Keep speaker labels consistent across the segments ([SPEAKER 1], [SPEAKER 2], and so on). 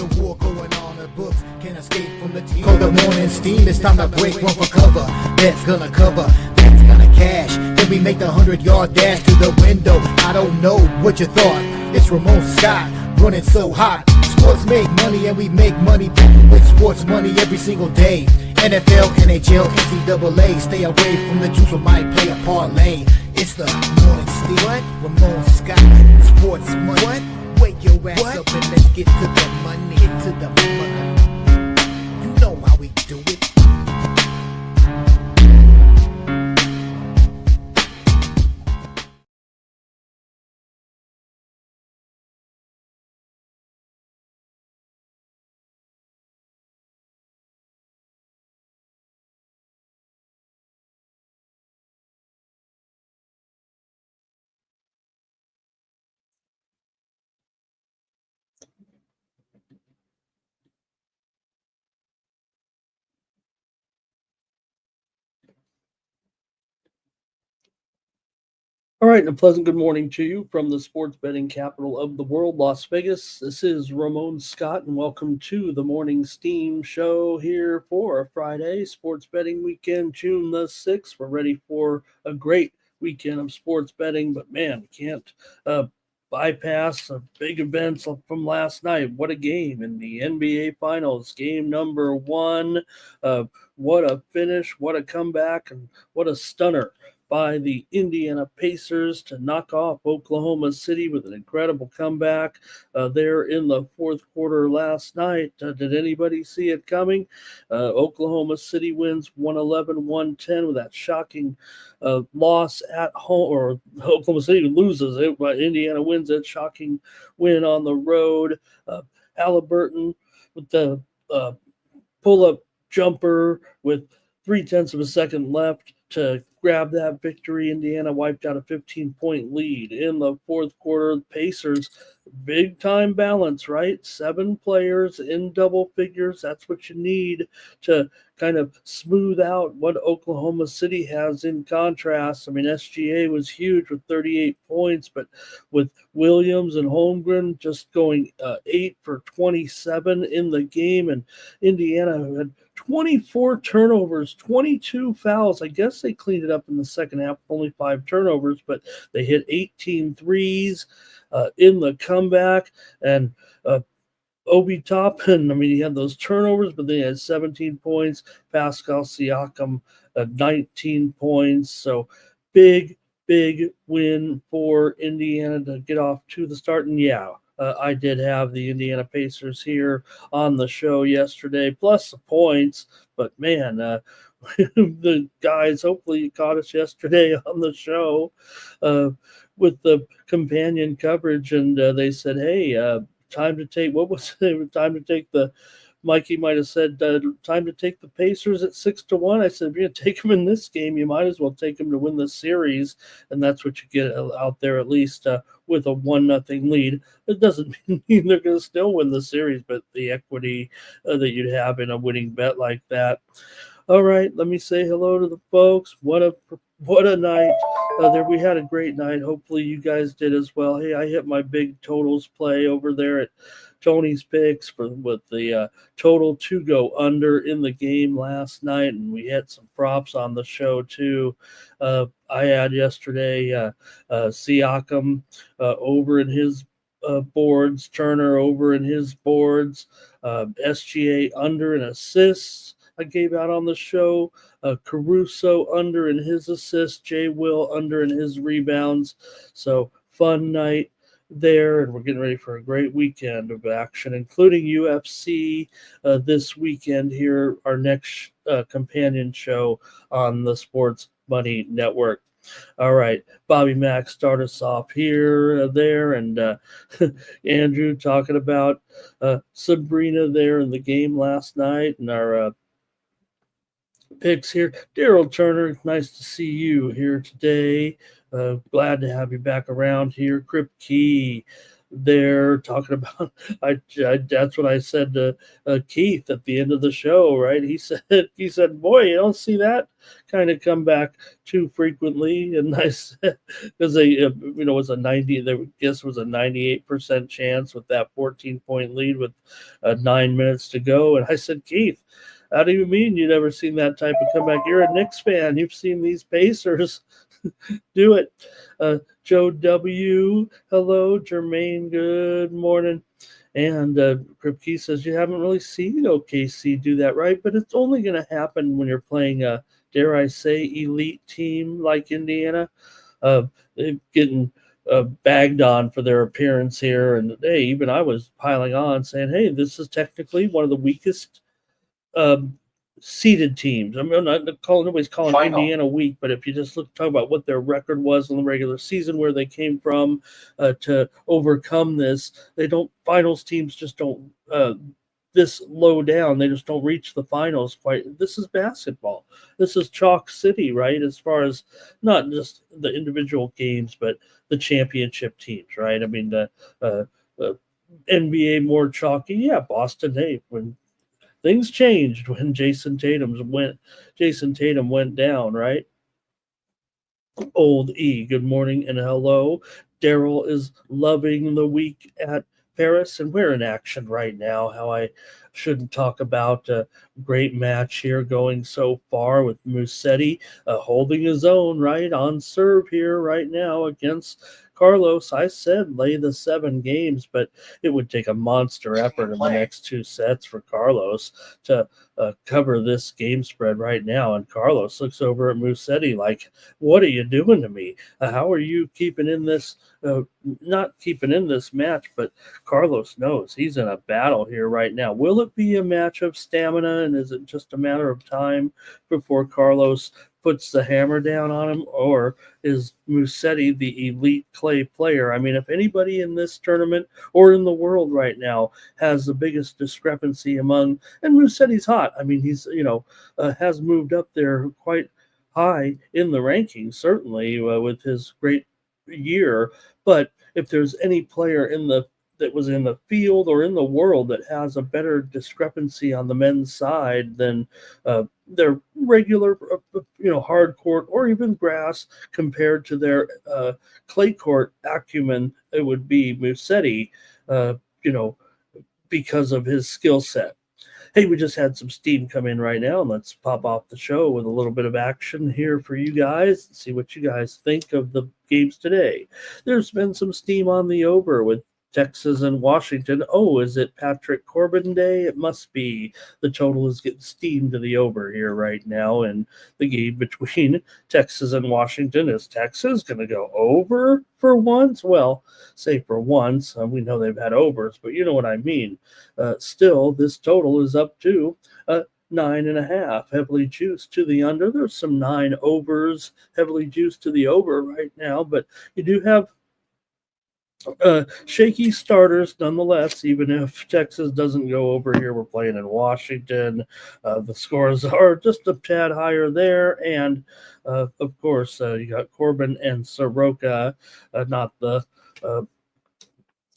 [SPEAKER 1] a war going on. The books can't escape from the team. Call the morning steam, it's time to break, run for cover. That's gonna cover, that's gonna cash. Then we make the 100-yard dash to the window. I don't know what you thought. It's Ramon Scott, running so hot. Sports make money and we make money with sports money every single day. NFL, NHL, NCAA. Stay away from the juice or might play a parlay. It's the morning steam. What? Ramon Scott, sports money. What? Wake your ass up and let's get to the money. Get to the money. You know how we do it.
[SPEAKER 2] All right, and a pleasant good morning to you from the sports betting capital of the world, Las Vegas. This is Ramon Scott, and welcome to the Morning Steam Show here for Friday, sports betting weekend, June the 6th. We're ready for a great weekend of sports betting, but man, can't bypass big events from last night. What a game in the NBA Finals, game number 1. What a finish, what a comeback, and what a stunner by the Indiana Pacers to knock off Oklahoma City with an incredible comeback there in the fourth quarter last night. Did anybody see it coming? Oklahoma City wins 111-110 with that shocking loss at home, or Oklahoma City loses it, but Indiana wins it. Shocking win on the road. Halliburton with the pull-up jumper with 0.3 of a second left to grab that victory. Indiana wiped out a 15-point lead in the fourth quarter. The Pacers, big time balance, right? 7 players in double figures. That's what you need to kind of smooth out what Oklahoma City has in contrast. I mean, SGA was huge with 38 points, but with Williams and Holmgren just going 8 for 27 in the game, and Indiana had 24 turnovers, 22 fouls. I guess they cleaned it up in the second half, only 5 turnovers, but they hit 18 threes in the comeback. And Obi Toppin, I mean, he had those turnovers, but then he had 17 points. Pascal Siakam, 19 points. So big win for Indiana to get off to the start. And yeah, I did have the Indiana Pacers here on the show yesterday, plus the points. But man, the guys, hopefully you caught us yesterday on the show with the companion coverage, and they said, hey, time to take, what was it? Time to take the, Mikey might have said, time to take the Pacers at 6-1. I said, if you're going to take them in this game, you might as well take them to win the series. And that's what you get out there, at least with a 1-0 lead. It doesn't mean they're going to still win the series, but the equity that you'd have in a winning bet like that. All right, let me say hello to the folks. What a night. There we had a great night. Hopefully you guys did as well. Hey, I hit my big totals play over there at Tony's Picks with the total to go under in the game last night, and we had some props on the show too. I had yesterday Siakam over in his boards, Turner over in his boards, SGA under in assists. I gave out on the show. Caruso under in his assists, Jay Will under in his rebounds. So fun night there, and we're getting ready for a great weekend of action, including UFC this weekend here, our next companion show on the Sports Money Network. All right, Bobby Mack, start us off here, there, and Andrew talking about Sabrina there in the game last night, and our picks here. Daryl Turner, nice to see you here today. Glad to have you back around here. Crip Key, there talking about. That's what I said to Keith at the end of the show. Right? He said, "Boy, you don't see that kind of come back too frequently." And I said, because it was a 90. They guess was a 98% chance with that 14-point lead with 9 minutes to go. And I said, Keith, how do you mean you never seen that type of comeback? You're a Knicks fan. You've seen these Pacers do it. Joe W. Hello. Jermaine. Good morning. And Kripke says you haven't really seen OKC do that, right? But it's only going to happen when you're playing a, dare I say, elite team like Indiana. They're getting bagged on for their appearance here. And hey, even I was piling on saying, hey, this is technically one of the weakest seeded teams. I'm not calling, nobody's calling
[SPEAKER 3] Final.
[SPEAKER 2] Indiana weak, but if you just talk about what their record was in the regular season, where they came from to overcome this, finals teams just don't this low down. They just don't reach the finals quite. This is basketball. This is chalk city, right? As far as not just the individual games, but the championship teams, right? I mean, the NBA more chalky. Yeah, Boston. Hey, when things changed when Jason Tatum went down, right? Old E, good morning and hello. Daryl is loving the week at Paris, and we're in action right now. How I shouldn't talk about a great match here going so far with Musetti holding his own right on serve here right now against Carlos. I said lay the 7 games, but it would take a monster effort in the next 2 sets for Carlos to cover this game spread right now. And Carlos looks over at Musetti like, what are you doing to me? How are you keeping in this, not keeping in this match? But Carlos knows he's in a battle here right now. Will it be a match of stamina, and is it just a matter of time before Carlos puts the hammer down on him, or is Musetti the elite clay player? I mean, if anybody in this tournament or in the world right now has the biggest discrepancy among, and Musetti's hot. I mean, he's has moved up there quite high in the rankings, certainly with his great year. But if there's any player that was in the field or in the world that has a better discrepancy on the men's side than their regular, hard court or even grass compared to their clay court acumen, it would be Musetti, because of his skill set. Hey, we just had some steam come in right now, and let's pop off the show with a little bit of action here for you guys and see what you guys think of the games today. There's been some steam on the over with Texas and Washington. Oh, is it Patrick Corbin Day? It must be. The total is getting steamed to the over here right now in the game between Texas and Washington. Is Texas going to go over for once? Well, say for once. We know they've had overs, but you know what I mean. Still, this total is up to 9.5, heavily juiced to the under. There's some 9 overs, heavily juiced to the over right now, but you do have shaky starters nonetheless. Even if Texas doesn't go over here, we're playing in Washington. The scores are just a tad higher there, and of course you got Corbin and Soroka, not the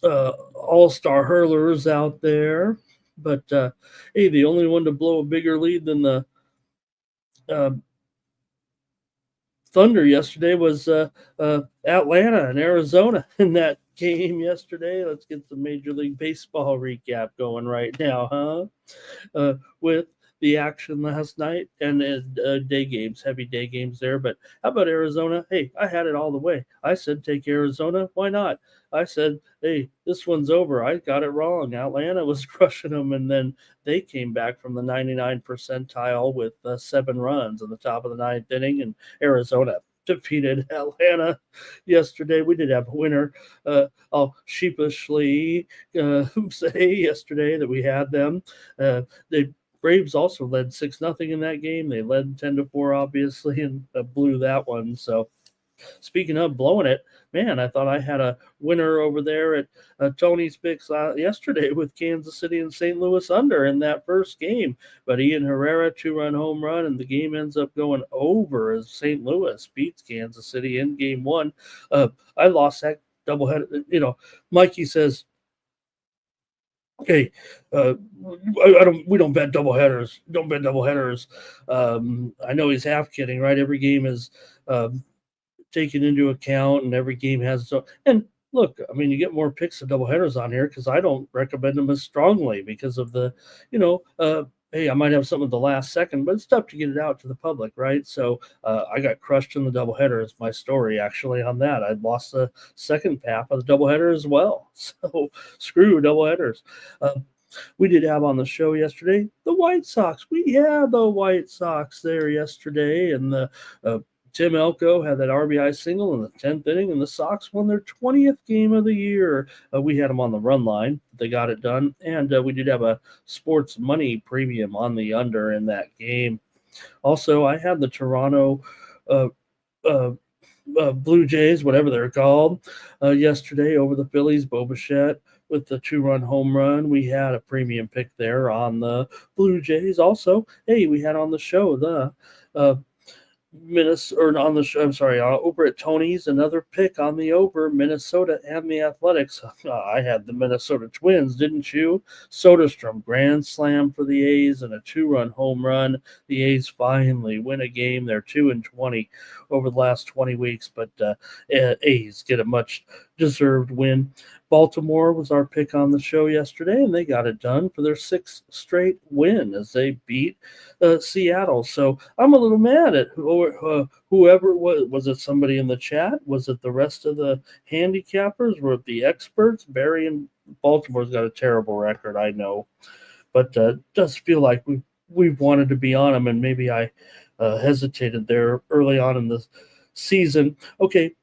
[SPEAKER 2] all-star hurlers out there, but hey, the only one to blow a bigger lead than the Thunder yesterday was Atlanta and Arizona in that game yesterday. Let's get the Major League Baseball recap going right now, with the action last night and day games, heavy day games there. But how about Arizona? Hey, I had it all the way. I said take Arizona. Why not? I said, hey, this one's over. I got it wrong. Atlanta was crushing them, and then they came back from the 99th percentile with 7 runs in the top of the 9th inning, and Arizona defeated Atlanta yesterday. We did have a winner. I'll sheepishly say yesterday that we had them. The Braves also led 6-0 in that game. They led 10-4, obviously, and blew that one. So, speaking of blowing it, man, I thought I had a winner over there at Tony's Picks yesterday with Kansas City and St. Louis under in that first game. But Ian Herrera, 2-run home run, and the game ends up going over as St. Louis beats Kansas City in game 1. I lost that doubleheader. Mikey says, "Hey, we don't bet doubleheaders. Don't bet doubleheaders." I know he's half kidding, right? Every game is um, taken into account, and every game has so. And look, I mean, you get more picks of doubleheaders on here because I don't recommend them as strongly because of the, hey, I might have something at the last second, but it's tough to get it out to the public, right? So I got crushed in the doubleheader. Is my story actually on that. I lost the second half of the doubleheader as well. So screw doubleheaders. Uh, we did have on the show yesterday the White Sox. We had the White Sox there yesterday, and the uh, Tim Elko had that RBI single in the 10th inning, and the Sox won their 20th game of the year. We had them on the run line. They got it done, and we did have a sports money premium on the under in that game. Also, I had the Toronto uh, uh, Blue Jays, whatever they're called, yesterday over the Phillies. Bo Bichette with the 2-run home run. We had a premium pick there on the Blue Jays. Also, hey, we had on the show the uh, Minnesota, or on the show, I'm sorry, over at Tony's, another pick on the over Minnesota and the Athletics. I had the Minnesota Twins, didn't you? Soderstrom, grand slam for the A's and a 2-run home run. The A's finally win a game. They're 2-20 over the last 20 weeks, but A's get a much deserved win. Baltimore was our pick on the show yesterday, and they got it done for their 6th straight win as they beat Seattle. So I'm a little mad at whoever was. Was it somebody in the chat? Was it the rest of the handicappers? Were it the experts? Barry and Baltimore's got a terrible record, I know, but does feel like we've wanted to be on them, and maybe I hesitated there early on in the season. Okay,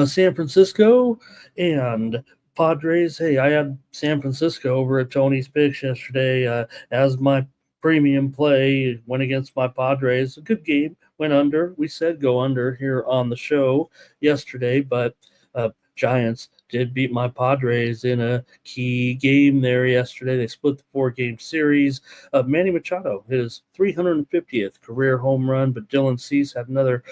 [SPEAKER 2] San Francisco and Padres. Hey, I had San Francisco over at Tony's Picks yesterday as my premium play. Went against my Padres. A good game. Went under. We said go under here on the show yesterday, but Giants did beat my Padres in a key game there yesterday. They split the 4-game series. Manny Machado, his 350th career home run, but Dylan Cease had another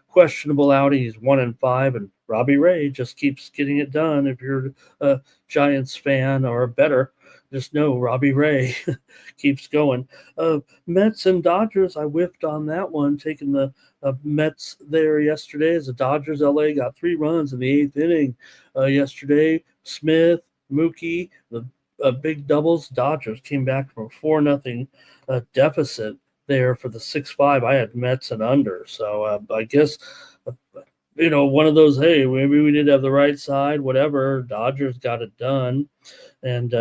[SPEAKER 2] questionable outing. He's 1-5, and Robbie Ray just keeps getting it done. If you're a Giants fan or a bettor, just know Robbie Ray keeps going. Mets and Dodgers, I whiffed on that one, taking the Mets there yesterday as the Dodgers LA got 3 runs in the 8th inning yesterday. Smith, Mookie, the big doubles. Dodgers came back from a 4-0 deficit there for the 6-5. I had Mets and under. So I guess, one of those, hey, maybe we did have the right side, whatever. Dodgers got it done. And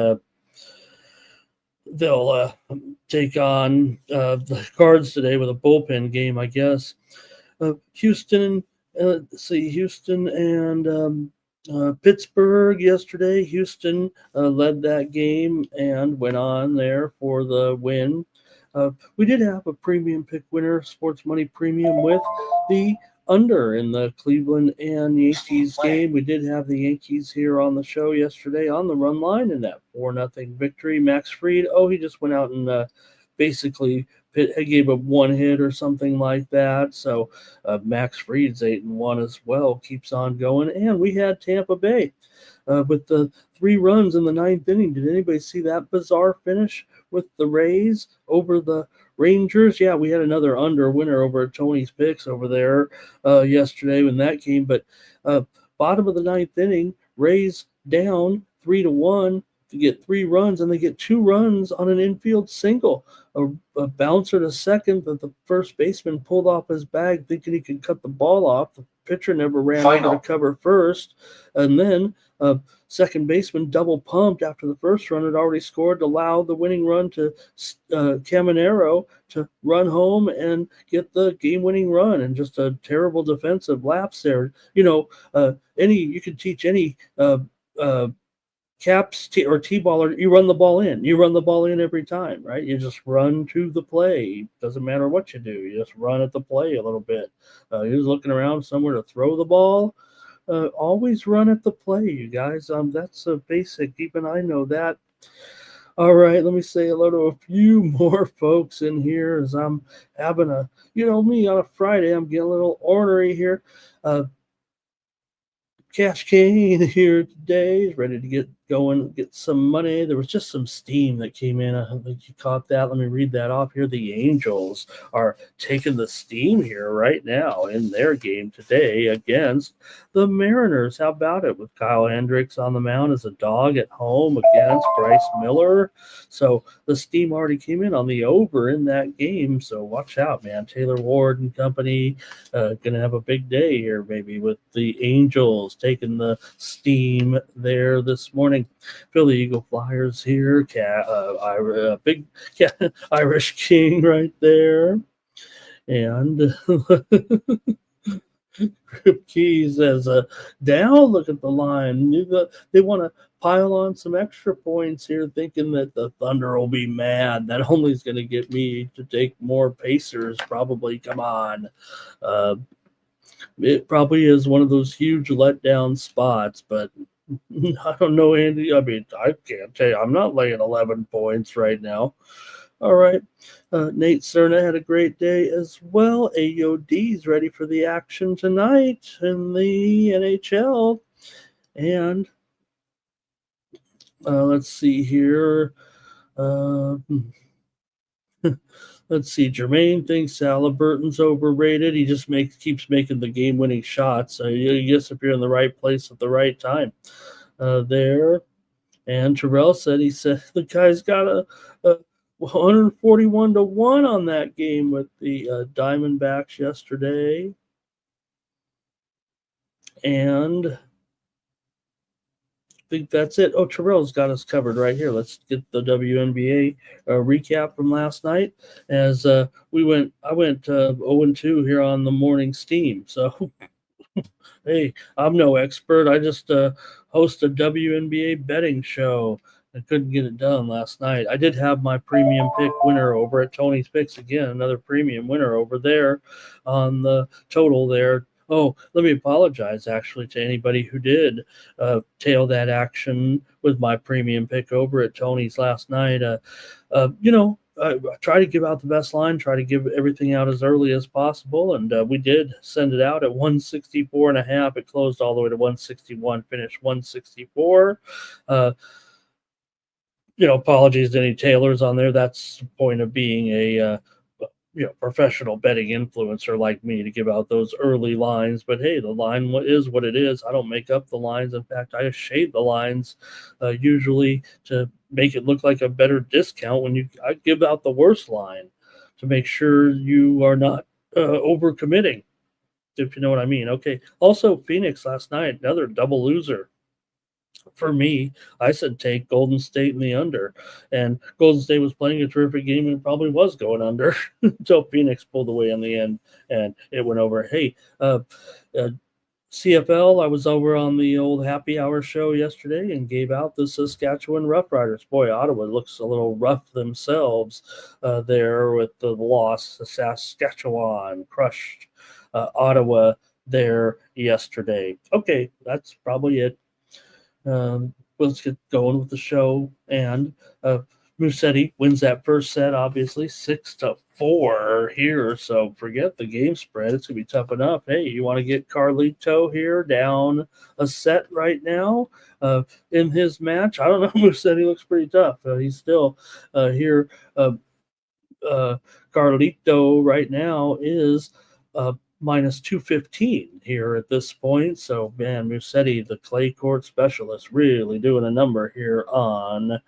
[SPEAKER 2] they'll take on the Cards today with a bullpen game, I guess. Houston and Pittsburgh yesterday. Houston led that game and went on there for the win. We did have a premium pick winner, sports money premium, with the under in the Cleveland and Yankees game. We did have the Yankees here on the show yesterday on the run line in that 4-0 victory. Max Fried, he just went out and basically gave up 1 hit or something like that. So Max Fried's 8-1 as well, keeps on going. And we had Tampa Bay with the 3 runs in the 9th inning. Did anybody see that bizarre finish with the Rays over the Rangers? Yeah, we had another under winner over at Tony's Picks over there yesterday in that game. But bottom of the 9th inning, Rays down 3-1 to get 3 runs, and they get 2 runs on an infield single. A bouncer to second that the first baseman pulled off his bag thinking he could cut the ball off. The pitcher never ran over to cover first. And then second baseman double pumped after the first run had already scored to allow the winning run to Caminero to run home and get the game-winning run, and just a terrible defensive lapse there. You could teach any caps or T-baller, you run the ball in. You run the ball in every time, right? You just run to the play. Doesn't matter what you do. You just run at the play a little bit. You're looking around somewhere to throw the ball. Always run at the play, you guys. That's a basic. Even I know that. All right, let me say hello to a few more folks in here as I'm having me on a Friday. I'm getting a little ornery here. Cash King here today, ready to get going, get some money. There was just some steam that came in. I think you caught that. Let me read that off here. The Angels are taking the steam here right now in their game today against the Mariners. How about it with Kyle Hendricks on the mound as a dog at home against Bryce Miller? So the steam already came in on the over in that game. So watch out, man. Taylor Ward and company going to have a big day here, maybe, with the Angels taking the steam there this morning. Philly Eagle Flyers here, big Irish King right there. And Keys says, down, look at the line. They want to pile on some extra points here, thinking that the Thunder will be mad. That only is going to get me to take more Pacers, probably. Come on. It probably is one of those huge letdown spots, but I don't know, Andy. I mean, I can't tell you. I'm not laying 11 points right now. All right. Nate Cerna had a great day as well. AOD's ready for the action tonight in the NHL. And let's see here. Let's see. Jermaine thinks Halliburton's overrated. He just keeps making the game-winning shots. I guess if you're in the right place at the right time there. And Terrell said the guy's got a 141-1 on that game with the Diamondbacks yesterday. And think that's it. Oh, Terrell's got us covered right here. Let's get the WNBA recap from last night. As I went 0-2 here on the morning steam. So, hey, I'm no expert. I just host a WNBA betting show. I couldn't get it done last night. I did have my premium pick winner over at Tony's Picks again, another premium winner over there on the total there. Oh, let me apologize, actually, to anybody who did tail that action with my premium pick over at Tony's last night. I try to give out the best line, try to give everything out as early as possible, and we did send it out at 164.5. It closed all the way to 161, finished 164. Apologies to any tailors on there. That's the point of being a professional betting influencer like me, to give out those early lines. But hey, the line is what it is. I don't make up the lines. In fact, I shade the lines usually to make it look like a better discount when I give out the worst line to make sure you are not overcommitting, if you know what I mean. Okay. Also, Phoenix last night, another double loser. For me, I said take Golden State in the under, and Golden State was playing a terrific game and probably was going under until Phoenix pulled away in the end and it went over. Hey, CFL, I was over on the old happy hour show yesterday and gave out the Saskatchewan Roughriders. Boy, Ottawa looks a little rough themselves there with the loss. Saskatchewan crushed Ottawa there yesterday. Okay, that's probably it. Let's get going with the show. And Musetti wins that first set, obviously 6-4 here. So forget the game spread. It's gonna be tough enough. Hey, you want to get Carlito here down a set right now in his match? I don't know. Musetti looks pretty tough. He's still here. Carlito right now is minus 215 here at this point. So, man, Musetti, the clay court specialist, really doing a number here on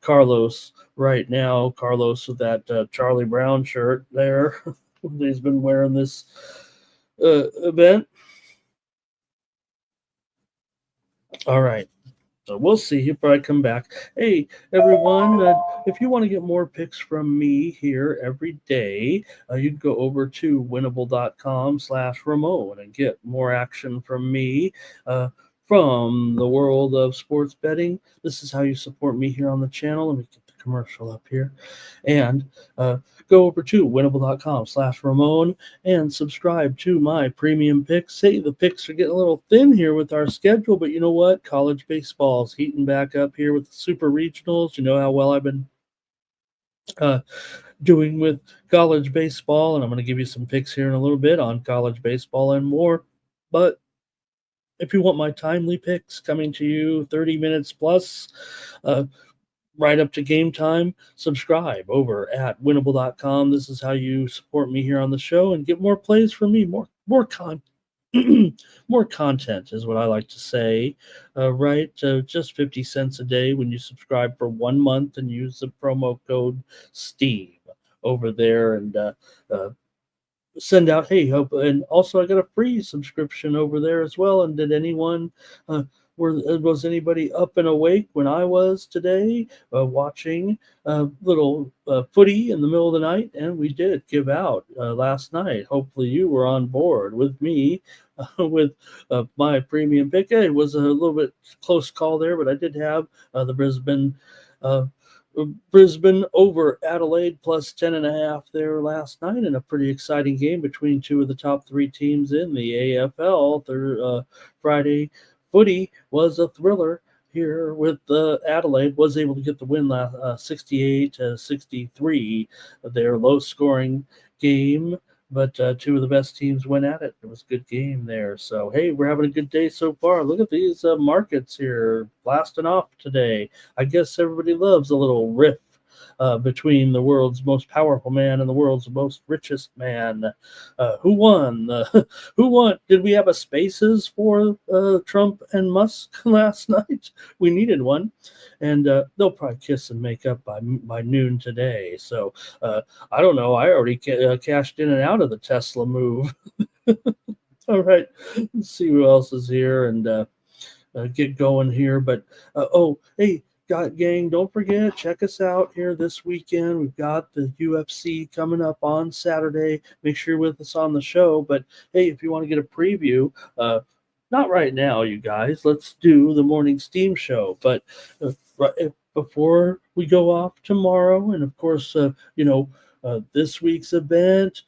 [SPEAKER 2] Carlos right now. Carlos with that Charlie Brown shirt there. He's been wearing this event. All right. So we'll see. He'll probably come back. Hey, everyone, if you want to get more picks from me here every day, you can go over to winnable.com/Ramon and get more action from me from the world of sports betting. This is how you support me here on the channel. Let me get the commercial up here. And go over to winnable.com/Ramon and subscribe to my premium picks. Hey, the picks are getting a little thin here with our schedule, but you know what? College baseball is heating back up here with the super regionals. You know how well I've been doing with college baseball, and I'm going to give you some picks here in a little bit on college baseball and more. But if you want my timely picks coming to you 30 minutes plus, right up to game time, subscribe over at winnable.com. This is how you support me here on the show and get more plays from me, more content. More content is what I like to say, right? Just 50 cents a day when you subscribe for 1 month and use the promo code STEAM over there, and send out, hey, hope. And also I got a free subscription over there as well. And did anyone was anybody up and awake when I was today watching little footy in the middle of the night? And we did give out last night. Hopefully you were on board with me with my premium pick. It was a little bit close call there, but I did have the Brisbane over Adelaide plus 10.5 there last night in a pretty exciting game between two of the top three teams in the AFL. Friday footy was a thriller here with Adelaide was able to get the win 68-63. Their low scoring game, but two of the best teams went at it. It was a good game there. So, hey, we're having a good day so far. Look at these markets here blasting off today. I guess everybody loves a little riff between the world's most powerful man and the world's most richest man. Who won? Who won? Did we have a spaces for Trump and Musk last night? We needed one. And they'll probably kiss and make up by noon today. So I don't know. I already cashed in and out of the Tesla move. All right. Let's see who else is here and get going here. But, hey, gang, don't forget, check us out here this weekend. We've got the UFC coming up on Saturday. Make sure you're with us on the show. But, hey, if you want to get a preview, not right now, you guys. Let's do the morning steam show. But before we go off tomorrow, and of course, this week's event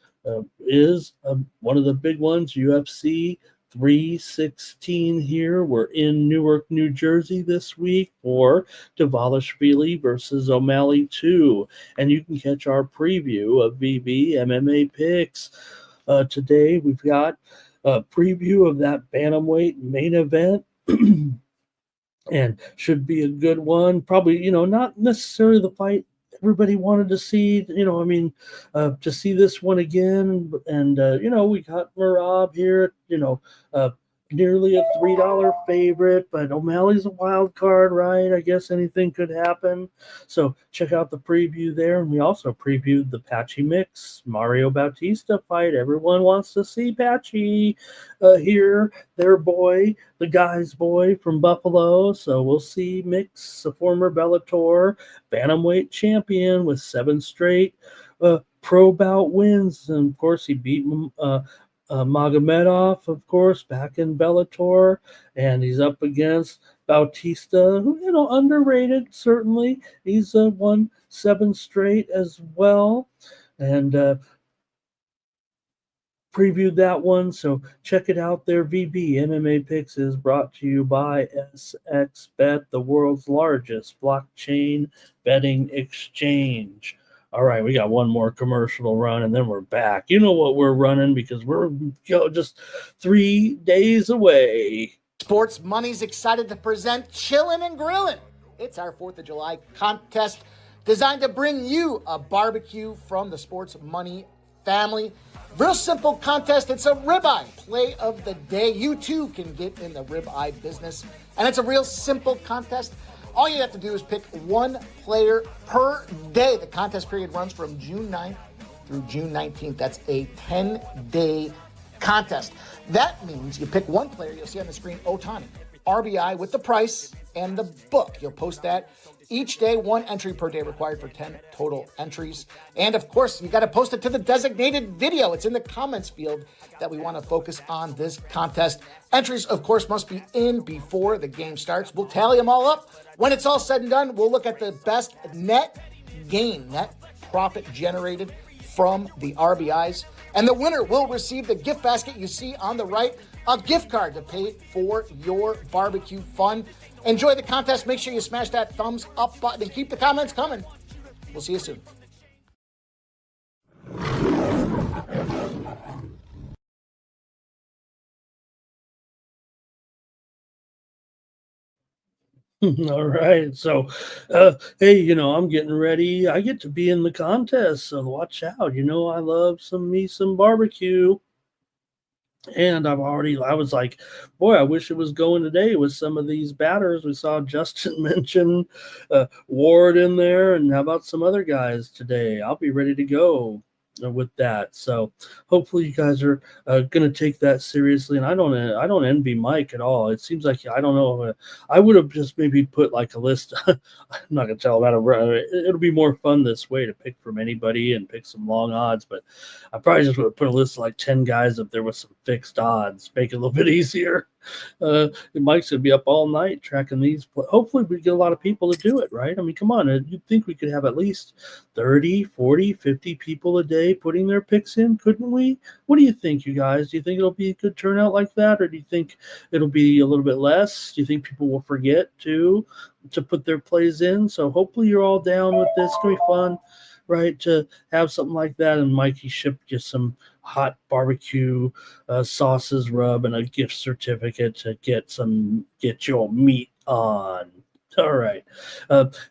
[SPEAKER 2] is one of the big ones, UFC 316 here. We're in Newark, New Jersey this week for Dvalishvili versus O'Malley 2. And you can catch our preview of VB MMA picks. Today, we've got a preview of that bantamweight main event. And should be a good one. Probably, not necessarily the fight everybody wanted to see, to see this one again. And, we got Merab here, nearly a $3 favorite, but O'Malley's a wild card, right? I guess anything could happen. So check out the preview there. And we also previewed the Patchy Mix Mario Bautista fight. Everyone wants to see Patchy here, their boy, the guy's boy from Buffalo. So we'll see Mix, a former Bellator bantamweight champion with 7 straight pro bout wins. And of course, he beat Magomedov, of course, back in Bellator, and he's up against Bautista, who, underrated, certainly. He's won 7 straight as well, and previewed that one, so check it out there. VB MMA Picks is brought to you by SXBet, the world's largest blockchain betting exchange. All right, we got one more commercial run, and then we're back. You know what we're running because we're just 3 days away.
[SPEAKER 1] Sports Money's excited to present Chillin' and Grillin'. It's our 4th of July contest designed to bring you a barbecue from the Sports Money family. Real simple contest. It's a ribeye play of the day. You too can get in the ribeye business. And it's a real simple contest. All you have to do is pick one player per day. The contest period runs from June 9th through June 19th. That's a 10-day contest. That means you pick one player. You'll see on the screen, Otani, RBI with the price and the book. You'll post that each day, 1 entry per day required for 10 total entries. And of course, you got to post it to the designated video. It's in the comments field that we want to focus on this contest. Entries, of course, must be in before the game starts. We'll tally them all up. When it's all said and done, we'll look at the best net gain, net profit generated from the RBIs. And the winner will receive the gift basket you see on the right, a gift card to pay for your barbecue fun. Enjoy the contest. Make sure you smash that thumbs up button and keep the comments coming. We'll see you soon.
[SPEAKER 2] All right. So, hey, I'm getting ready. I get to be in the contest, so watch out. I love some barbecue. And I was like, boy, I wish it was going today with some of these batters. We saw Justin mention Ward in there, and how about some other guys today? I'll be ready to go with that. So hopefully you guys are going to take that seriously. And I don't envy Mike at all. It seems like I don't know. I would have just maybe put like a list. I'm not going to tell them how to. It'll be more fun this way to pick from anybody and pick some long odds, but I probably just would have put a list of like 10 guys if there was some fixed odds, make it a little bit easier. Mike's going to be up all night tracking these. Hopefully, we get a lot of people to do it, right? I mean, come on. You'd think we could have at least 30, 40, 50 people a day putting their picks in, couldn't we? What do you think, you guys? Do you think it'll be a good turnout like that, or do you think it'll be a little bit less? Do you think people will forget to put their plays in? So hopefully you're all down with this. It's going to be fun, right, to have something like that. And Mikey shipped you some hot barbecue sauces rub and a gift certificate to get your meat on. All right.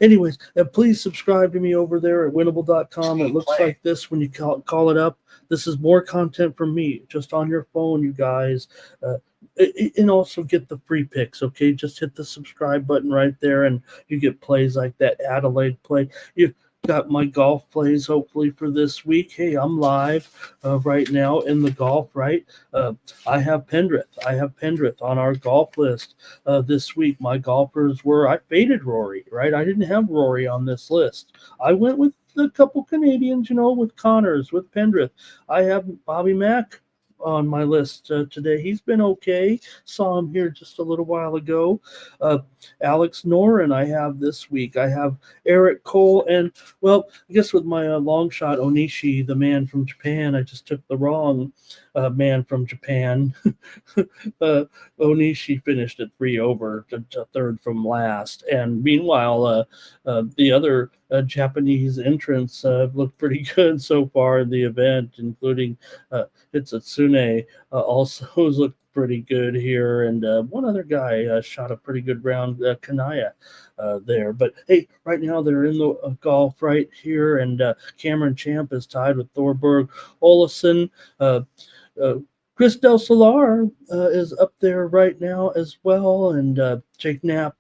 [SPEAKER 2] Anyways, please subscribe to me over there at winnable.com. It looks like this when you call it up. This is more content from me just on your phone, you guys. And also get the free picks, okay? Just hit the subscribe button right there, and you get plays like that Adelaide play. You got my golf plays hopefully for this week. Hey, I'm live right now in the golf, right? I have Pendrith on our golf list this week. My golfers I faded Rory, right? I didn't have Rory on this list. I went with a couple Canadians, with Connors, with Pendrith. I have Bobby Mack on my list today. He's been okay. Saw him here just a little while ago. Alex Noren I have this week. I have Eric Cole, and well, I guess with my long shot Onishi, the man from Japan, I just took the wrong man from Japan. Onishi finished at 3 over, to third from last, and meanwhile, the other Japanese entrants looked pretty good so far in the event, including Hitsutsune also looked pretty good here, and one other guy shot a pretty good round, Kanaya there. But hey, right now they're in the golf right here, and Cameron Champ is tied with Thorberg Olafson. Chris Del Solar is up there right now as well, and Jake Knapp,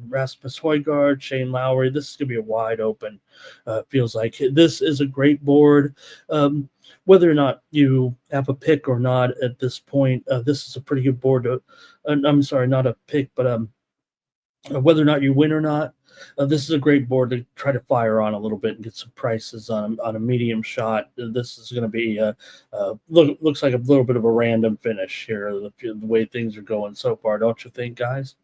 [SPEAKER 2] Rasmus Højgaard, Shane Lowry. This is going to be a wide open. Feels like this is a great board. Whether or not you have a pick or not at this point, this is a pretty good board. I'm sorry, not a pick, but whether or not you win or not, this is a great board to try to fire on a little bit and get some prices on a medium shot. This is going to be looks like a little bit of a random finish here, the way things are going so far, don't you think, guys?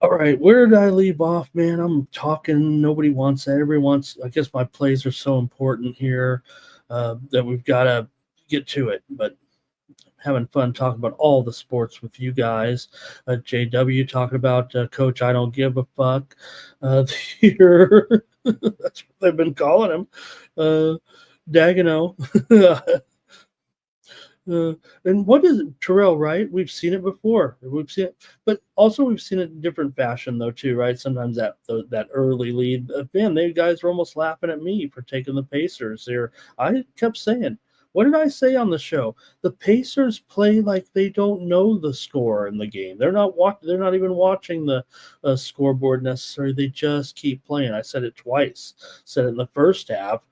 [SPEAKER 2] All right, where did I leave off, man? I'm talking. Nobody wants that. Everybody wants. I guess my plays are so important here that we've got to get to it. But having fun talking about all the sports with you guys. JW talking about Coach I don't give a fuck here. That's what they've bin calling him. Dagenau. And what is it, Terrell, right? We've seen it before. We've seen it, but also we've seen it in different fashion though too, right? Sometimes that early lead, man, they guys were almost laughing at me for taking the Pacers here. I kept saying, what did I say on the show? The Pacers play like they don't know the score in the game. They're not even watching the scoreboard necessarily. They just keep playing. I said it twice. Said it in the first half.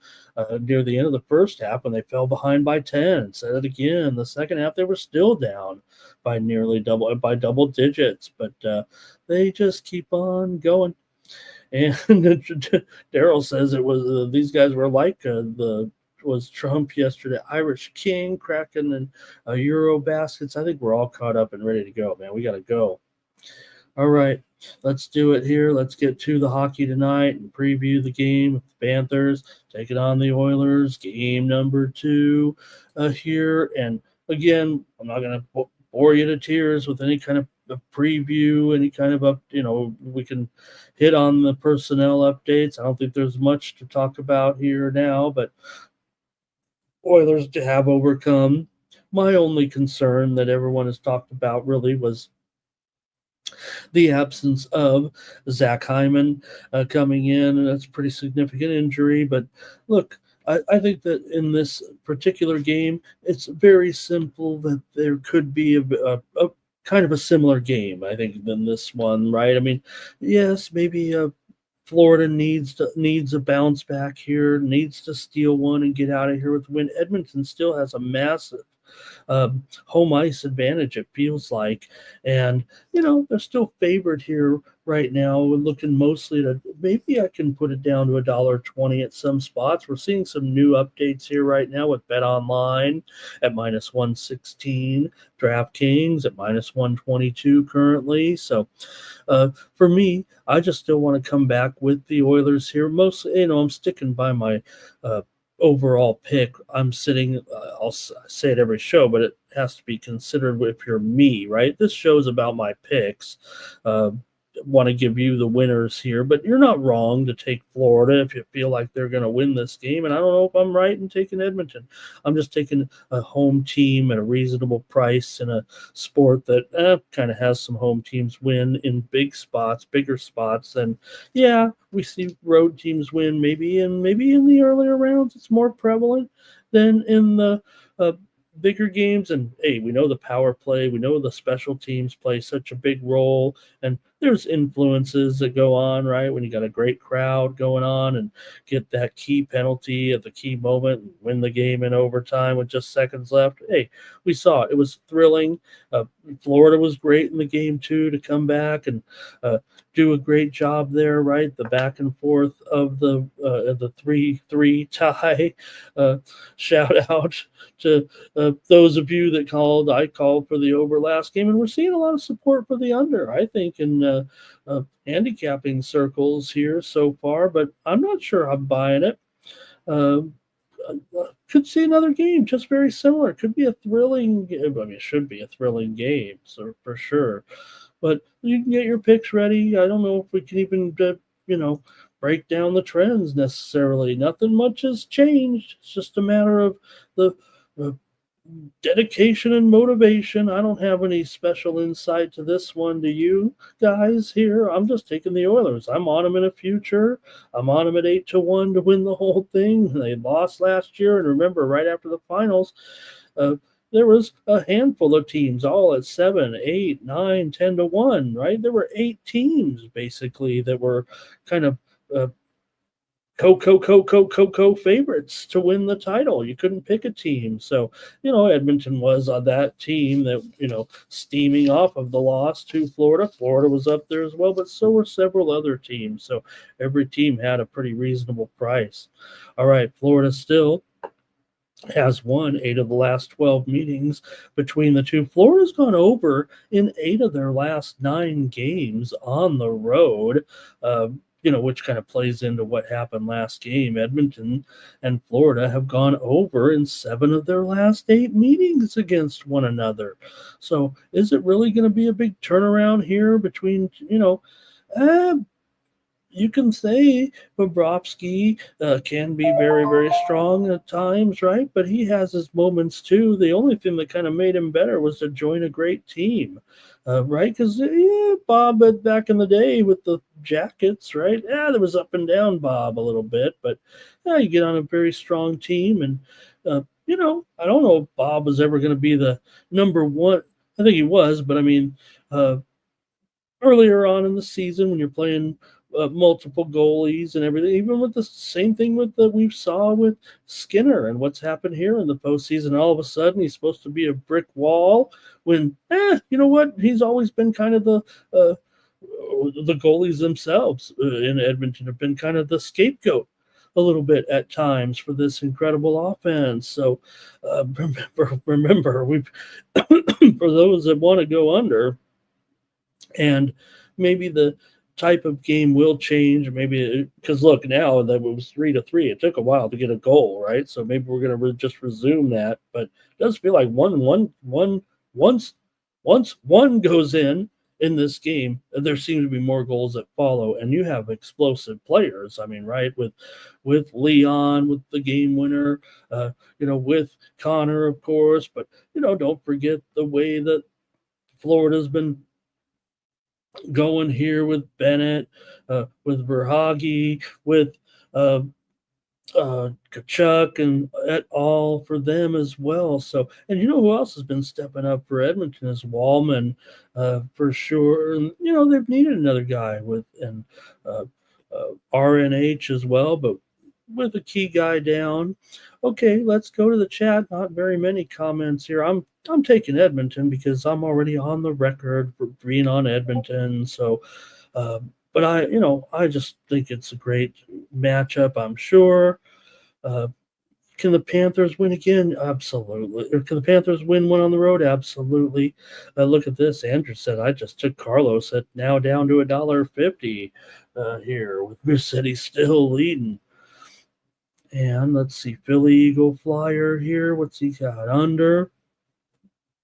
[SPEAKER 2] Near the end of the first half when they fell behind by 10. Said it again. The second half, they were still down by by double digits, but they just keep on going. And Daryl says it was these guys were like was Trump yesterday, Irish King, Kraken, and Euro baskets. I think we're all caught up and ready to go, man. We got to go. All right, let's do it here. Let's get to the hockey tonight and preview the game with the Panthers taking on the Oilers. Game number 2 here. And again, I'm not going to bore you to tears with any kind of a preview, any kind of we can hit on the personnel updates. I don't think there's much to talk about here now, but Oilers to have overcome. My only concern that everyone has talked about really was the absence of Zach Hyman coming in, and that's a pretty significant injury. But look, I think that in this particular game, it's very simple that there could be a kind of a similar game, I think, than this one, right? I mean, yes, maybe Florida needs a bounce back here, needs to steal one and get out of here with the win. Edmonton still has a massive home ice advantage, it feels like. And, they're still favored here right now. We're looking mostly to maybe I can put it down to $1.20 at some spots. We're seeing some new updates here right now with Bet Online at minus 116, DraftKings at minus 122 currently. So for me, I just still want to come back with the Oilers here. Mostly, I'm sticking by my uh, overall pick. I'm sitting, I'll say it every show, but it has to be considered if you're me, right? This show's about my picks. Uh, Want to give you the winners here, but you're not wrong to take Florida if you feel like they're going to win this game. And I don't know if I'm right in taking Edmonton. I'm just taking a home team at a reasonable price in a sport that kind of has some home teams win in bigger spots. And yeah, we see road teams win maybe in the earlier rounds. It's more prevalent than in the uh, bigger games. And hey, we know the power play, we know the special teams play such a big role, and there's influences that go on, right? When you got a great crowd going on and get that key penalty at the key moment and win the game in overtime with just seconds left. Hey, we saw it. It was thrilling. Florida was great in the game too to come back and do a great job there, right? The back and forth of the 3-3 tie. Shout out to those of you that called. I called for the over last game, and we're seeing a lot of support for the under, I think, in handicapping circles here so far, but I'm not sure I'm buying it. Um, could see another game just very similar. Could be a thrilling. I mean, it should be a thrilling game, so for sure. But you can get your picks ready. I don't know if we can even, break down the trends necessarily. Nothing much has changed. It's just a matter of the uh, dedication and motivation. I don't have any special insight to this one. Do you guys here? I'm just taking the Oilers. I'm on them in a future. I'm on them at 8-1 to win the whole thing. They lost last year, and remember, right after the finals, uh, there was a handful of teams all at 7, 8, 9, 10-1. Right? There were 8 teams basically that were kind of uh, favorites to win the title. You couldn't pick a team. So, Edmonton was on that team that, steaming off of the loss to Florida. Florida was up there as well, but so were several other teams. So every team had a pretty reasonable price. All right, Florida still has won 8 of the last 12 meetings between the two. Florida's gone over in 8 of their last 9 games on the road. Which kind of plays into what happened last game. Edmonton and Florida have gone over in 7 of their last 8 meetings against one another. So is it really going to be a big turnaround here between, you can say Bobrovsky can be very, very strong at times, right? But he has his moments too. The only thing that kind of made him better was to join a great team, right? Because Bob back in the day with the Jackets, right? Yeah, there was up and down Bob a little bit, but you get on a very strong team, and I don't know if Bob was ever going to be the number one. I think he was, but I mean. Earlier on in the season when you're playing multiple goalies and everything, even with the same thing with we saw with Skinner and what's happened here in the postseason. All of a sudden, he's supposed to be a brick wall when, you know what? He's always been kind of the goalies themselves in Edmonton have been kind of the scapegoat a little bit at times for this incredible offense. So remember, we for those that want to go under. And maybe the type of game will change. Maybe because look, now that it was 3-3, it took a while to get a goal, right? So maybe we're going to just resume that. But it does feel like once one goes in this game, there seem to be more goals that follow, and you have explosive players. I mean, right, with Leon, with the game winner, with Connor, of course, but don't forget the way that Florida's been going here with Bennett, with Verhage, with uh, Kachuk and et al. For them as well. So, and you know who else has been stepping up for Edmonton is Wallman, for sure. And they've needed another guy with uh, RNH as well, but with a key guy down. Okay, let's go to the chat. Not very many comments here. I'm taking Edmonton because I'm already on the record for being on Edmonton. So, but I just think it's a great matchup. I'm sure. Uh, can the Panthers win again? Absolutely. Or can the Panthers win one on the road? Absolutely. Look at this. Andrew said I just took Carlos at now down to $1.50 here with Miss City still leading. And let's see, Philly Eagle Flyer here. What's he got under?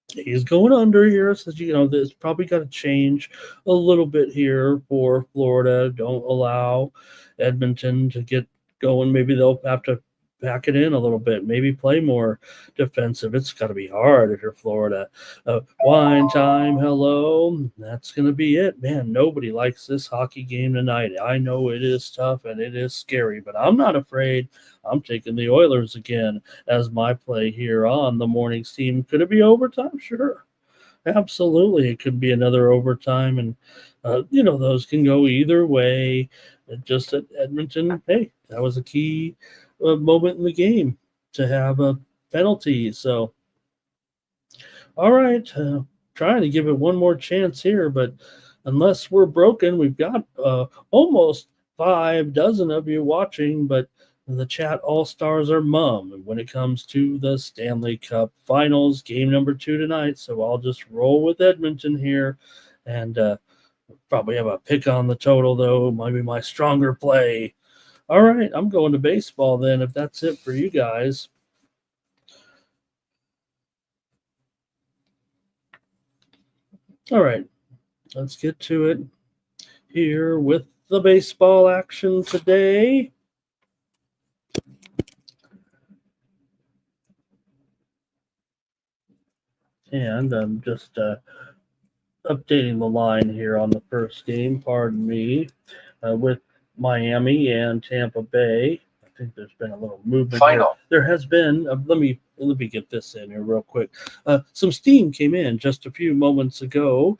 [SPEAKER 2] He's going under here. Says this probably got to change a little bit here for Florida. Don't allow Edmonton to get going. Maybe they'll have to back it in a little bit. Maybe play more defensive. It's got to be hard if you're Florida. Wine time, hello. That's going to be it. Man, nobody likes this hockey game tonight. I know it is tough and it is scary, but I'm not afraid. I'm taking the Oilers again as my play here on the morning's team. Could it be overtime? Sure. Absolutely. It could be another overtime. And, those can go either way. Just at Edmonton, hey, that was a key moment in the game to have a penalty. So, all right. Trying to give it one more chance here, but unless we're broken, we've got almost 6 of you watching, but the chat all-stars are mum when it comes to the Stanley Cup Finals, game number 2 tonight. So I'll just roll with Edmonton here and probably have a pick on the total, though. Might be my stronger play. All right, I'm going to baseball then, if that's it for you guys. All right, let's get to it here with the baseball action today. And I'm just updating the line here on the first game, pardon me, with Miami and Tampa Bay. I think there's been a little movement here. There has been, let me get this in here real quick. Some steam came in just a few moments ago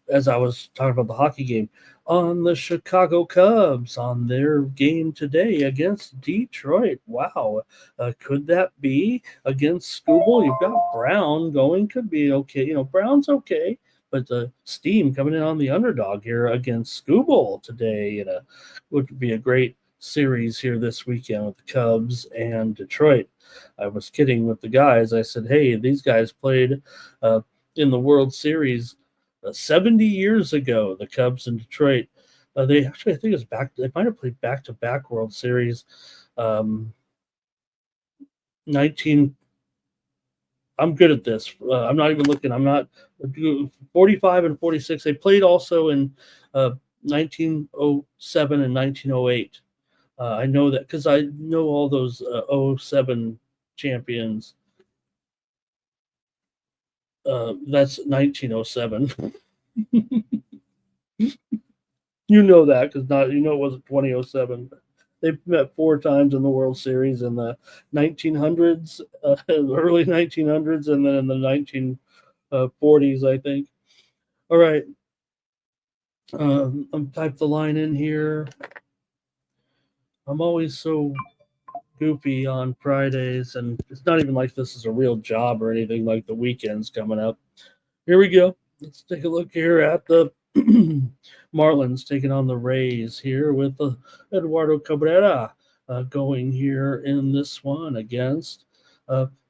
[SPEAKER 2] as I was talking about the hockey game on the Chicago Cubs on their game today against Detroit. Wow. Could that be against Skubal? You've got Brown going. Could be okay. Brown's okay. But the steam coming in on the underdog here against Skubal today, would be a great series here this weekend with the Cubs and Detroit. I was kidding with the guys. I said, hey, these guys played in the World Series 70 years ago, the Cubs and Detroit. They actually, I think it's back. They might have played back-to-back World Series. 19. I'm good at this. I'm not even looking. I'm not 45 and 46. They played also in 1907 and 1908. I know that because I know all those 07 champions. That's 1907. You know that because it wasn't 2007. They've met 4 times in the World Series in the 1900s, early 1900s, and then in the 1940s, I think. All right. I'm type the line in here. I'm always so goofy on Fridays, and it's not even like this is a real job or anything like the weekend's coming up. Here we go. Let's take a look here at the Marlins taking on the Rays here with Eduardo Cabrera going here in this one against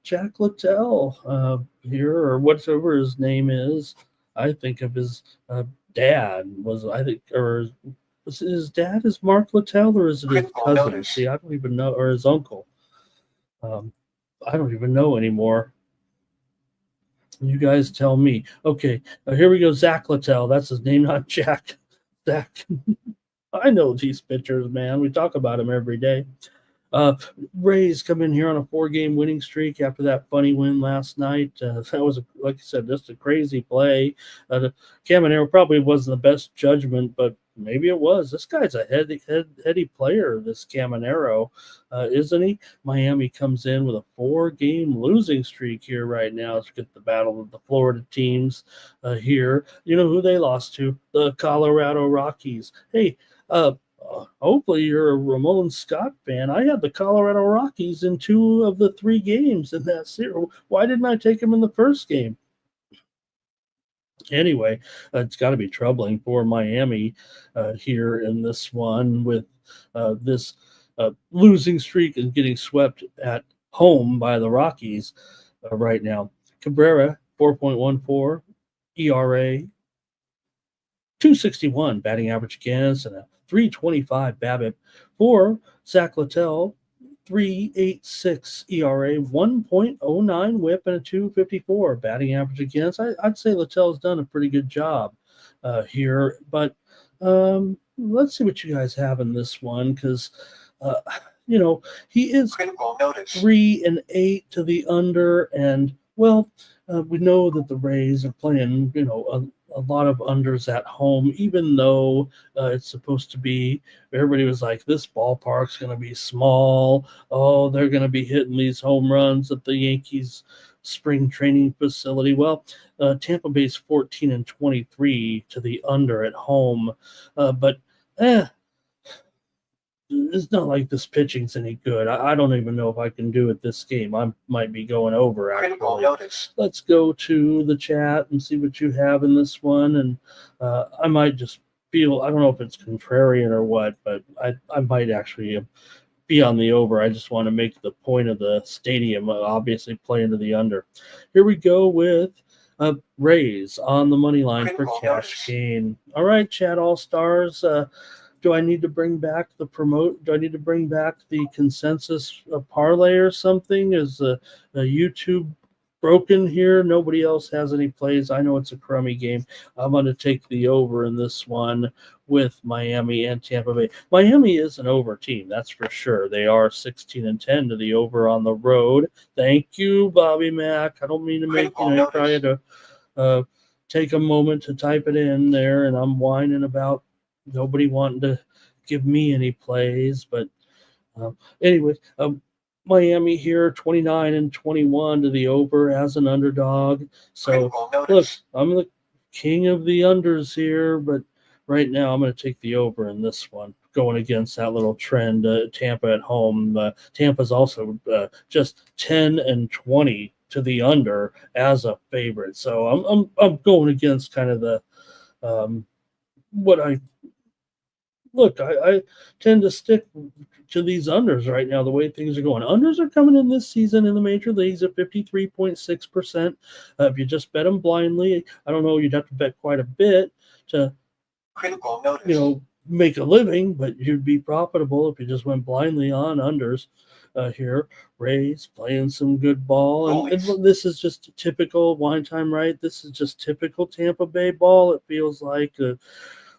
[SPEAKER 2] Jack Littell here, or whatever his name is. I think of his dad or was his dad is Mark Littell, or is it his cousin? See, I don't even know, or his uncle. I don't even know anymore. You guys tell me. Okay, here we go. Zach Littell. That's his name, not Jack. Zach. I know these pitchers, man. We talk about them every day. Rays come in here on a 4-game winning streak after that funny win last night. That was, like I said, just a crazy play. Caminero probably wasn't the best judgment, but maybe it was. This guy's a heady player, this Caminero, isn't he? Miami comes in with a 4-game losing streak here right now to get the battle of the Florida teams here. You know who they lost to? The Colorado Rockies. Hey, hopefully you're a Ramon Scott fan. I had the Colorado Rockies in 2 of the 3 games in that series. Why didn't I take them in the first game? Anyway, it's got to be troubling for Miami here in this one with this losing streak and getting swept at home by the Rockies right now. Cabrera, 4.14 ERA, 261 batting average against, and a 325 BABIP for Zach Littell. 3.86 ERA, 1.09 whip, and a 2.54 batting average against. I'd say Littell's done a pretty good job here, but let's see what you guys have in this one because, he is 3-8 to the under, and we know that the Rays are playing, a lot of unders at home, even though it's supposed to be, everybody was like, this ballpark's going to be small. Oh, they're going to be hitting these home runs at the Yankees spring training facility. Well, Tampa Bay's 14-23 to the under at home, but it's not like this pitching's any good. I don't even know if I can do it this game. I might be going over, actually. Let's go to the chat and see what you have in this one. And I might just feel, I don't know if it's contrarian or what, but I might actually be on the over. I just want to make the point of the stadium, obviously play into the under. Here we go with Rays on the money line for cash gain. All right, chat all-stars. Do I need to bring back the consensus parlay or something? Is a YouTube broken here? Nobody else has any plays. I know it's a crummy game. I'm going to take the over in this one with Miami and Tampa Bay. Miami is an over team, that's for sure. They are 16-10 to the over on the road. Thank you, Bobby Mack. I don't mean to make you try to take a moment to type it in there, and I'm whining about nobody wanting to give me any plays, but anyways, Miami here 29-21 to the over as an underdog. So look, I'm the king of the unders here, but right now I'm going to take the over in this one, going against that little trend. Tampa at home. Tampa's also just 10-20 to the under as a favorite. So I'm going against kind of the what I tend to stick to these unders right now, the way things are going. Unders are coming in this season in the major leagues at 53.6%. If you just bet them blindly, I don't know, you'd have to bet quite a bit to, make a living, but you'd be profitable if you just went blindly on unders here. Rays playing some good ball. And this is just a typical wine time, right? This is just typical Tampa Bay ball. It feels like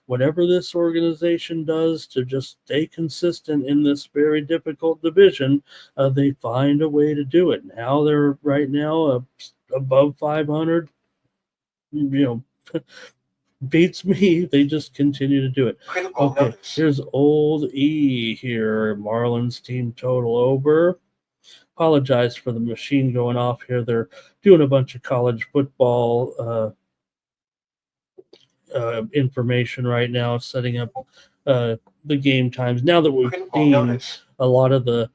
[SPEAKER 2] whatever this organization does to just stay consistent in this very difficult division, they find a way to do it. Now they're right now above 500. Beats me. They just continue to do it. Okay, here's old E here. Marlins team total over. Apologize for the machine going off here. They're doing a bunch of college football information right now, setting up the game times. Now that we've seen a lot of the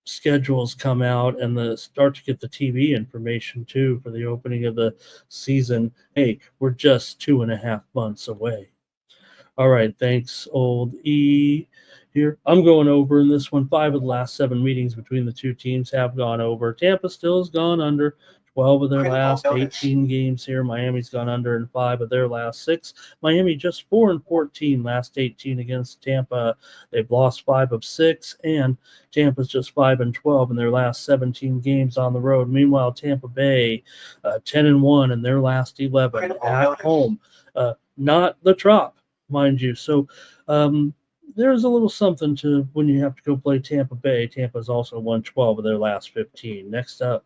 [SPEAKER 2] schedules come out and start to get the TV information too for the opening of the season. Hey, we're just 2.5 months away. All right, thanks, old E. Here, I'm going over in this one. 5 of the last 7 meetings between the two teams have gone over. Tampa still has gone under 12 of their last 18 games here. Miami's gone under in 5 of their last 6. Miami just 4-14 last 18 against Tampa. They've lost 5 of 6, and Tampa's just 5-12 in their last 17 games on the road. Meanwhile, Tampa Bay 10-1 in their last 11 at home. Not the Trop, mind you. So there's a little something to when you have to go play Tampa Bay. Tampa's also won 12 of their last 15. Next up,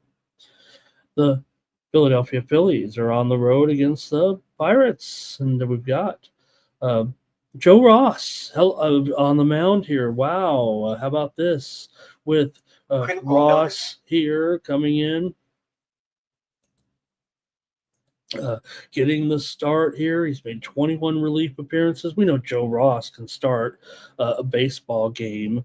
[SPEAKER 2] the Philadelphia Phillies are on the road against the Pirates, and we've got uh, Joe Ross on the mound here. Wow, how about this with Ross here coming in? Getting the start here. He's made 21 relief appearances. We know Joe Ross can start a baseball game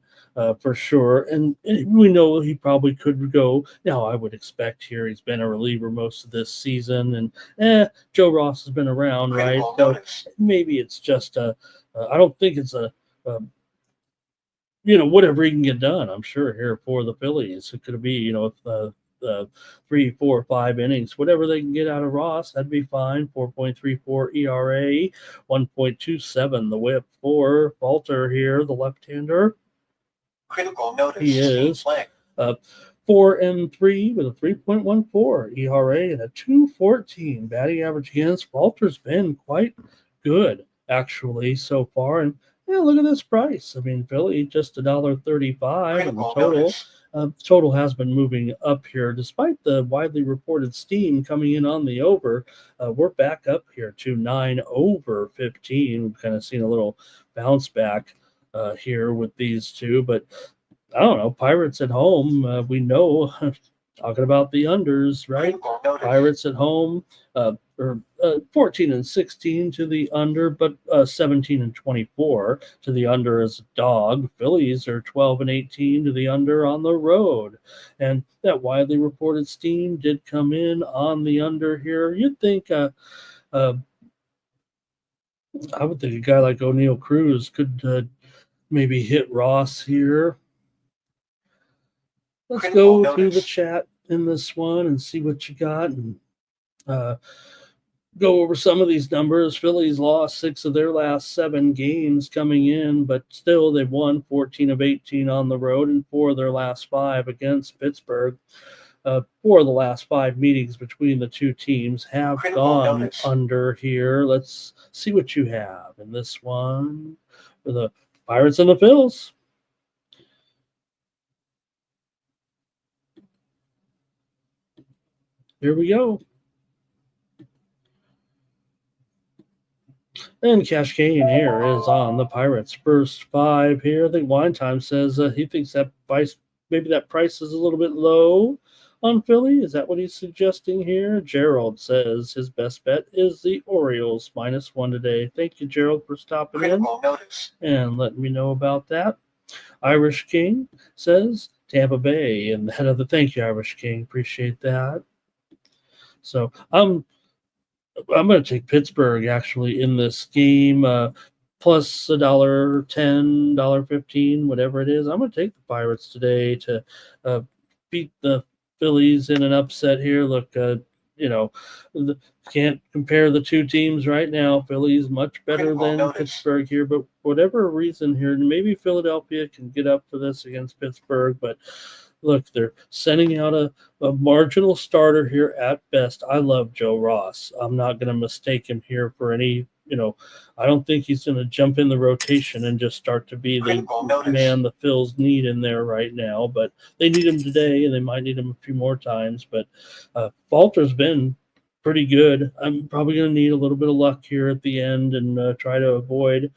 [SPEAKER 2] for sure. And we know he probably could go. Now, I would expect here he's been a reliever most of this season. And Joe Ross has been around, right? So maybe it's just I don't think it's a whatever he can get done, I'm sure, here for the Phillies. It could be, 3, 4, 5 innings, whatever they can get out of Ross, that'd be fine. 4.34 ERA, 1.27 the whip for Falter here, the left-hander.
[SPEAKER 3] Critical notice.
[SPEAKER 2] He is 4-3 with a 3.14 ERA and a 2.14 batting average against. Falter's been quite good, actually, so far. And look at this price. I mean, Philly just $1.35 in the total. Total has been moving up here, despite the widely reported steam coming in on the over. We're back up here to 9 over 15. We've kind of seen a little bounce back here with these two, but I don't know. Pirates at home, we know. Talking about the unders, right? Pirates at home, 14-16 to the under, but 17-24 to the under as a dog. Phillies are 12-18 to the under on the road, and that widely reported steam did come in on the under here. You'd think, I would think a guy like O'Neal Cruz could maybe hit Ross here. Let's go to the chat in this one and see what you got and go over some of these numbers. Phillies lost 6 of their last 7 games coming in, but still they've won 14 of 18 on the road and 4 of their last 5 against Pittsburgh. 4 of the last 5 meetings between the two teams have gone under here. Let's see what you have in this one for the Pirates and the Phils. Here we go. And Cash Kane here is on the Pirates. First 5 here. I think Wine Time says he thinks that price, maybe that price is a little bit low on Philly. Is that what he's suggesting here? Gerald says his best bet is the Orioles -1 today. Thank you, Gerald, for stopping in and letting me know about that. Irish King says Tampa Bay, and that other. Thank you, Irish King. Appreciate that. So I'm going to take Pittsburgh actually in this game, plus $1.10, $1.15, whatever it is. I'm going to take the Pirates today to beat the Phillies in an upset here. Look, can't compare the two teams right now. Philly's much better than Pittsburgh here, but whatever reason here, maybe Philadelphia can get up for this against Pittsburgh, but look, they're sending out a marginal starter here at best. I love Joe Ross. I'm not going to mistake him here for any, I don't think he's going to jump in the rotation and just start to be the man the Phils need in there right now. But they need him today, and they might need him a few more times. But Falter's been pretty good. I'm probably going to need a little bit of luck here at the end and try to avoid,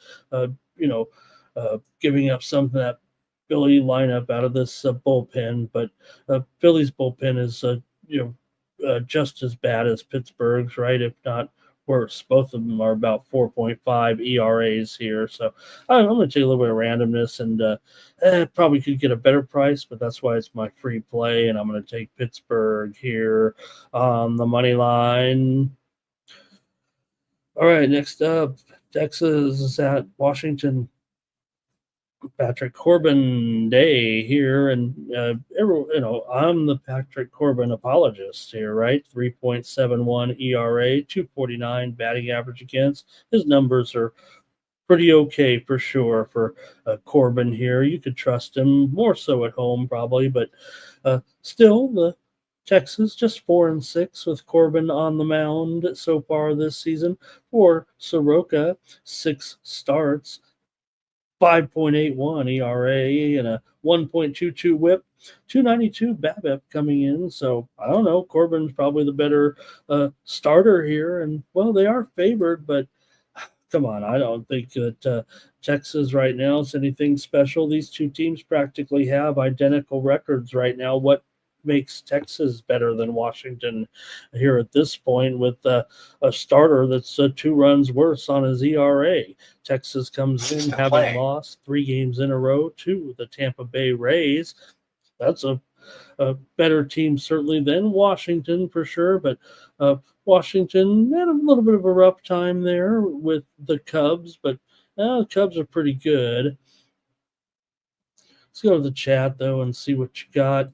[SPEAKER 2] giving up something that Philly lineup out of this bullpen, but Philly's bullpen is just as bad as Pittsburgh's, right? If not worse. Both of them are about 4.5 ERAs here, so I'm going to take a little bit of randomness and probably could get a better price, but that's why it's my free play, and I'm going to take Pittsburgh here on the money line. All right, next up, Texas is at Washington. Patrick Corbin Day here, and I'm the Patrick Corbin apologist here, right? 3.71 ERA, 2.49 batting average against. His numbers are pretty okay for sure for Corbin here. You could trust him more so at home probably, but still the Texas just 4-6 with Corbin on the mound so far this season. For Soroka, 6 starts. 5.81 ERA and a 1.22 WHIP, 292 BABIP coming in. So I don't know. Corbin's probably the better starter here, and well, they are favored, but come on, I don't think that Texas right now is anything special. These two teams practically have identical records right now. What makes Texas better than Washington here at this point with a starter that's 2 runs worse on his ERA? Texas comes in having lost 3 games in a row to the Tampa Bay Rays. That's a better team certainly than Washington for sure, but Washington had a little bit of a rough time there with the Cubs, but the Cubs are pretty good. Let's go to the chat though and see what you got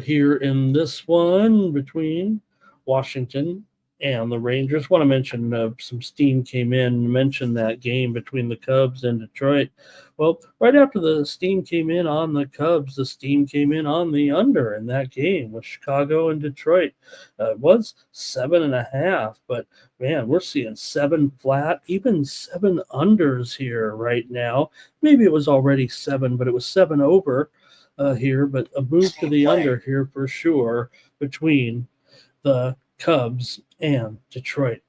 [SPEAKER 2] here in this one between Washington and the Rangers. Want to mention some steam came in, mentioned that game between the Cubs and Detroit. Well, right after the steam came in on the Cubs, the steam came in on the under in that game with Chicago and Detroit. It was 7.5, but man, we're seeing 7 flat, even 7 unders here right now. Maybe it was already 7, but it was 7 over here, but a move to the under here for sure between the Cubs and Detroit.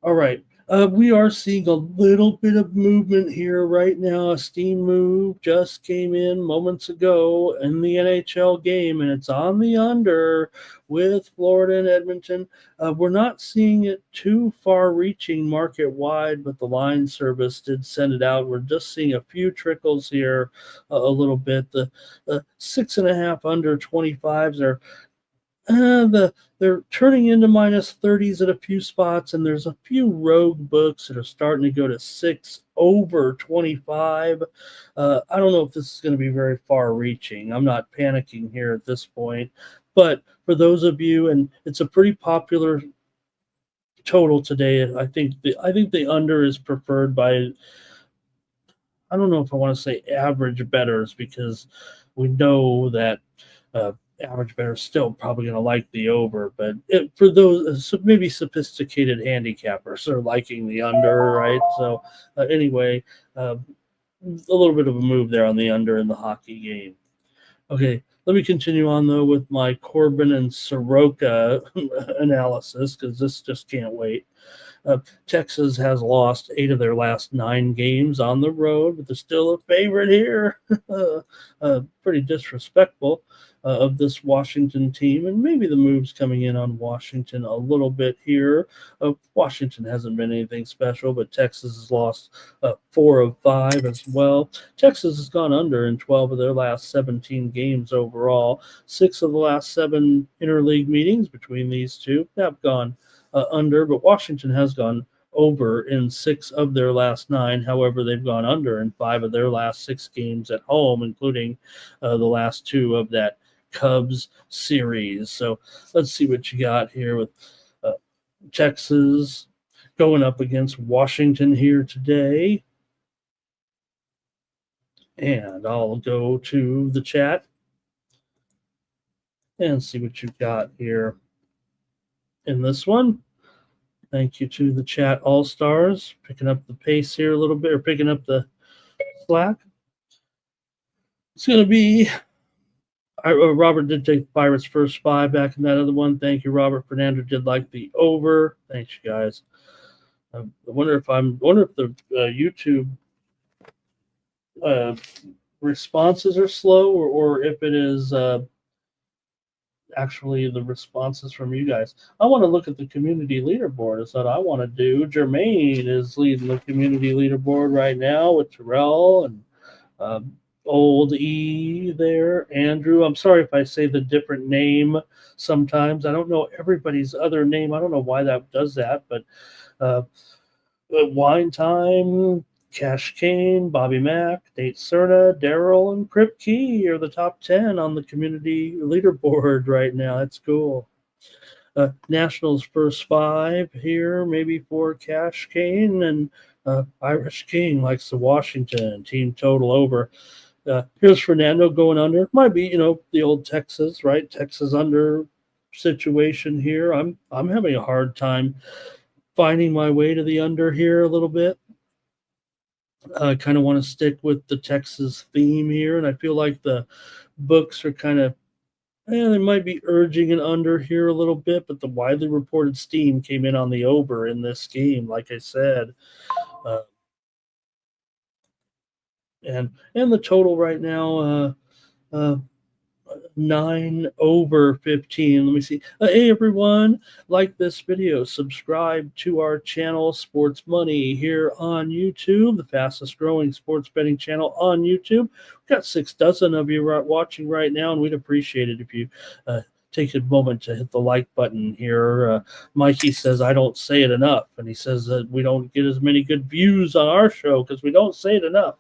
[SPEAKER 2] All right. We are seeing a little bit of movement here right now. A steam move just came in moments ago in the NHL game, and it's on the under with Florida and Edmonton. We're not seeing it too far-reaching market-wide, but the line service did send it out. We're just seeing a few trickles here a little bit. The 6.5 under 25s are they're turning into minus 30s at a few spots, and there's a few rogue books that are starting to go to 6 over 25. I don't know if this is going to be very far reaching. I'm not panicking here at this point, but for those of you, and it's a pretty popular total today, I think the under is preferred by, I don't know if I want to say average bettors, because we know that average bettors still probably going to like the over, but for those maybe sophisticated handicappers are liking the under, right? So anyway, a little bit of a move there on the under in the hockey game. Okay, let me continue on though with my Corbin and Soroka analysis, because this just can't wait. Texas has lost 8 of their last 9 games on the road, but they're still a favorite here. Pretty disrespectful of this Washington team, and maybe the moves coming in on Washington a little bit here. Washington hasn't been anything special, but Texas has lost 4 of 5 as well. Texas has gone under in 12 of their last 17 games overall. 6 of the last 7 interleague meetings between these two have gone under, but Washington has gone over in 6 of their last 9. However, they've gone under in 5 of their last 6 games at home, including the last 2 of that Cubs series. So let's see what you got here with Texas going up against Washington here today. And I'll go to the chat and see what you've got here in this one. Thank you to the chat all-stars, picking up the pace here a little bit, or picking up the slack. It's going to be Robert did take Pirates first 5 back in that other one. Thank you, Robert. Fernando did like the over. Thanks, you guys. I wonder if the YouTube responses are slow, or if it is actually the responses from you guys. I want to look at the community leaderboard. Is what I want to do. Jermaine is leading the community leaderboard right now with Terrell and Old E there. Andrew, I'm sorry if I say the different name sometimes. I don't know everybody's other name. I don't know why that does that, but Wine Time, Cash Kane, Bobby Mack, Nate Cerna, Daryl, and Crip Key are the top 10 on the community leaderboard right now. That's cool. Nationals first 5 here, maybe for Cash Kane, and Irish King likes the Washington team total over. Here's Fernando going under. Might be, the old Texas, right? Texas under situation here. I'm having a hard time finding my way to the under here a little bit. I kind of want to stick with the Texas theme here, and I feel like the books are kind of they might be urging an under here a little bit, but the widely reported steam came in on the over in this game, like I said. And the total right now, 9 over 15. Let me see. Hey, everyone, like this video, subscribe to our channel, Sports Money, here on YouTube, the fastest growing sports betting channel on YouTube. We've got 6 dozen of you watching right now, and we'd appreciate it if you take a moment to hit the like button here. Mikey says, I don't say it enough, and he says that we don't get as many good views on our show because we don't say it enough.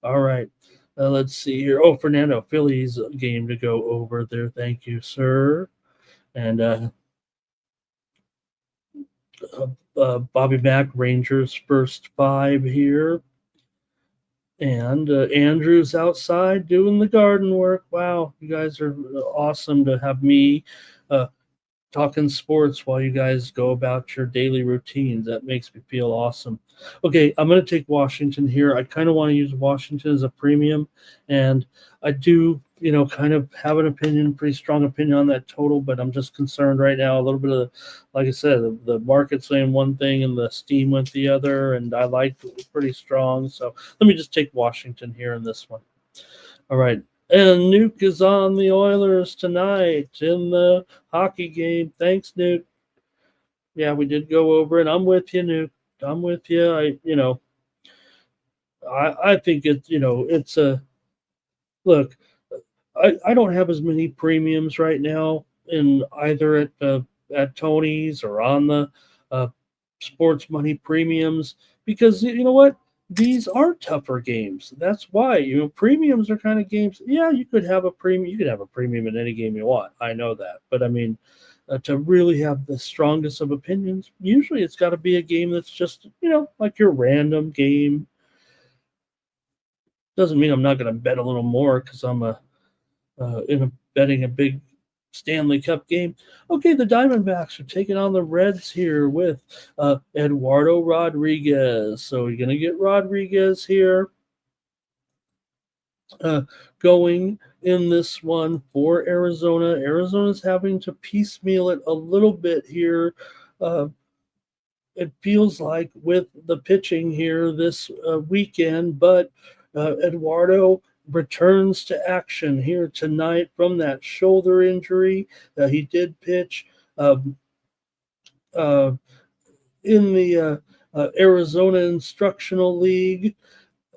[SPEAKER 2] All right. Let's see here. Oh, Fernando, Phillies game to go over there. Thank you, sir. And Bobby Mack, Rangers first 5 here. And Andrew's outside doing the garden work. Wow, you guys are awesome to have me talking sports while you guys go about your daily routines. That makes me feel awesome. Okay, I'm going to take Washington here. I kind of want to use Washington as a premium, and I do, kind of have an opinion, pretty strong opinion on that total, but I'm just concerned right now. A little bit of, like I said, the market saying one thing and the steam went the other, and I like it pretty strong. So let me just take Washington here in this one. All right. And Nuke is on the Oilers tonight in the hockey game. Thanks, Nuke. Yeah, we did go over it. I'm with you, Nuke. I'm with you. I think it's a look. I don't have as many premiums right now in either at Tony's or on the sports money premiums because you know what? These are tougher games. That's why premiums are kind of games. Yeah, you could have a premium. You could have a premium in any game you want. I know that, but I mean, to really have the strongest of opinions, usually it's got to be a game that's just like your random game. Doesn't mean I'm not going to bet a little more because I'm betting a big Stanley Cup game. Okay, the Diamondbacks are taking on the Reds here with Eduardo Rodriguez. So you're going to get Rodriguez here going in this one for Arizona. Arizona's having to piecemeal it a little bit here. It feels like with the pitching here this weekend, but Eduardo returns to action here tonight from that shoulder injury. He did pitch in the Arizona Instructional League,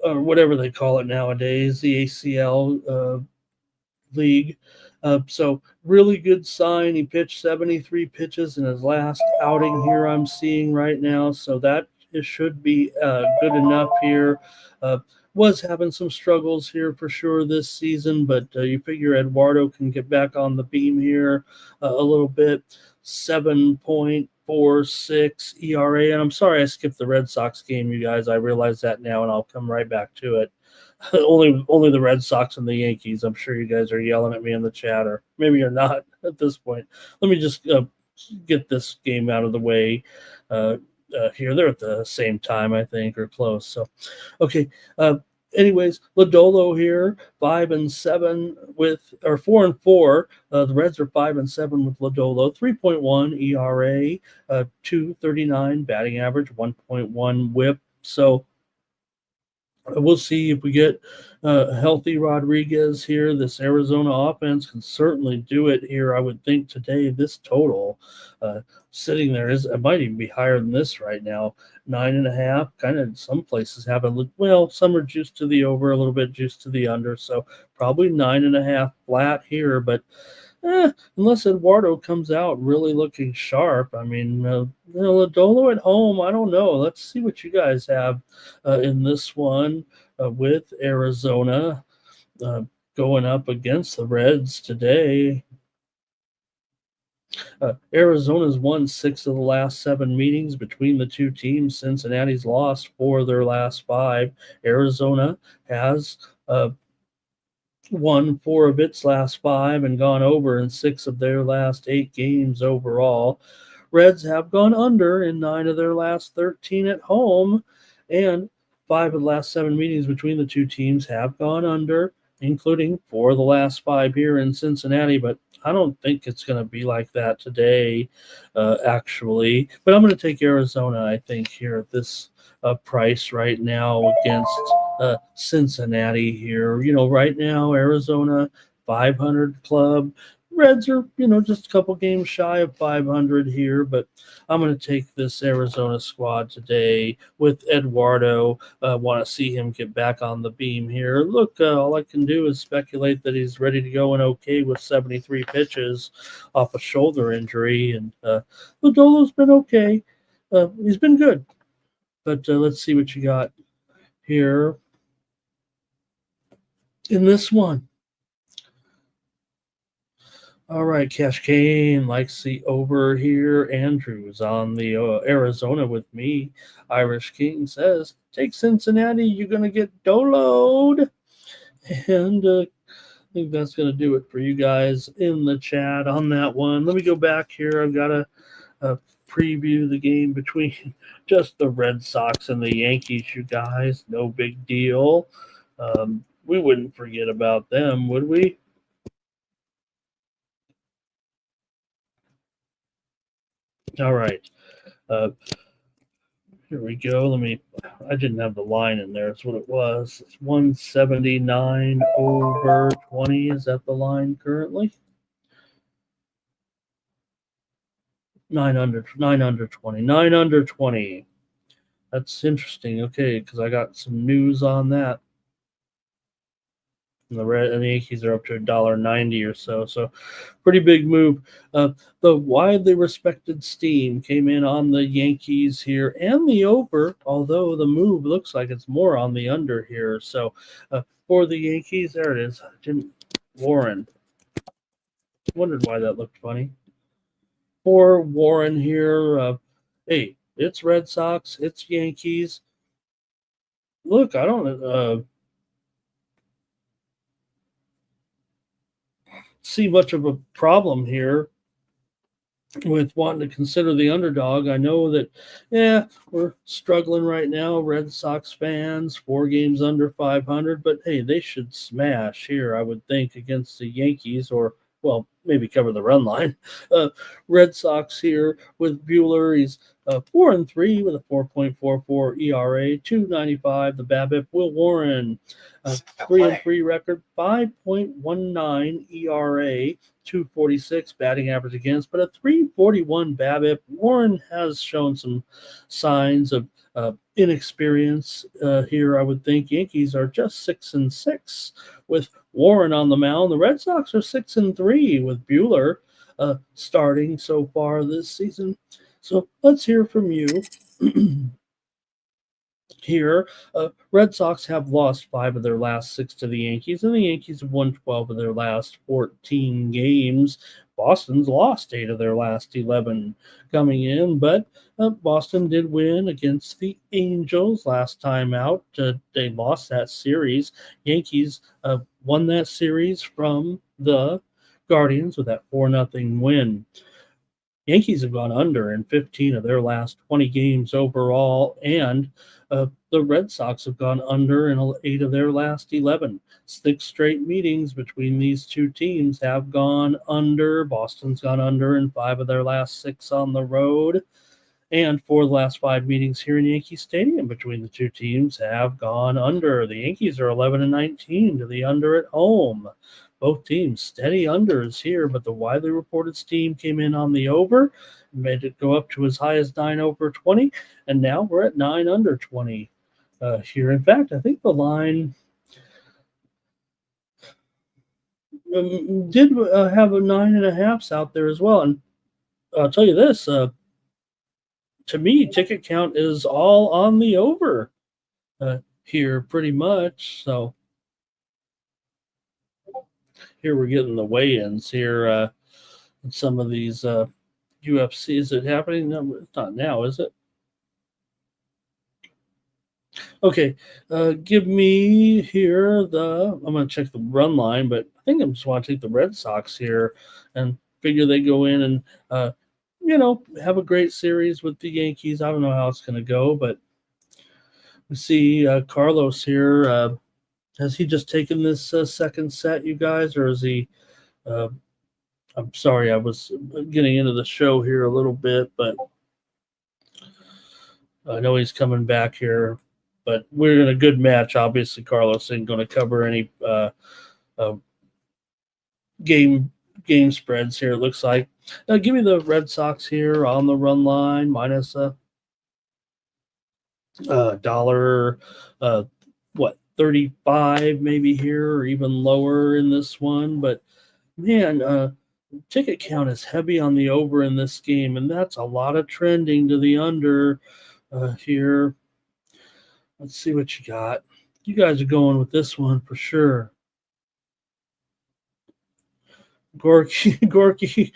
[SPEAKER 2] or whatever they call it nowadays, the ACL league. So really good sign. He pitched 73 pitches in his last outing here I'm seeing right now. So that should be good enough here. Was having some struggles here for sure this season, but you figure Eduardo can get back on the beam here a little bit. 7.46 ERA. And I'm sorry I skipped the Red Sox game, you guys. I realize that now, and I'll come right back to it. only the Red Sox and the Yankees. I'm sure you guys are yelling at me in the chat, or maybe you're not at this point. Let me just get this game out of the way here. They're at the same time, I think, or close. So, okay. Anyways, Lodolo here, 5-7 or 4-4. The Reds are 5-7 with Lodolo, 3.1 ERA, 2.39 batting average, 1.1 WHIP. So we'll see if we get a healthy Rodriguez here. This Arizona offense can certainly do it here. I would think today this total sitting there it might even be higher than this right now. 9.5. Kind of some places have some are juiced to the over, a little bit juiced to the under. So probably 9.5 flat here, but unless Eduardo comes out really looking sharp. I mean, Lodolo at home, I don't know. Let's see what you guys have in this one with Arizona going up against the Reds today. Arizona's won 6 of the last 7 meetings between the two teams. Cincinnati's lost 4 of their last 5. Arizona has won 4 of its last 5 and gone over in 6 of their last 8 games overall. Reds have gone under in 9 of their last 13 at home, and 5 of the last 7 meetings between the two teams have gone under, including 4 of the last 5 here in Cincinnati. But I don't think it's going to be like that today, actually. But I'm going to take Arizona, I think, here at this price right now against Cincinnati here. Right now, Arizona 500 club. Reds are, just a couple games shy of 500 here, but I'm going to take this Arizona squad today with Eduardo. Want to see him get back on the beam here. Look, all I can do is speculate that he's ready to go and okay with 73 pitches off a shoulder injury, and Lodolo's been okay. He's been good, but let's see what you got here in this one. All right, Cash Kane likes the over here. Andrew's on the Arizona with me. Irish King says, take Cincinnati, you're going to get doloed. And I think that's going to do it for you guys in the chat on that one. Let me go back here. I've got to preview the game between just the Red Sox and the Yankees, you guys. No big deal. We wouldn't forget about them, would we? All right. Here we go. I didn't have the line in there. That's what it was. It's 179 over 20. Is that the line currently? 9 under 20. That's interesting. Okay, because I got some news on that. And the Yankees are up to $1.90 or so. So pretty big move. The widely respected steam came in on the Yankees here and the over, although the move looks like it's more on the under here. So for the Yankees, there it is. Warren. Wondered why that looked funny. For Warren here, hey, it's Red Sox, it's Yankees. Look, I don't see much of a problem here with wanting to consider the underdog. I know that, we're struggling right now, Red Sox fans, 4 games under 500, but hey, they should smash here, I would think, against the Yankees, or, well, maybe cover the run line. Red Sox here with Buehler. He's 4-3 with a 4.44 ERA, 2.95 the BABIP. Will Warren, 3-3 record, 5.19 ERA, 2.46 batting average against, but a 3.41 BABIP. Warren has shown some signs of inexperience here, I would think. Yankees are just 6-6 with Warren on the mound. The Red Sox are 6-3 with Buehler starting so far this season. So let's hear from you. Here, Red Sox have lost 5 of their last 6 to the Yankees, and the Yankees have won 12 of their last 14 games. Boston's lost 8 of their last 11 coming in, but Boston did win against the Angels last time out. They lost that series. Yankees won that series from the Guardians with that 4-0 win. Yankees have gone under in 15 of their last 20 games overall, and the Red Sox have gone under in 8 of their last 11. 6 straight meetings between these two teams have gone under. Boston's gone under in 5 of their last 6 on the road, and 4 of the last 5 meetings here in Yankee Stadium between the two teams have gone under. The Yankees are 11-19 to the under at home. Both teams steady unders here, but the widely reported steam came in on the over, made it go up to as high as 9 over 20, and now we're at 9 under 20 here. In fact, I think the line did have a 9.5s out there as well. And I'll tell you this, to me, ticket count is all on the over here pretty much. So here we're getting the weigh-ins here. Some of these UFC. Is it happening? No, it's not now, is it? Okay, give me here I'm going to check the run line, but I think I just want to take the Red Sox here and figure they go in and have a great series with the Yankees. I don't know how it's going to go, but we see Carlos here. Has he just taken this second set, you guys, or is he? I'm sorry, I was getting into the show here a little bit, but I know he's coming back here. But we're in a good match. Obviously, Carlos ain't going to cover any game spreads here. It looks like. Give me the Red Sox here on the run line minus dollar. What 35 maybe here, or even lower in this one. But man, ticket count is heavy on the over in this game, and that's a lot of trending to the under here. Let's see what you got. You guys are going with this one for sure. Gorky,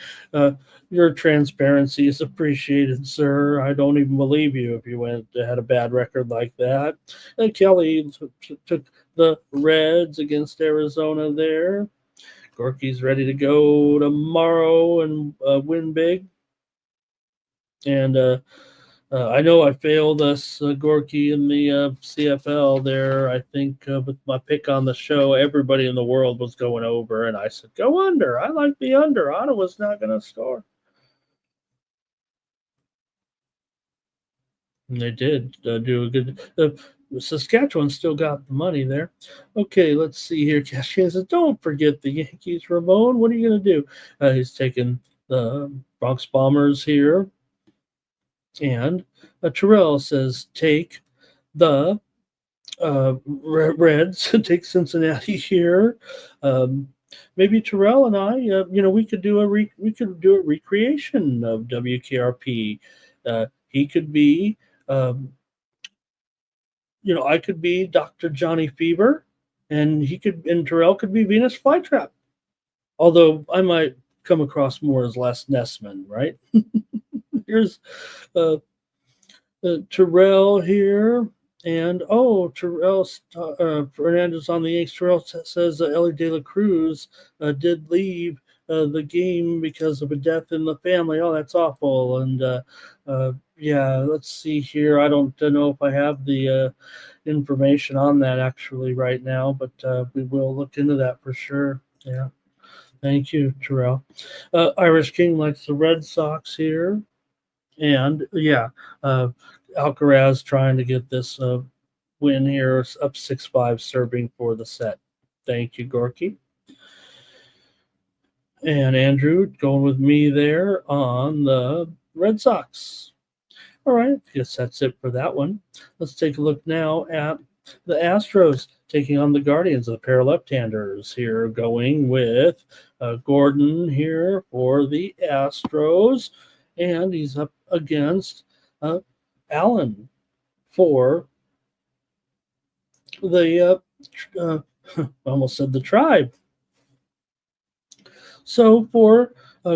[SPEAKER 2] your transparency is appreciated, sir. I don't even believe you if you had a bad record like that. And Kelly took the Reds against Arizona there. Gorky's ready to go tomorrow and win big. And I know I failed us, Gorky, in the CFL there. I think with my pick on the show, everybody in the world was going over, and I said, go under. I like the under. Ottawa's not going to score. And they did do a good Saskatchewan still got the money there. Okay, let's see here. Cashin says, don't forget the Yankees, Ramon. What are you going to do? He's taking the Bronx Bombers here. And Terrell says, take the Reds, take Cincinnati here. Maybe Terrell and I, we could do a recreation of WKRP. He could be, I could be Dr. Johnny Fever, and Terrell could be Venus Flytrap. Although I might come across more as Les Nessman, right? Here's Terrell here, and Terrell Fernandez on the Yanks. Terrell says Ellie De La Cruz did leave the game because of a death in the family. Oh, that's awful. And let's see here. I don't know if I have the information on that actually right now, but we will look into that for sure. Yeah. Thank you, Terrell. Irish King likes the Red Sox here. And Alcaraz trying to get this win here, up 6-5, serving for the set. Thank you, Gorky. And Andrew going with me there on the Red Sox. All right, I guess that's it for that one. Let's take a look now at the Astros taking on the Guardians, the pair of left-handers here, going with Gordon here for the Astros. And he's up against Allen for the almost said the Tribe. So for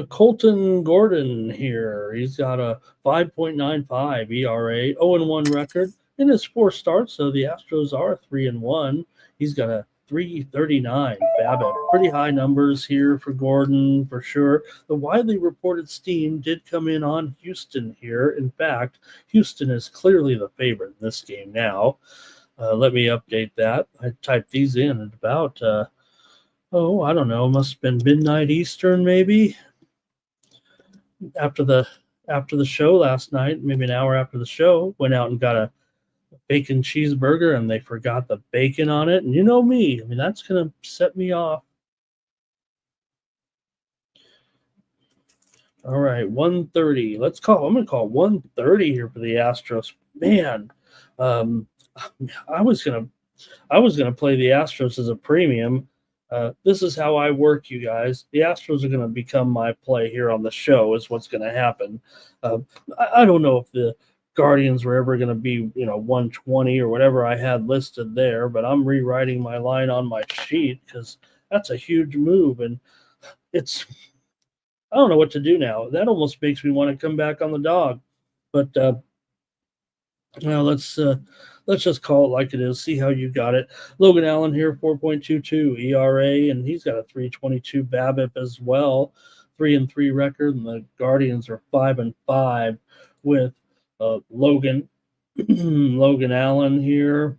[SPEAKER 2] Colton Gordon here, he's got a 5.95 ERA, 0-1 record in his 4 starts. So the Astros are 3-1. He's got a 339 BABIP. Pretty high numbers here for Gordon for sure. The widely reported steam did come in on Houston here. In fact, Houston is clearly the favorite in this game now. Let me update that. I typed these in at about, I don't know, must have been midnight Eastern maybe. After the show last night, maybe an hour after the show, went out and got a bacon cheeseburger, and they forgot the bacon on it. And you know me, I mean, that's going to set me off. All right, 130. I'm going to call 130 here for the Astros. Man, I was going to play the Astros as a premium. This is how I work, you guys. The Astros are going to become my play here on the show is what's going to happen. I don't know if the Guardians were ever going to be, 120 or whatever I had listed there, but I'm rewriting my line on my sheet because that's a huge move, and I don't know what to do now. That almost makes me want to come back on the dog, but let's just call it like it is. See how you got it. Logan Allen here, 4.22 ERA, and he's got a 3.22 BABIP as well 3-3 record, and the Guardians are 5-5 with Logan Logan Allen here.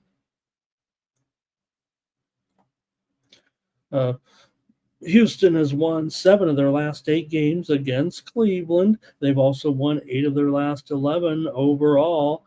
[SPEAKER 2] Houston has won 7 of their last 8 games against Cleveland. They've also won 8 of their last 11 overall.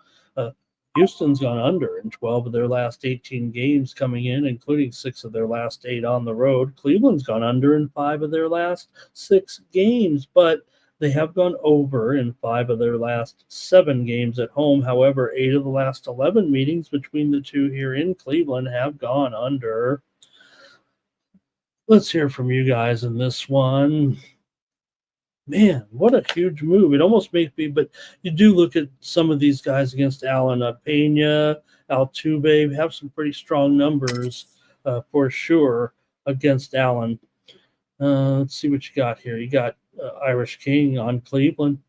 [SPEAKER 2] Houston's gone under in 12 of their last 18 games coming in, including 6 of their last 8 on the road. Cleveland's gone under in 5 of their last 6 games, but they have gone over in 5 of their last 7 games at home. However, 8 of the last 11 meetings between the two here in Cleveland have gone under. Let's hear from you guys in this one. Man, what a huge move. It almost makes me, but you do look at some of these guys against Alan Pena, Altuve, have some pretty strong numbers for sure against Allen. Let's see what you got here. You got Irish King on Cleveland.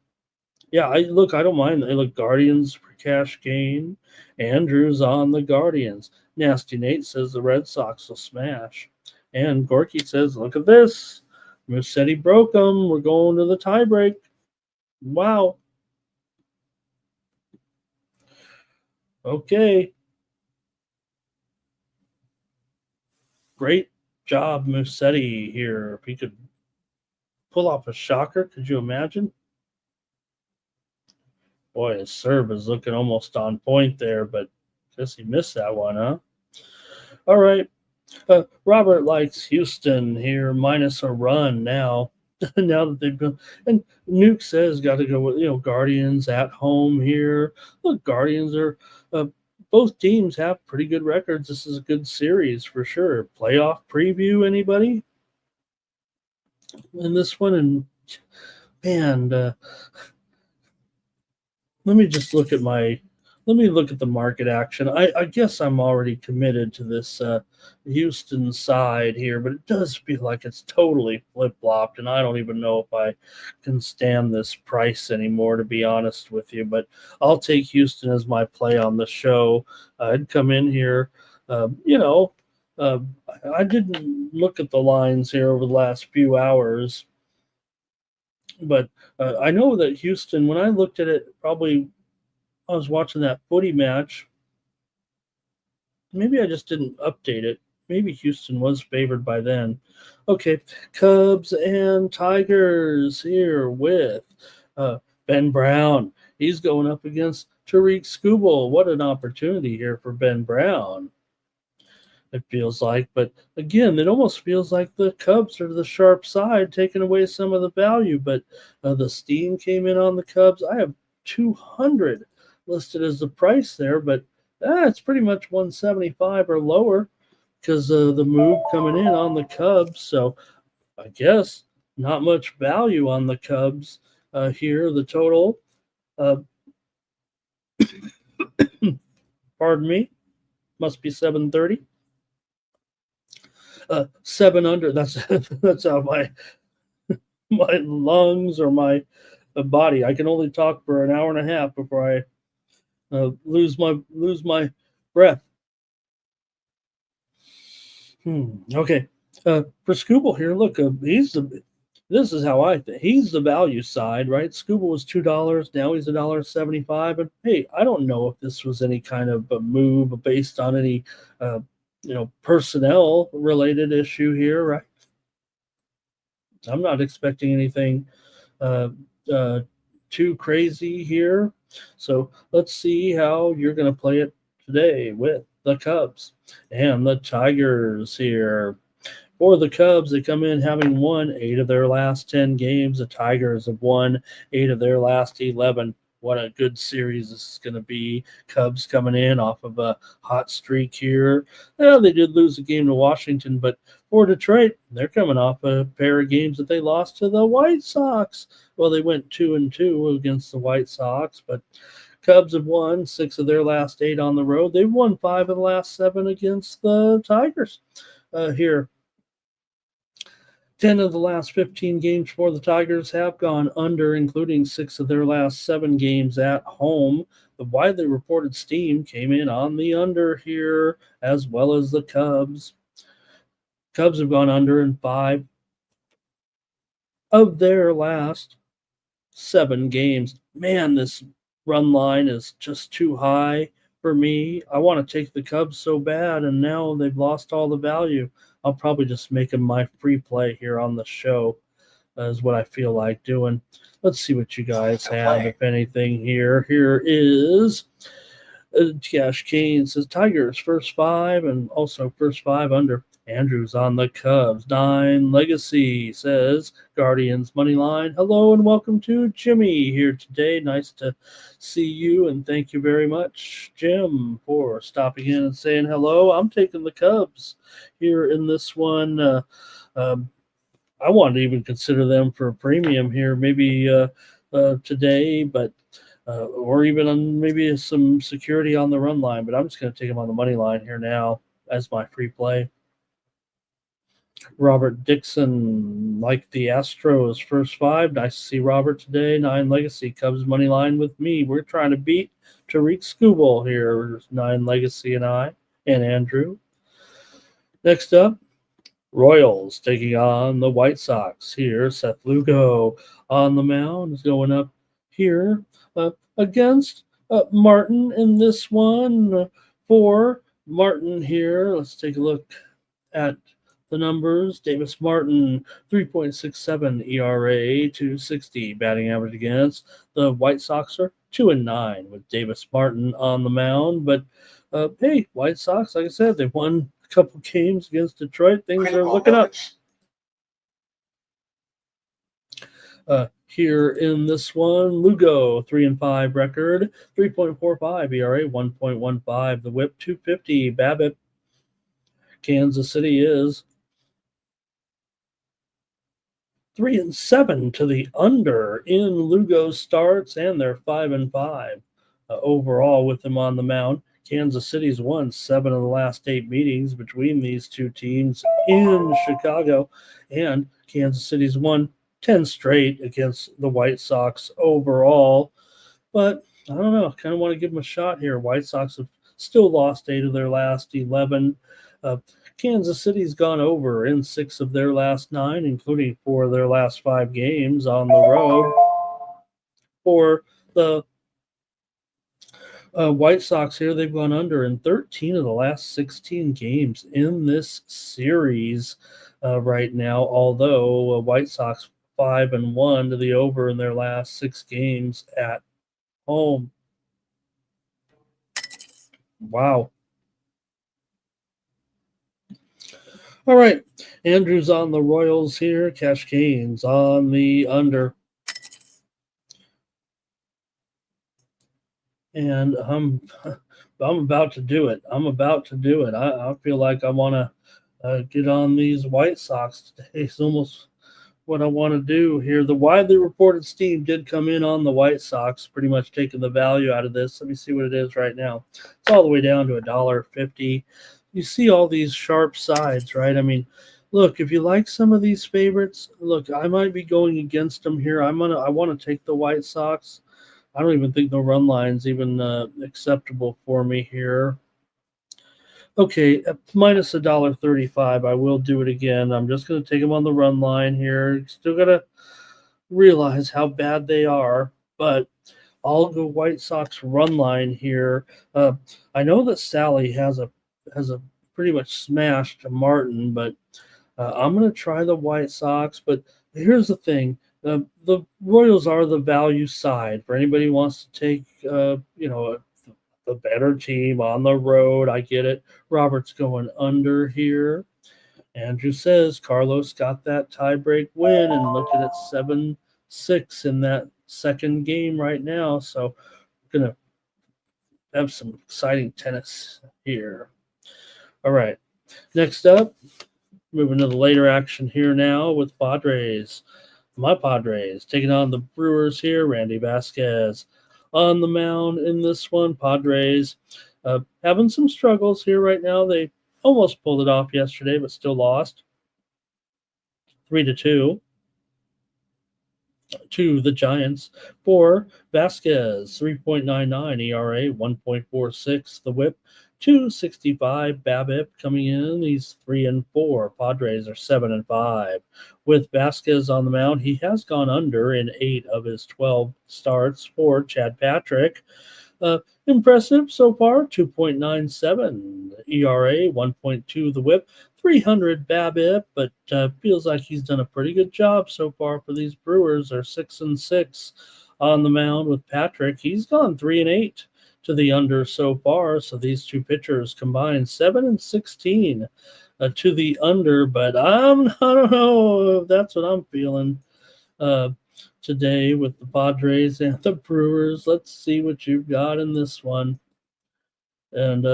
[SPEAKER 2] Yeah, I don't mind. They look Guardians for cash gain. Andrews on the Guardians. Nasty Nate says the Red Sox will smash. And Gorky says, look at this. Musetti broke them. We're going to the tiebreak. Wow. Okay. Great job, Musetti here. If he could pull off a shocker, could you imagine? Boy, his serve is looking almost on point there, but I guess he missed that one, huh? All right. Robert likes Houston here, minus a run now. Now that they've gone, and Nuke says got to go with Guardians at home here. Look, Guardians are both teams have pretty good records. This is a good series for sure. Playoff preview, anybody? In this one, and let me just look at the market action. I guess I'm already committed to this Houston side here, but it does feel like it's totally flip-flopped, and I don't even know if I can stand this price anymore, to be honest with you. But I'll take Houston as my play on the show. I'd come in here, I didn't look at the lines here over the last few hours, but I know that Houston, when I looked at it, I was watching that footy match. Maybe I just didn't update it. Maybe Houston was favored by then. Okay, Cubs and Tigers here with Ben Brown. He's going up against Tariq Skubal. What an opportunity here for Ben Brown, it feels like. But again, it almost feels like the Cubs are the sharp side, taking away some of the value. But the steam came in on the Cubs. I have 200 listed as the price there, but it's pretty much 175 or lower because of the move coming in on the Cubs. So I guess not much value on the Cubs here. The total, pardon me, must be 730. 7 under. That's how my lungs or my body. I can only talk for an hour and a half before I lose my breath. Okay. For Skubal here, look, this is how I think. He's the value side, right? Skubal was $2. Now he's $1.75. And hey, I don't know if this was any kind of a move based on any, personnel related issue here, right? I'm not expecting anything too crazy here. So let's see how you're going to play it today with the Cubs and the Tigers here. For the Cubs, they come in having won 8 of their last 10 games. The Tigers have won 8 of their last 11. What a good series this is going to be. Cubs coming in off of a hot streak here. Well, they did lose a game to Washington, but for Detroit, they're coming off a pair of games that they lost to the White Sox. Well, they went 2-2 against the White Sox, but Cubs have won 6 of their last 8 on the road. They've won 5 of the last 7 against the Tigers here. 10 of the last 15 games for the Tigers have gone under, including 6 of their last 7 games at home. The widely reported steam came in on the under here, as well as the Cubs. Cubs have gone under in 5. of their last 7 games. Man, this run line is just too high for me. I want to take the Cubs so bad, and now they've lost all the value. I'll probably just make them my free play here on the show, is what I feel like doing. Let's see what you guys have, if anything, here. Here is Cash Kane says Tigers first 5 and also first 5 under. Andrew's on the Cubs. 9 Legacy says Guardians money line. Hello and welcome to Jimmy here today. Nice to see you and thank you very much, Jim, for stopping in and saying hello. I'm taking the Cubs here in this one. I wanted to even consider them for a premium here, maybe today, but or even on maybe some security on the run line. But I'm just going to take them on the money line here now as my free play. Robert Dixon, like the Astros, first 5. Nice to see Robert today. 9 Legacy, Cubs money line with me. We're trying to beat Tariq Skubal here. 9 Legacy and I and Andrew. Next up, Royals taking on the White Sox here. Seth Lugo on the mound is going up here against Martin in this one. For Martin here, let's take a look at the numbers. Davis Martin, 3.67 ERA, 260 batting average against. The White Sox are 2-9 with Davis Martin on the mound. But hey, White Sox, like I said, they won a couple games against Detroit. Things are looking up. Here in this one, Lugo, 3-5 record, 3.45 ERA, 1.15. The whip, 250. BABIP. Kansas City is 3-7 to the under in Lugo's starts, and they're 5-5 overall with him on the mound. Kansas City's won 7 of the last 8 meetings between these two teams in Chicago, and Kansas City's won 10 straight against the White Sox overall. But I don't know. I kind of want to give them a shot here. White Sox have still lost 8 of their last 11. Kansas City's gone over in 6 of their last 9, including 4 of their last 5 games on the road. For the White Sox here, they've gone under in 13 of the last 16 games in this series right now, although White Sox 5-1 to the over in their last 6 games at home. Wow. All right, Andrew's on the Royals here. Cash Kane's on the under. And I'm about to do it. I feel like I want to get on these White Sox today. It's almost what I want to do here. The widely reported steam did come in on the White Sox, pretty much taking the value out of this. Let me see what it is right now. It's all the way down to $1.50. You see all these sharp sides, right? I mean, look, if you like some of these favorites, look, I might be going against them here. I want to take the White Sox. I don't even think the run line's even acceptable for me here. Okay, minus $1.35. I will do it again. I'm just going to take them on the run line here. Still got to realize how bad they are, but I'll go White Sox run line here. I know that Sally has a pretty much smashed Martin, but I'm going to try the White Sox. But here's the thing. The Royals are the value side. For anybody who wants to take, the better team on the road, I get it. Robert's going under here. Andrew says Carlos got that tiebreak win, and look at it, 7-6 in that second game right now. So we're going to have some exciting tennis here. All right, next up, moving to the later action here now with Padres. My Padres taking on the Brewers here. Randy Vasquez on the mound in this one. Padres having some struggles here right now. They almost pulled it off yesterday, but still lost 3-2 to the Giants. For Vasquez, 3.99 ERA, 1.46. The whip, 265. BABIP coming in. He's 3-4. Padres are 7-5. With Vasquez on the mound, he has gone under in 8 of his 12 starts for Chad Patrick. Impressive so far, 2.97 ERA, 1.2 the whip, 300 BABIP, but feels like he's done a pretty good job so far for these Brewers. They're 6-6 on the mound with Patrick. He's gone 3-8 to the under so far. So these two pitchers combined 7-16 to the under, but I don't know if that's what I'm feeling today with the Padres and the Brewers. Let's see what you've got in this one. And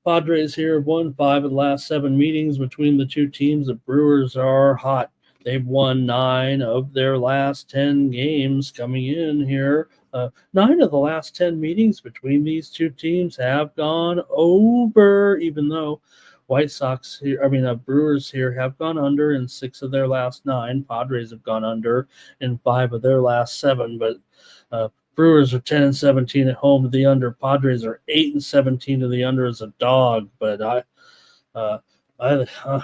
[SPEAKER 2] Padres here have won 5 of the last 7 meetings between the two teams. The Brewers are hot. They've won 9 of their last 10 games coming in here. 9 of the last 10 meetings between these two teams have gone over, even though Brewers here have gone under in 6 of their last 9. Padres have gone under in 5 of their last 7. But Brewers are 10-17 at home to the under. Padres are 8-17 to the under as a dog. But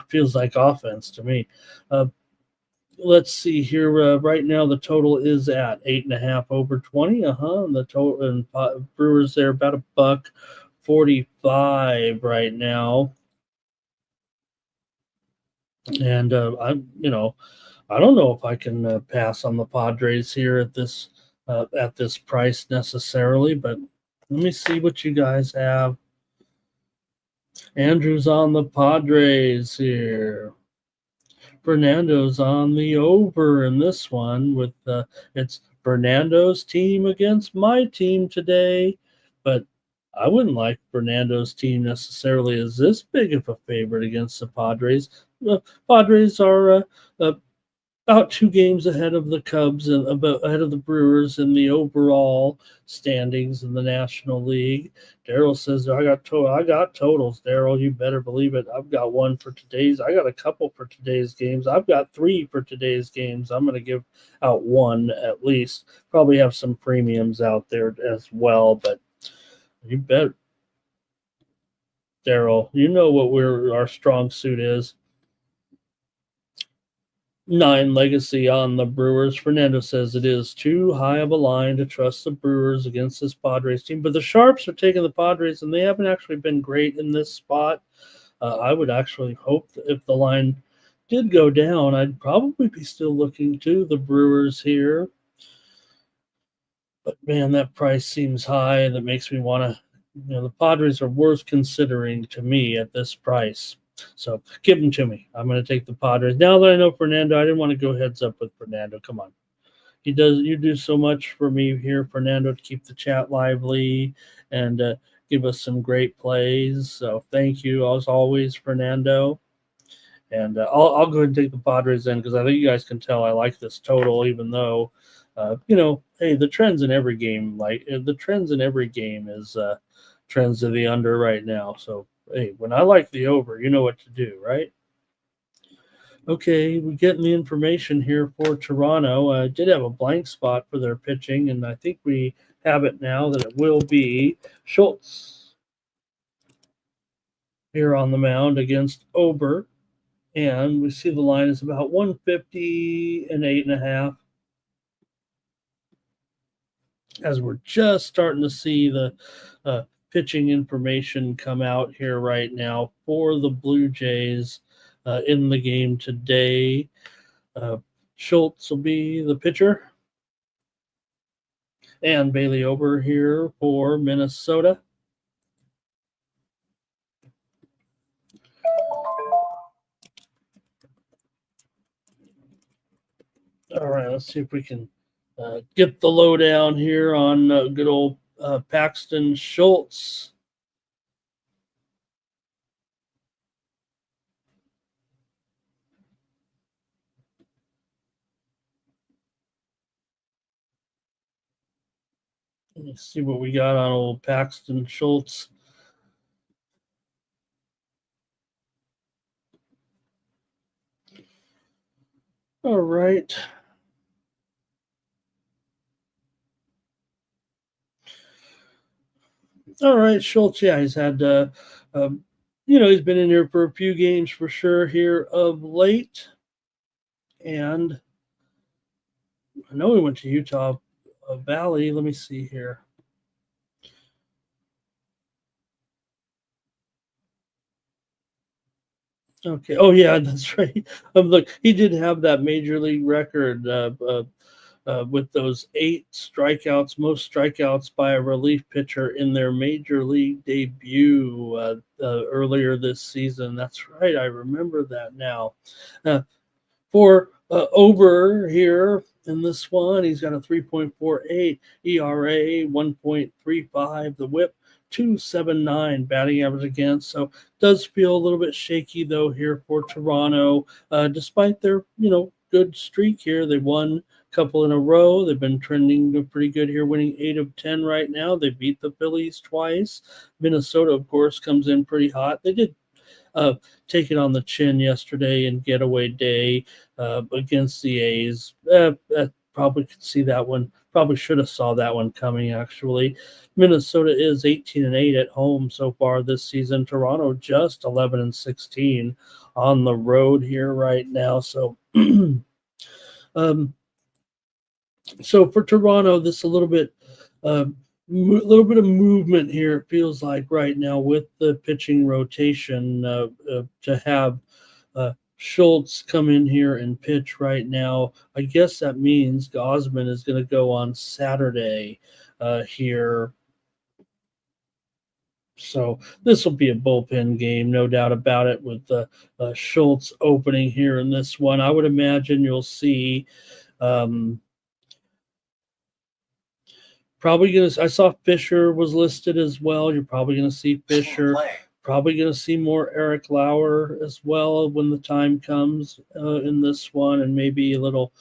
[SPEAKER 2] feels like offense to me. Let's see here. Right now, the total is at 8.5 over 20. And the total and Brewers there about $1.45 right now. And I don't know if I can pass on the Padres here at this price necessarily, but let me see what you guys have. Andrew's on the Padres here. Fernando's on the over in this one with it's Fernando's team against my team today, but I wouldn't like Fernando's team necessarily as this big of a favorite against the Padres. The Padres are about 2 games ahead of the Cubs and about ahead of the Brewers in the overall standings in the National League. Daryl says, I got totals, Daryl. You better believe it. I've got one for today's. I got a couple for today's games. I've got 3 for today's games. I'm going to give out 1 at least. Probably have some premiums out there as well, but you bet, Daryl. You know what our strong suit is. 9 legacy on the Brewers. Fernando says it is too high of a line to trust the Brewers against this Padres team. But the Sharps are taking the Padres, and they haven't actually been great in this spot. I would actually hope that if the line did go down, I'd probably be still looking to the Brewers here. But, man, that price seems high, and that makes me want to, the Padres are worth considering to me at this price. So give them to me. I'm going to take the Padres. Now that I know Fernando, I didn't want to go heads up with Fernando. Come on. You do so much for me here, Fernando, to keep the chat lively and give us some great plays. So thank you, as always, Fernando. And I'll go ahead and take the Padres in because I think you guys can tell I like this total, even though, hey, the trends in every game, is trends to the under right now. So, hey, when I like the over, you know what to do, right? Okay, we're getting the information here for Toronto. I did have a blank spot for their pitching, and I think we have it now that it will be Schultz here on the mound against Ober. And we see the line is about 150 and 8.5. As we're just starting to see the pitching information come out here right now for the Blue Jays in the game today. Schultz will be the pitcher. And Bailey Ober here for Minnesota. All right, let's see if we can get the lowdown here on good old Paxton Schultz. Let's see what we got on old Paxton Schultz. All right. All right, Schultz. Yeah, he's had, he's been in here for a few games for sure here of late, and I know he went to Utah Valley. Let me see here. Okay. Oh yeah, that's right. Look, he did have that major league record with those 8 strikeouts, most strikeouts by a relief pitcher in their major league debut earlier this season. That's right. I remember that now. For Ober here in this one, he's got a 3.48 ERA, 1.35 the whip, 2.79 batting average against. So does feel a little bit shaky though here for Toronto, despite their good streak here. They won a couple in a row. They've been trending pretty good here, winning 8 of 10 right now. They beat the Phillies twice. Minnesota, of course, comes in pretty hot. They did take it on the chin yesterday in getaway day against the A's. Probably could see that one. Probably should have saw that one coming. Actually, Minnesota is 18-8 at home so far this season. Toronto just 11-16 on the road here right now. So, so for Toronto, this a little bit. Little bit of movement here, it feels like right now with the pitching rotation to have Schultz come in here and pitch right now. I guess that means Gosman is going to go on Saturday here. So this will be a bullpen game, no doubt about it, with Schultz opening here in this one. I would imagine you'll see probably going to – I saw Fisher was listed as well. You're probably going to see Fisher. Probably going to see more Eric Lauer as well when the time comes in this one, and maybe a little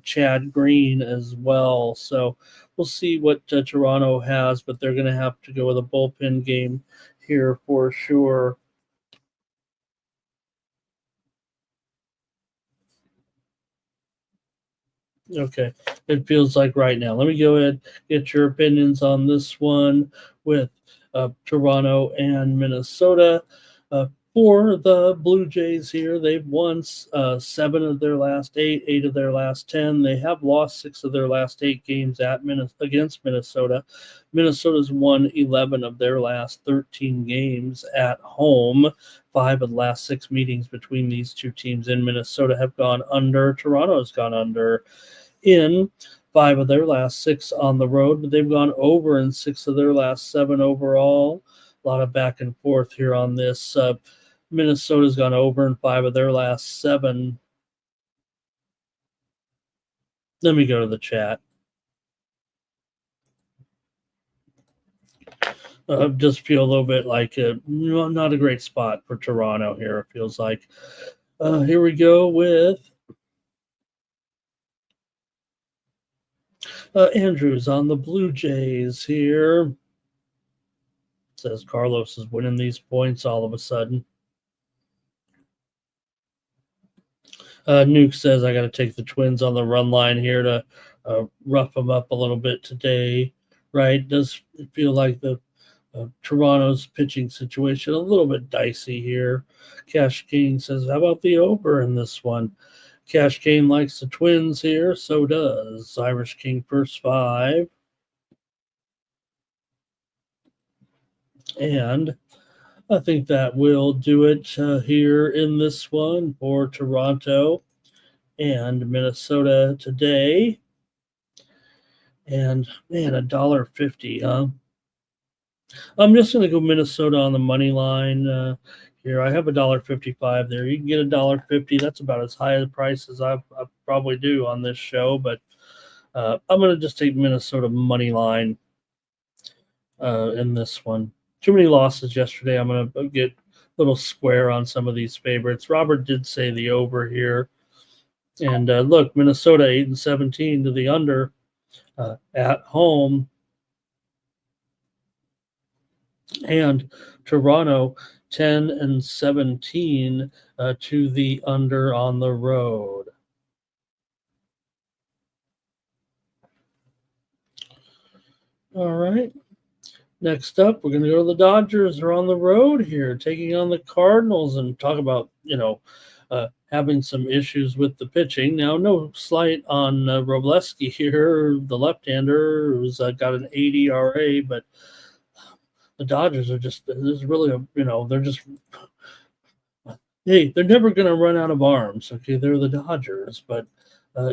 [SPEAKER 2] Chad Green as well. So we'll see what Toronto has, but they're going to have to go with a bullpen game here for sure. Okay, it feels like right now. Let me go ahead get your opinions on this one with Toronto and Minnesota. For the Blue Jays here, they've won 7 of their last 8, 8 of their last 10. They have lost 6 of their last 8 games against Minnesota. Minnesota's won 11 of their last 13 games at home. 5 of the last 6 meetings between these two teams in Minnesota have gone under. Toronto's gone under in 5 of their last 6 on the road, but they've gone over in 6 of their last 7 overall. A lot of back and forth here on this. Minnesota's gone over in 5 of their last 7. Let me go to the chat. Just feel a little bit like not a great spot for Toronto here, it feels like. Here we go with Andrews on the Blue Jays here. Says Carlos is winning these points all of a sudden. Nuke says I got to take the Twins on the run line here to rough them up a little bit today, right? Does it feel like the Toronto's pitching situation a little bit dicey here? Cash King says, how about the over in this one? Cash King likes the Twins here, so does Irish King first 5. And I think that will do it here in this one for Toronto and Minnesota today. And man, $1.50, huh? I'm just going to go Minnesota on the money line here. I have $1.55 there. You can get $1.50. That's about as high a price as I probably do on this show, but I'm going to just take Minnesota money line in this one. Too many losses yesterday. I'm going to get a little square on some of these favorites. Robert did say the over here. And look, Minnesota 8-17 to the under at home. And Toronto 10-17 to the under on the road. All right. Next up, we're going to go to the Dodgers. They're on the road here, taking on the Cardinals, and talk about, having some issues with the pitching. Now, no slight on Robleski here, the left-hander who's got an 80 ERA, but the Dodgers are just, there's really, they're just, hey, they're never going to run out of arms. Okay, they're the Dodgers, but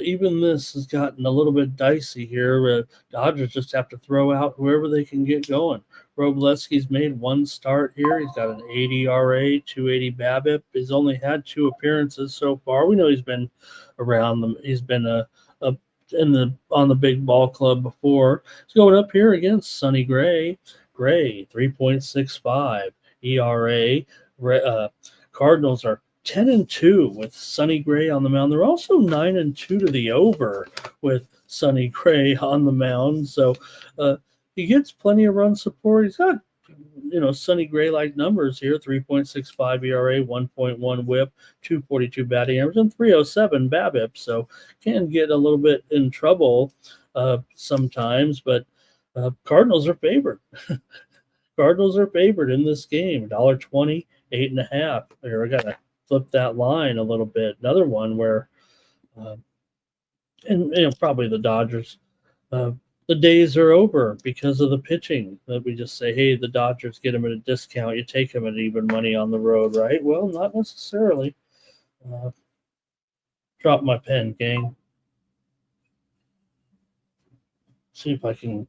[SPEAKER 2] even this has gotten a little bit dicey here. Dodgers just have to throw out whoever they can get going. Robleski's made one start here. He's got an 80 RA, 280 BABIP. He's only had 2 appearances so far. We know he's been around them. He's been on the big ball club before. He's going up here against Sonny Gray. Gray 3.65 ERA. Cardinals are 10-2 with Sonny Gray on the mound. They're also 9-2 to the over with Sonny Gray on the mound. So he gets plenty of run support. He's got, Sonny Gray-like numbers here: 3.65 ERA, 1.1 WHIP, 242 batting average, and 307 BABIP. So can get a little bit in trouble sometimes, but Cardinals are favored. Cardinals are favored in this game. $1.20, 8.5. Here, I got to flip that line a little bit. Another one where, probably the Dodgers, the days are over because of the pitching. That we just say, hey, the Dodgers get them at a discount. You take them at even money on the road, right? Well, not necessarily. Drop my pen, gang. See if I can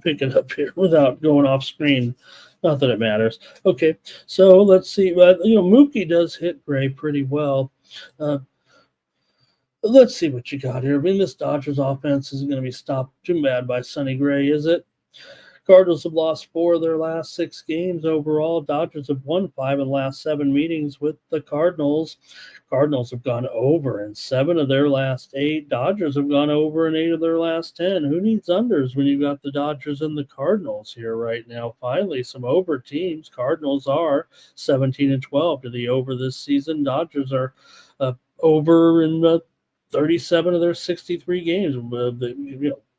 [SPEAKER 2] pick it up here without going off screen. Not that it matters. Okay, so let's see. Mookie does hit Gray pretty well. Let's see what you got here. I mean, this Dodgers offense isn't going to be stopped too bad by Sonny Gray, is it? Cardinals have lost 4 of their last 6 games overall. Dodgers have won 5 in the last 7 meetings with the Cardinals. Cardinals have gone over in 7 of their last 8. Dodgers have gone over in 8 of their last 10. Who needs unders when you've got the Dodgers and the Cardinals here right now? Finally, some over teams. Cardinals are 17-12 to the over this season. Dodgers are over in 37 of their 63 games.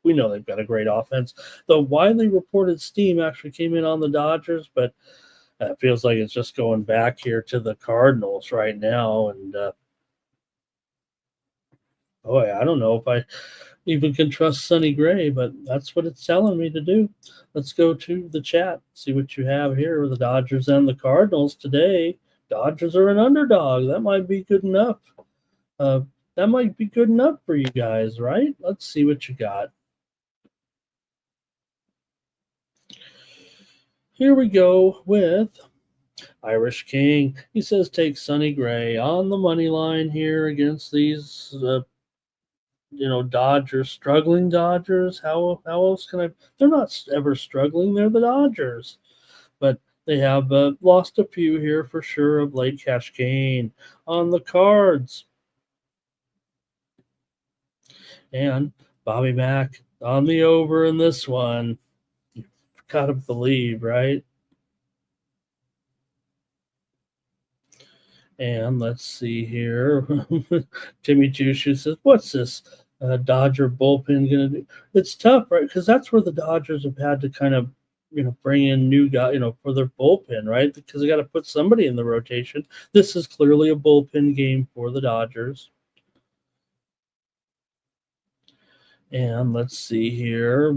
[SPEAKER 2] We know they've got a great offense. The widely reported steam actually came in on the Dodgers, but it feels like it's just going back here to the Cardinals right now. And I don't know if I even can trust Sonny Gray, but that's what it's telling me to do. Let's go to the chat, see what you have here with the Dodgers and the Cardinals today. Dodgers are an underdog. That might be good enough. That might be good enough for you guys, right? Let's see what you got. Here we go with Irish King. He says take Sonny Gray on the money line here against these, Dodgers, struggling Dodgers. How else can I? They're not ever struggling. They're the Dodgers, but they have lost a few here for sure of late. Cash Kane on the Cards. And Bobby Mack on the over in this one. You've got to believe, right? And let's see here. Timmy Jushu says, what's this Dodger bullpen going to do? It's tough, right? Because that's where the Dodgers have had to kind of, bring in new guys, for their bullpen, right? Because they got to put somebody in the rotation. This is clearly a bullpen game for the Dodgers. And let's see here.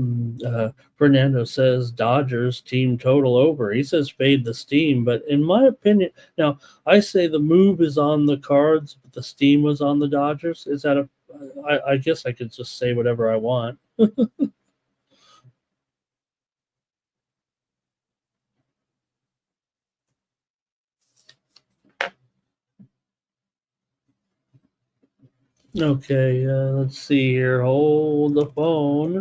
[SPEAKER 2] Fernando says Dodgers team total over. He says fade the steam, but in my opinion, now I say the move is on the Cards, but the steam was on the Dodgers. Is that I guess I could just say whatever I want. Okay, let's see here. Hold the phone.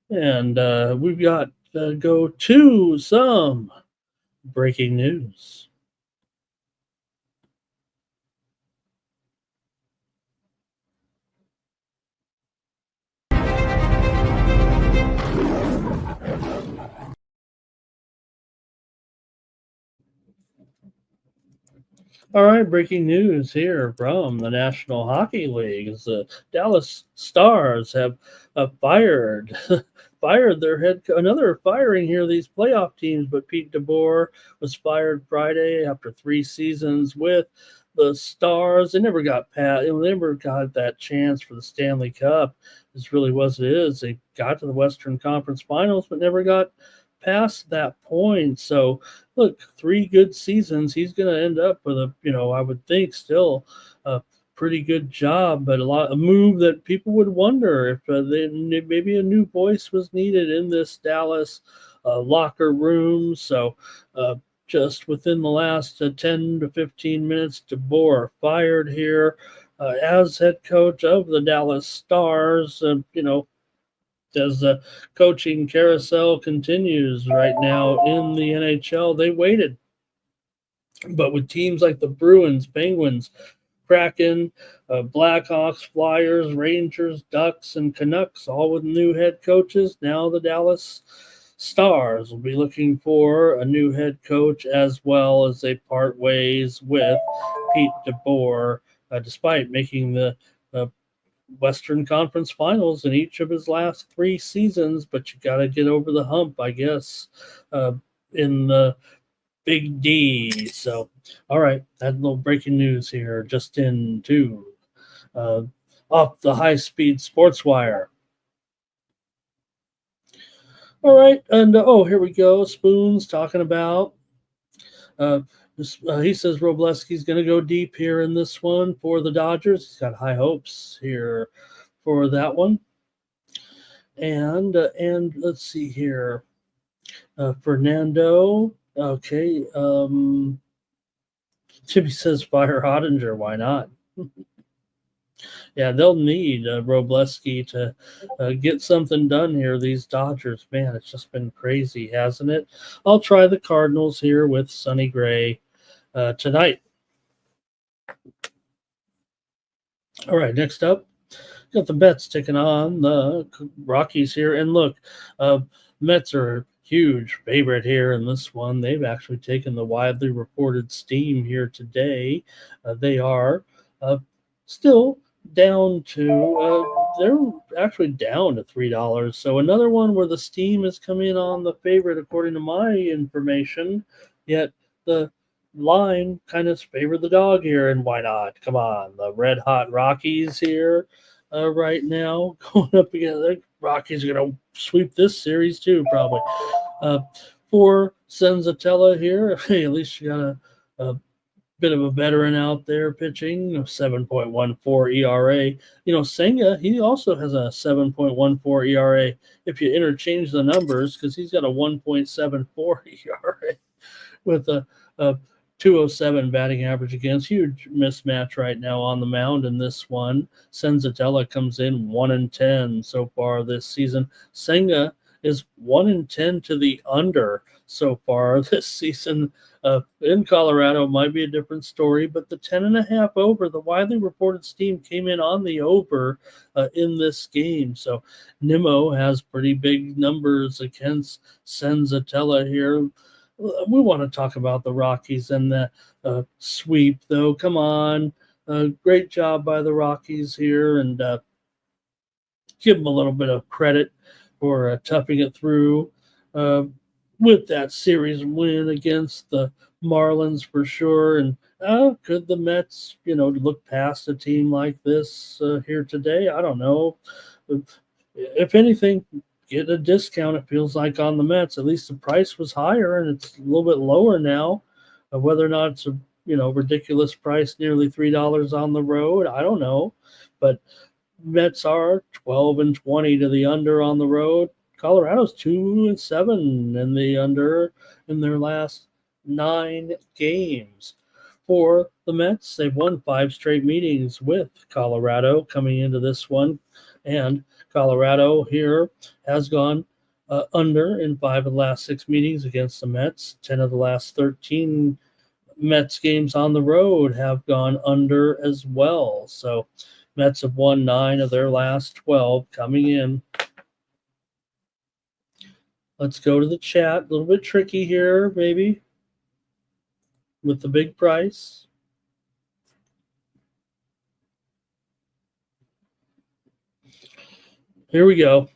[SPEAKER 2] And we've got to go to some breaking news. All right, breaking news here from the National Hockey League is the Dallas Stars have fired fired their another firing here these playoff teams. But Pete DeBoer was fired Friday after 3 seasons with the Stars. They never got past. They never got that chance for the Stanley Cup. This really was it is. They got to the Western Conference Finals, but never got past that point. So look, 3 good seasons. He's going to end up with I would think still a pretty good job, but a move that people would wonder if maybe a new voice was needed in this Dallas locker room. So just within the last 10 to 15 minutes, DeBoer fired here as head coach of the Dallas Stars. As the coaching carousel continues right now in the NHL, they waited. But with teams like the Bruins, Penguins, Kraken, Blackhawks, Flyers, Rangers, Ducks, and Canucks, all with new head coaches, now the Dallas Stars will be looking for a new head coach as well as they part ways with Pete DeBoer, despite making the uh, Western Conference Finals in each of his last 3 seasons, but you got to get over the hump, I guess, in the Big D. So, all right, that little breaking news here, just into uh, off the high speed sports wire. All right, and here we go. Spoons talking about. Uh, he says Robleski's going to go deep here in this one for the Dodgers. He's got high hopes here for that one. And let's see here. Fernando. Okay. Jimmy says fire Ottinger. Why not? Yeah, they'll need Robleski to get something done here. These Dodgers, man, it's just been crazy, hasn't it? I'll try the Cardinals here with Sonny Gray tonight. All right, next up, got the Mets taking on the Rockies here. And look, Mets are huge favorite here in this one. They've actually taken the widely reported steam here today. They are still down to they're actually down to $3. So another one where the steam is coming on the favorite according to my information, yet the line kind of favored the dog here, and why not? Come on, the red hot Rockies here right now going up against the Rockies are going to sweep this series too, probably. For Senzatella here, hey, at least you got a bit of a veteran out there pitching, 7.14 ERA. Senga, he also has a 7.14 ERA if you interchange the numbers, because he's got a 1.74 ERA with a 207 batting average against. Huge mismatch right now on the mound in this one. Senzatella comes in 1-10 so far this season. Senga is 1-10 to the under so far this season. In Colorado might be a different story, but the 10.5 over, the widely reported steam came in on the over in this game. So Nimmo has pretty big numbers against Senzatella here. We want to talk about the Rockies and the sweep, though. Come on. Great job by the Rockies here, and give them a little bit of credit for toughing it through with that series win against the Marlins for sure. And could the Mets, look past a team like this here today? I don't know. If anything, get a discount, it feels like, on the Mets. At least the price was higher, and it's a little bit lower now. Whether or not it's a ridiculous price, nearly $3 on the road, I don't know. But Mets are 12-20 to the under on the road. Colorado's 2-7 in the under in their last 9 games. For the Mets, they've won 5 straight meetings with Colorado coming into this one, and Colorado here has gone under in 5 of the last 6 meetings against the Mets. 10 of the last 13 Mets games on the road have gone under as well. So Mets have won 9 of their last 12 coming in. Let's go to the chat. A little bit tricky here, maybe, with the big price. Here we go.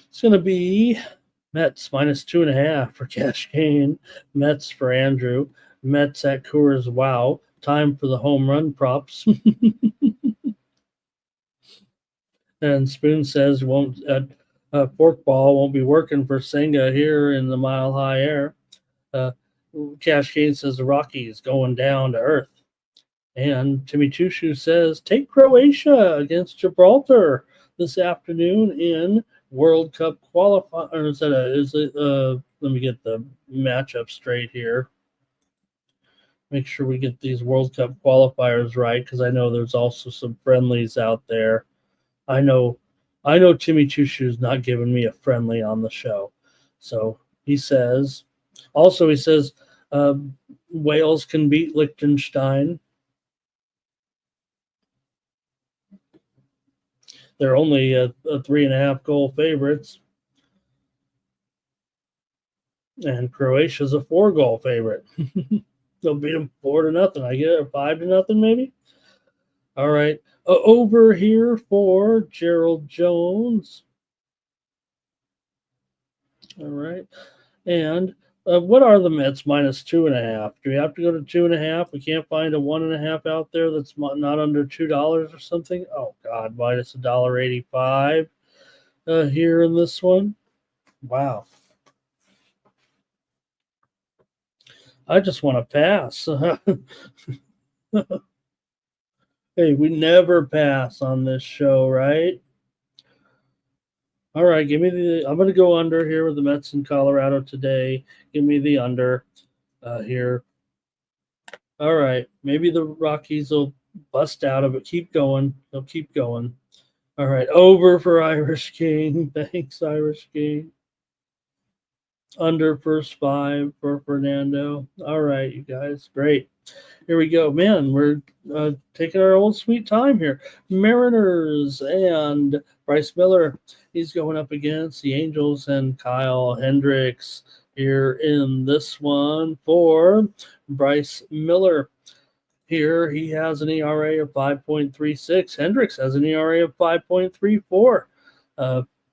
[SPEAKER 2] It's going to be Mets minus 2.5 for Cash Game. Mets for Andrew. Mets at Coors. Wow. Time for the home run props. And Spoon says forkball won't be working for Senga here in the Mile High Air. Cash Game says the Rockies going down to earth. And Timmy Chushu says take Croatia against Gibraltar this afternoon in World Cup qualifying. Or let me get the matchup straight here. Make sure we get these World Cup qualifiers right, because I know there's also some friendlies out there. I know Timmy Chushu's not giving me a friendly on the show. So he says Wales can beat Liechtenstein. They're only a 3.5 goal favorites. And Croatia's a 4 goal favorite. They'll beat them 4-0. I get it, 5-0 maybe. All right. Over here for Gerald Jones. All right. And what are the Mets minus 2.5? Do we have to go to 2.5? We can't find a 1.5 out there that's not under $2 or something. Oh God, minus $1.85 here in this one. Wow. I just want to pass. Hey, we never pass on this show, right? All right, I'm going to go under here with the Mets in Colorado today. Give me the under here. All right, maybe the Rockies will bust out of it. Keep going. They'll keep going. All right, over for Irish King. Thanks, Irish King. Under first 5 for Fernando. All right, you guys, great. Here we go. Man, we're taking our old sweet time here. Mariners and Bryce Miller. He's going up against the Angels and Kyle Hendricks here in this one for Bryce Miller. Here he has an ERA of 5.36. Hendricks has an ERA of 5.34.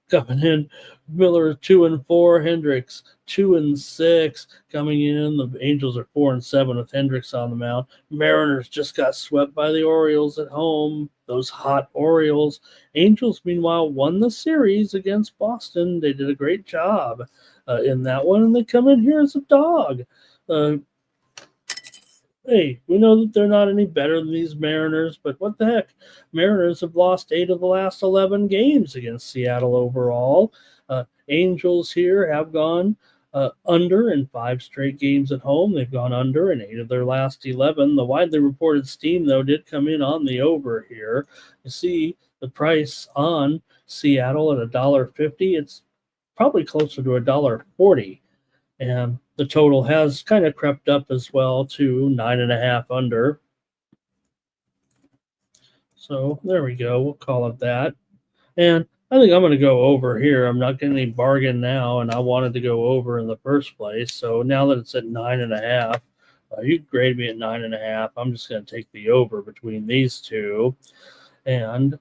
[SPEAKER 2] Coming in, Miller 2-4, Hendricks 2-6. Coming in, the Angels are 4-7 with Hendricks on the mound. Mariners just got swept by the Orioles at home. Those hot Orioles. Angels, meanwhile, won the series against Boston. They did a great job in that one, and they come in here as a dog. Hey, we know that they're not any better than these Mariners, but what the heck? Mariners have lost 8 of the last 11 games against Seattle overall. Angels here have gone under in 5 straight games at home. They've gone under in 8 of their last 11. The widely reported steam, though, did come in on the over here. You see the price on Seattle at $1.50. It's probably closer to $1.40. And the total has kind of crept up as well to 9.5 under. So there we go. We'll call it that. And I think I'm going to go over here. I'm not getting any bargain now, and I wanted to go over in the first place. So now that it's at 9.5, you grade me at 9.5. I'm just going to take the over between these two. And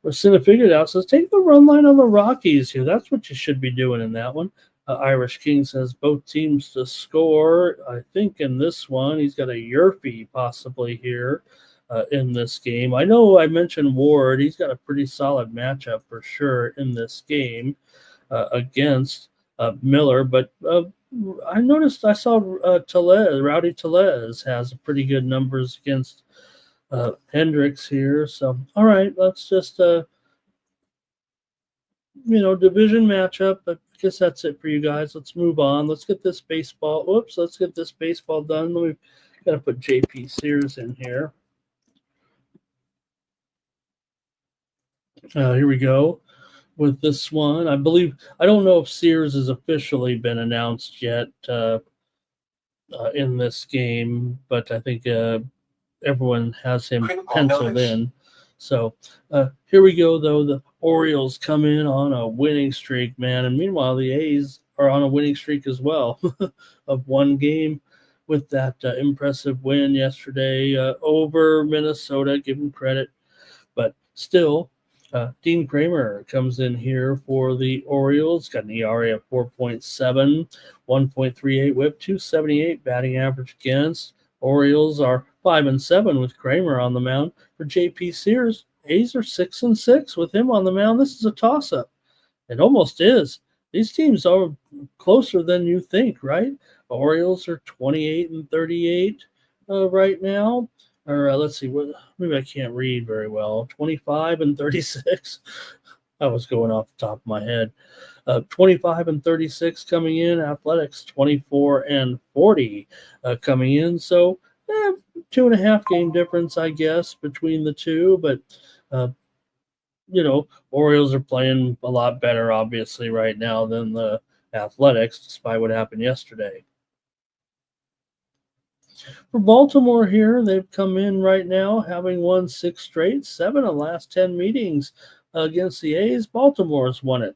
[SPEAKER 2] Racina figured out, says take the run line on the Rockies here. That's what you should be doing in that one. Irish King says both teams to score. I think in this one, he's got a Yerfie possibly here in this game. I know I mentioned Ward. He's got a pretty solid matchup for sure in this game against Miller. But I noticed I saw Rowdy Tellez has pretty good numbers against Hendricks here. So, all right, let's just division matchup, but I guess that's it for you guys. Let's move on. Let's get this baseball. Let's get this baseball done. We've got to put JP Sears in here. Here we go with this one. I don't know if Sears has officially been announced yet in this game, but I think everyone has him penciled in. So here we go, though. The Orioles come in on a winning streak, man. And meanwhile, the A's are on a winning streak as well of one game with that impressive win yesterday over Minnesota. Give them credit. But still, Dean Kramer comes in here for the Orioles. Got an ERA of 4.7, 1.38 WHIP, 278 batting average against. Orioles are 5-7 with Kramer on the mound. For JP Sears, A's are 6-6 with him on the mound. This is a toss-up. It almost is. These teams are closer than you think, right? The Orioles are 28-38 right now. Or let's see, maybe I can't read very well. 25-36. I was going off the top of my head. 25-36 coming in. Athletics 24-40 coming in. So 2.5 game difference, I guess, between the two. But Orioles are playing a lot better, obviously, right now than the Athletics, despite what happened yesterday. For Baltimore here, they've come in right now having won 6 straight, 7 of the last 10 meetings against the A's. Baltimore's won it.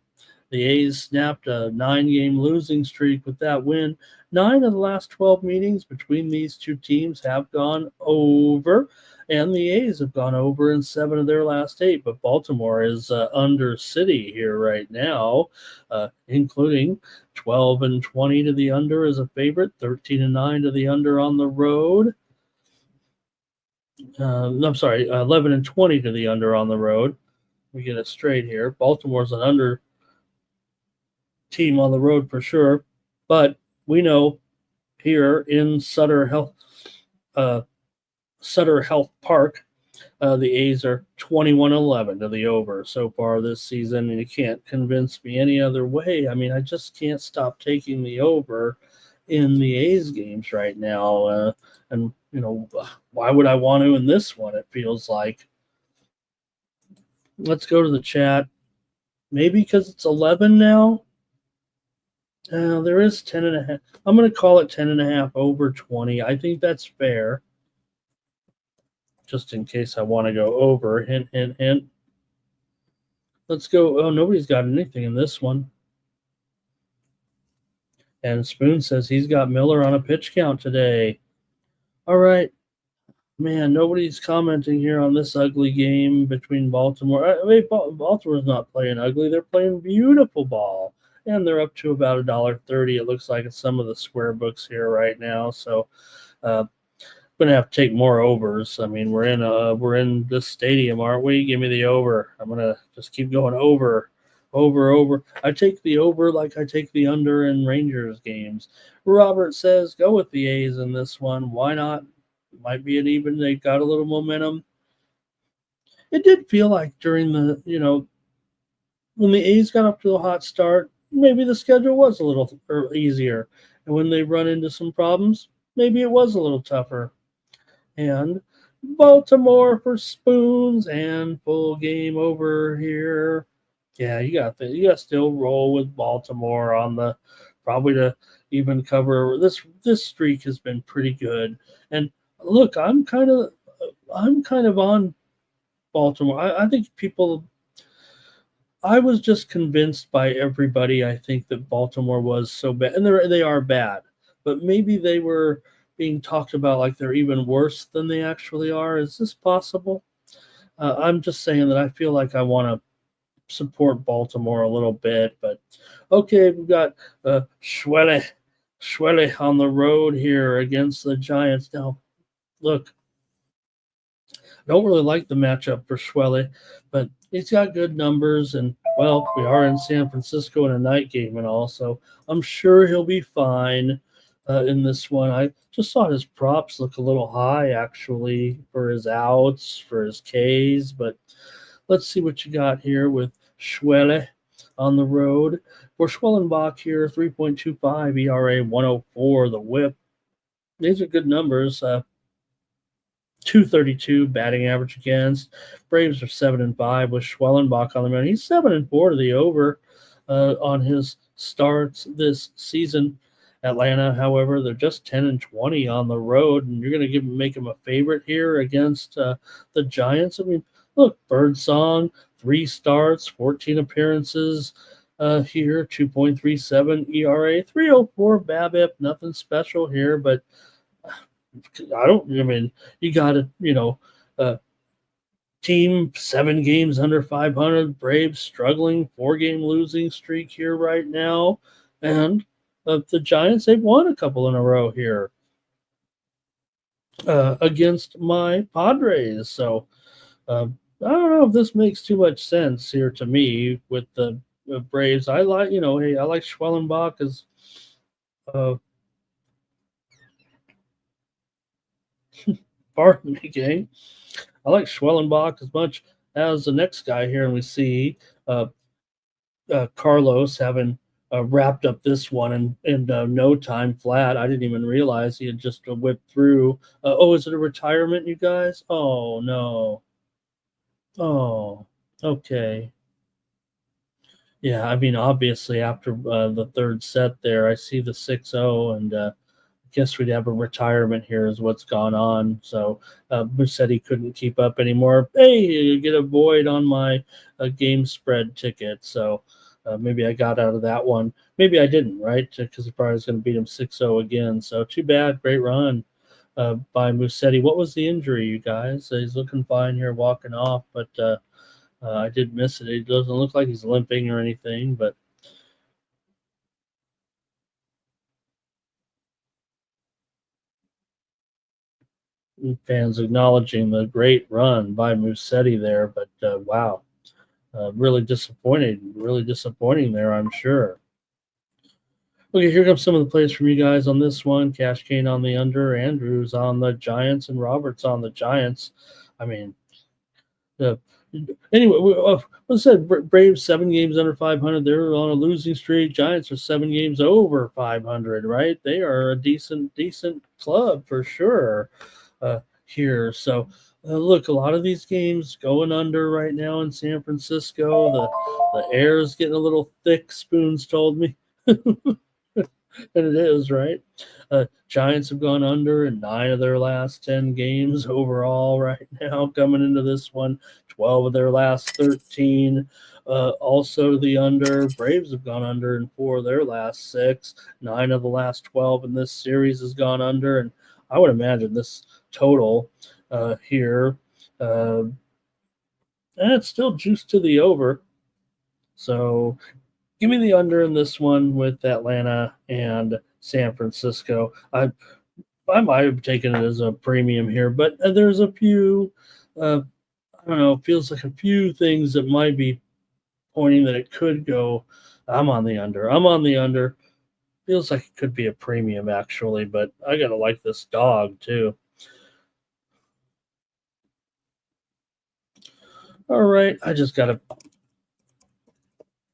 [SPEAKER 2] The A's snapped a 9-game losing streak with that win. 9 of the last 12 meetings between these two teams have gone over, and the A's have gone over in 7 of their last 8. But Baltimore is under City here right now, including 12-20 to the under as a favorite, 13-9 to the under on the road. I'm sorry, 11-20 to the under on the road. We get it straight here. Baltimore's an under team on the road for sure, but we know here in Sutter Health Park, the A's are 21-11 to the over so far this season, and you can't convince me any other way. I mean, I just can't stop taking the over in the A's games right now, and why would I want to in this one? It feels like. Let's go to the chat. Maybe because it's 11 now. There is 10.5. I'm going to call it 10.5 over 20. I think that's fair. Just in case I want to go over. Hint, hint, hint. Let's go. Oh, nobody's got anything in this one. And Spoon says he's got Miller on a pitch count today. All right. Man, nobody's commenting here on this ugly game between Baltimore. I mean, Baltimore's not playing ugly. They're playing beautiful ball. And they're up to about $1.30. It looks like it's some of the square books here right now. So going to have to take more overs. I mean, we're in this stadium, aren't we? Give me the over. I'm going to just keep going over. I take the over like I take the under in Rangers games. Robert says go with the A's in this one. Why not? Might be an even. They got a little momentum. It did feel like during the, when the A's got up to a hot start, maybe the schedule was a little easier. And when they run into some problems, maybe it was a little tougher. And Baltimore for Spoons and full game over here. Yeah, you got to still roll with Baltimore on the probably to even cover. This streak has been pretty good. And look, I'm kind of on Baltimore. I think I was just convinced by everybody. I think that Baltimore was so bad, and they are bad, but maybe they were being talked about like they're even worse than they actually are. Is this possible? I'm just saying that I feel like I want to support Baltimore a little bit, but okay, we've got Schwelle on the road here against the Giants. Now, look, I don't really like the matchup for Schwelle, but he's got good numbers, and, well, we are in San Francisco in a night game and all, so I'm sure he'll be fine in this one. I just thought his props look a little high, actually, for his outs, for his Ks, but let's see what you got here with Schwelle on the road. For Schwellenbach here, 3.25 ERA, 104 the whip. These are good numbers. 232 batting average against. Braves are 7-5 with Schwellenbach on the mound. He's 7-4 to the over on his starts this season. Atlanta, however, they're just 10-20 on the road, and you're going to make him a favorite here against the Giants. I mean, look, Birdsong, 3 starts, 14 appearances here, 2.37 ERA, 3.04 BABIP, nothing special here, but you got to, team 7 games under 500. Braves struggling, 4-game losing streak here right now. And the Giants, they've won a couple in a row here against my Padres. So I don't know if this makes too much sense here to me with the Braves. I like, hey, I like Schwellenbach as pardon me, gang. I like Schwellenbach as much as the next guy here, and we see Carlos having wrapped up this one in no time flat. I didn't even realize he had just whipped through. Is it a retirement, you guys? Oh, no. Oh, okay. Yeah, I mean, obviously, after the third set there, I see the 6-0, and guess we'd have a retirement here is what's gone on. So Musetti couldn't keep up anymore. Hey, you get a void on my game spread ticket. So maybe I got out of that one. Maybe I didn't, right? Because he probably was going to beat him 6-0 again. So too bad. Great run by Musetti. What was the injury, you guys? He's looking fine here walking off, but I did miss it. It doesn't look like he's limping or anything, but fans acknowledging the great run by Musetti there, but wow, really disappointing there, I'm sure. Okay, here comes some of the plays from you guys on this one. Cash Kane on the under, Andrews on the Giants, and Roberts on the Giants. I mean, anyway, I said Braves 7 games under 500. They're on a losing streak. Giants are 7 games over 500. Right? They are a decent club for sure here. So look, a lot of these games going under right now in San Francisco. The air is getting a little thick. Spoons told me. And it is, right? Giants have gone under in 9 of their last 10 games overall right now coming into this one. 12 of their last 13. Also the under. Braves have gone under in 4 of their last 6. 9 of the last 12 in this series has gone under. And I would imagine this total here, and it's still juiced to the over. So give me the under in this one with Atlanta and San Francisco. I might have taken it as a premium here, but there's a few, I don't know, feels like a few things that might be pointing that it could go. I'm on the under. Feels like it could be a premium, actually, but I got to like this dog, too. All right, I just got to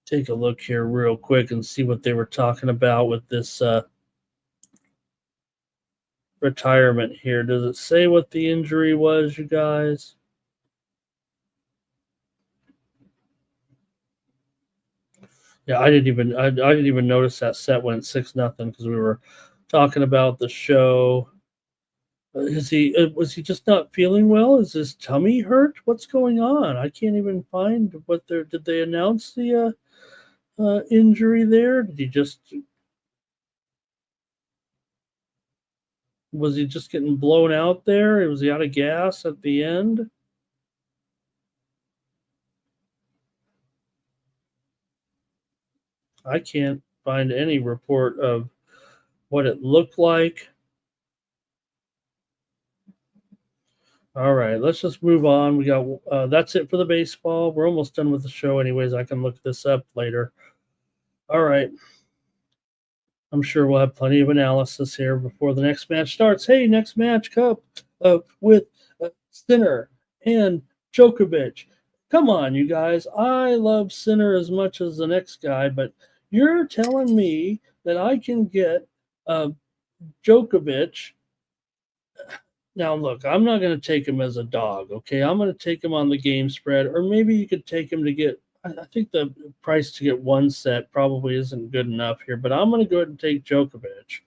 [SPEAKER 2] take a look here real quick and see what they were talking about with this retirement here. Does it say what the injury was, you guys? Yeah, I didn't even notice that set went 6-0 because we were talking about the show. Was he just not feeling well? Is his tummy hurt? What's going on? I can't even find what did they announce the injury there? Was he just getting blown out there? Was he out of gas at the end? I can't find any report of what it looked like. All right, let's just move on. We got that's it for the baseball. We're almost done with the show anyways. I can look this up later. All right. I'm sure we'll have plenty of analysis here before the next match starts. Hey, next match cup with Sinner and Djokovic. Come on, you guys. I love Sinner as much as the next guy, but you're telling me that I can get Djokovic. Now, look, I'm not going to take him as a dog, okay? I'm going to take him on the game spread, or maybe you could take him to get – I think the price to get one set probably isn't good enough here, but I'm going to go ahead and take Djokovic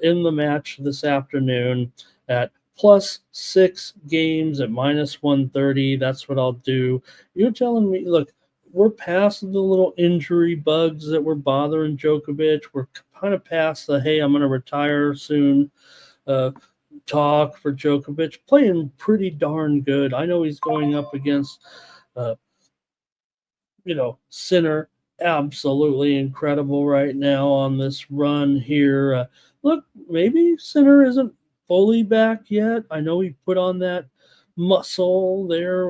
[SPEAKER 2] in the match this afternoon at +6 games at -130. That's what I'll do. You're telling me, look, we're past the little injury bugs that were bothering Djokovic. We're kind of past the, hey, I'm going to retire soon talk for Djokovic, playing pretty darn good. I know he's going up against, Sinner, absolutely incredible right now on this run here. Look, maybe Sinner isn't fully back yet. I know he put on that muscle there.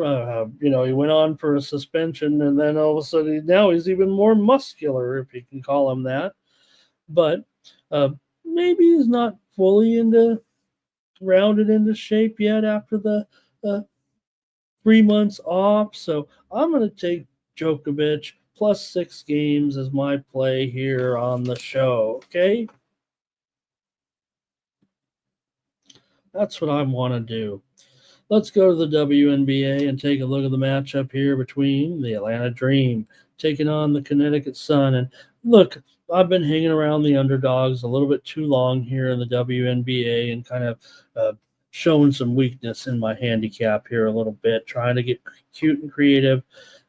[SPEAKER 2] He went on for a suspension, and then all of a sudden now he's even more muscular, if you can call him that. But maybe he's not fully rounded into shape yet after the 3 months off. So I'm going to take Djokovic plus 6 games as my play here on the show. Okay. That's what I want to do. Let's go to the WNBA and take a look at the matchup here between the Atlanta Dream taking on the Connecticut Sun. And look, I've been hanging around the underdogs a little bit too long here in the WNBA and kind of showing some weakness in my handicap here a little bit, trying to get cute and creative.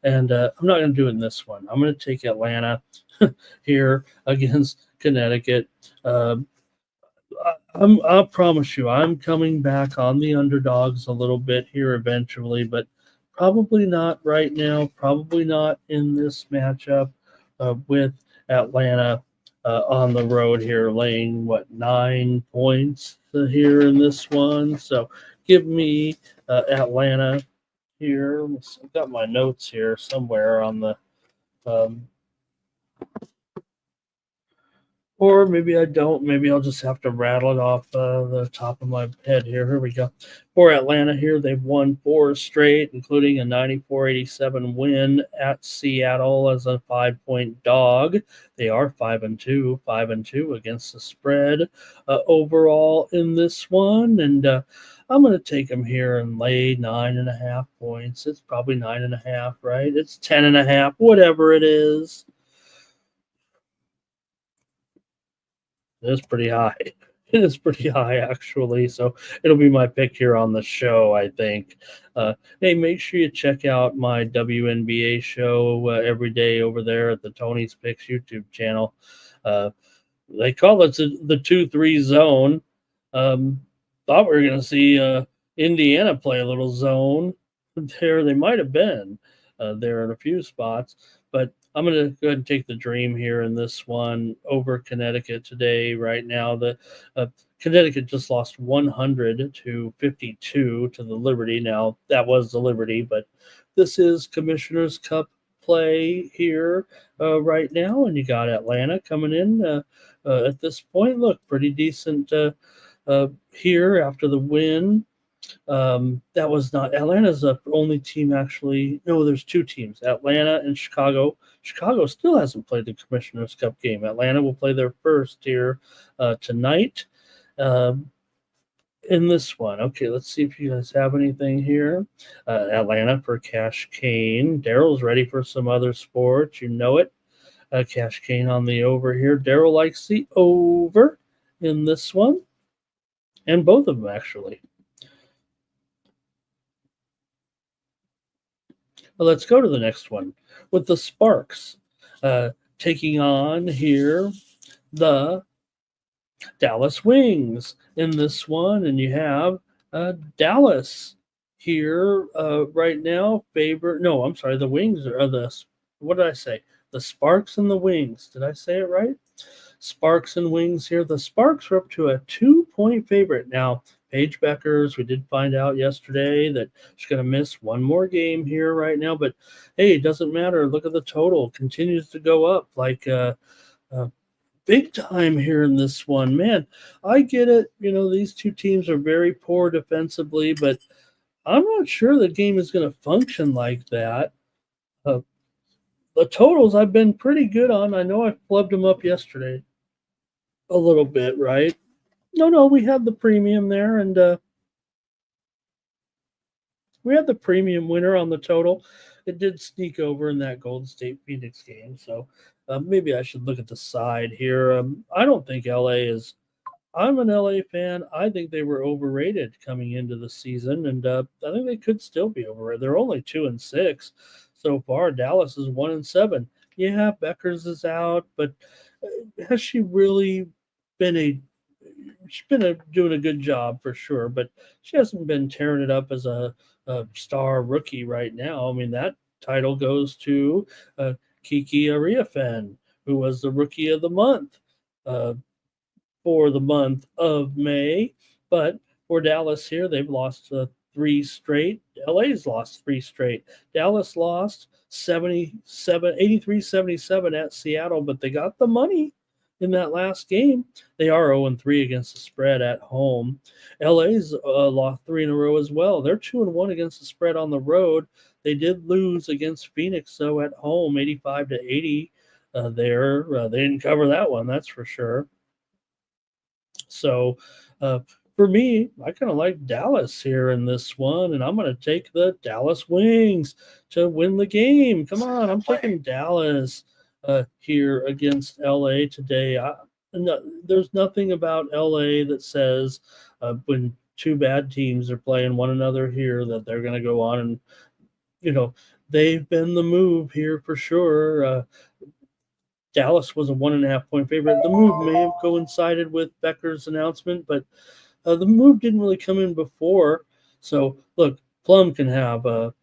[SPEAKER 2] And I'm not going to do it in this one. I'm going to take Atlanta here against Connecticut. I promise you, I'm coming back on the underdogs a little bit here eventually, but probably not right now. Probably not in this matchup with Atlanta on the road here, laying 9 points here in this one. So give me Atlanta here. I've got my notes here somewhere on the. Or maybe I don't. Maybe I'll just have to rattle it off the top of my head here. Here we go. For Atlanta here, they've won 4 straight, including a 94-87 win at Seattle as a 5-point dog. They are 5-2, 5-2 against the spread overall in this one. And I'm going to take them here and lay 9.5 points. It's probably 9.5, right? It's 10.5, whatever it is. It's pretty high. It is pretty high, actually. So it'll be my pick here on the show, I think. Hey, make sure you check out my WNBA show every day over there at the Tony's Picks YouTube channel. They call it the 2-3 zone. Thought we were going to see Indiana play a little zone there. They might have been there in a few spots, but I'm going to go ahead and take the Dream here in this one over Connecticut today. Right now, the Connecticut just lost 100-52 to the Liberty. Now, that was the Liberty, but this is Commissioner's Cup play here right now, and you got Atlanta coming in at this point. Look, pretty decent here after the win. That was not Atlanta's the only team actually. No, there's 2 teams, Atlanta and Chicago. Chicago still hasn't played the Commissioner's Cup game. Atlanta will play their first here tonight in this one. Okay, let's see if you guys have anything here. Atlanta for Cash Kane. Daryl's ready for some other sports. You know it. Cash Kane on the over here. Daryl likes the over in this one. And both of them, actually. Well, let's go to the next one with the Sparks taking on here the Dallas Wings in this one. And you have Dallas here right now. The Wings are what did I say? The Sparks and the Wings. Did I say it right? Sparks and Wings here. The Sparks are up to a 2-point favorite. Now, Paige Beckers, we did find out yesterday that she's going to miss one more game here right now. But, hey, it doesn't matter. Look at the total. Continues to go up like big time here in this one. Man, I get it. These 2 teams are very poor defensively, but I'm not sure the game is going to function like that. The totals I've been pretty good on. I know I flubbed them up yesterday a little bit, right? No, we had the premium there, and we had the premium winner on the total. It did sneak over in that Golden State Phoenix game, so maybe I should look at the side here. I don't think LA is – I'm an LA fan. I think they were overrated coming into the season, and I think they could still be overrated. They're only 2-6 so far. Dallas is 1-7. Yeah, Beckers is out, but has she really been a she's been doing a good job for sure, but she hasn't been tearing it up as a star rookie right now. I mean, that title goes to Kiki Ariafen, who was the rookie of the month uh, for the month of May. But for Dallas here, they've lost three straight. LA's lost three straight. Dallas lost 83-77 at Seattle, but they got the money in that last game. They are 0-3 against the spread at home. LA's lost three in a row as well. They're 2-1 against the spread on the road. They did lose against Phoenix, though, at home, 85-80. There, they didn't cover that one, that's for sure. So, for me, I kind of like Dallas here in this one, and I'm going to take the Dallas Wings to win the game. Come on, I'm taking Dallas here against LA today. There's nothing about LA that says when two bad teams are playing one another here that they're going to go on and, they've been the move here for sure. Dallas was a 1.5-point favorite. The move may have coincided with Becker's announcement, but the move didn't really come in before. So, look, Plum can have a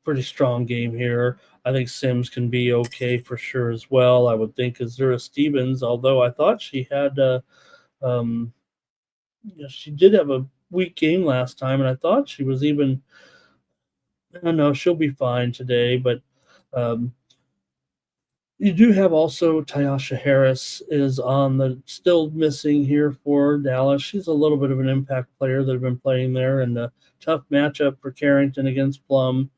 [SPEAKER 2] pretty strong game here. I think Sims can be okay for sure as well. I would think Azura Stevens, although I thought she had, she did have a weak game last time, and I thought she was even, I don't know, she'll be fine today, but you do have also Tyasha Harris is on the still missing here for Dallas. She's a little bit of an impact player that have been playing there, and a tough matchup for Carrington against Plum